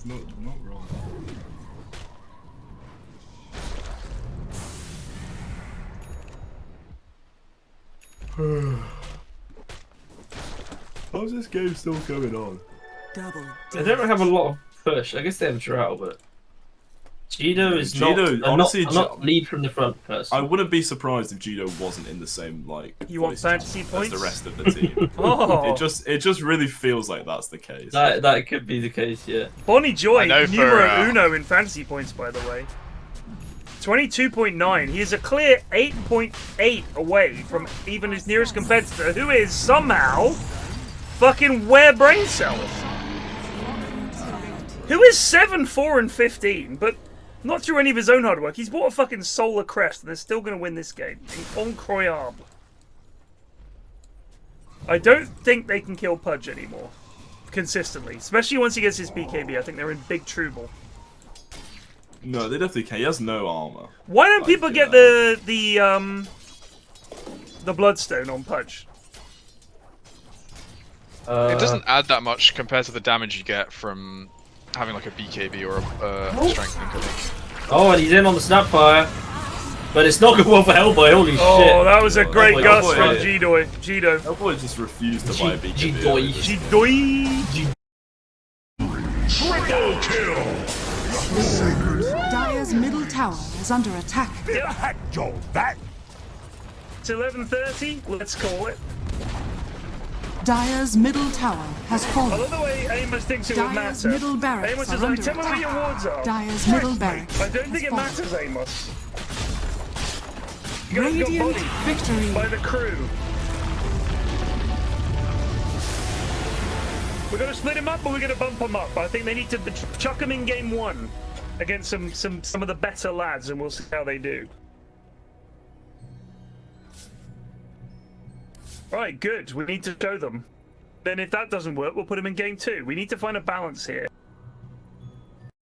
not wrong. How's this game still going on? They don't have a lot of push. I guess they have Drow, but Judo is honestly, not lead from the front person. I wouldn't be surprised if Judo wasn't in the same like. You want fantasy points as the rest of the team. Oh. It just really feels like that's the case. That could be the case, yeah. Bonnie Joy, numero uno in fantasy points, by the way. 22.9. He is a clear 8.8 away from even his nearest competitor, who is somehow fucking Ware Brain Cells. Who is 7, 4, and 15, but not through any of his own hard work. He's bought a fucking Solar Crest, and they're still going to win this game. Incroyable. I don't think they can kill Pudge anymore. Consistently. Especially once he gets his BKB. I think they're in big trouble. No, they definitely can. He has no armor. Why don't people get the Bloodstone on Pudge? It doesn't add that much compared to the damage you get from having like a BKB or a strengthening, I think. Oh, and he's in on the Snapfire. But it's not good one for Hellboy, holy shit. Oh, that was a great gust from Jido. Hellboy just refused to buy a BKB. Jidoy. Triple kill! Dire's middle tower is under attack. It's 11:30, let's call it. Dire's middle tower has fallen. I love the way Amos thinks it would Dire's matter. middle barracks Amos are is like, under tell me what your wards are. Dire's middle barracks I don't think it has matters, Amos. fallen. You guys got Radiant bodied victory. by the crew. We're gonna split him up, or we're gonna bump him up. I think they need to chuck him in game 1 against some of the better lads, and we'll see how they do. Right, good. We need to show them. Then if that doesn't work, we'll put him in game 2. We need to find a balance here.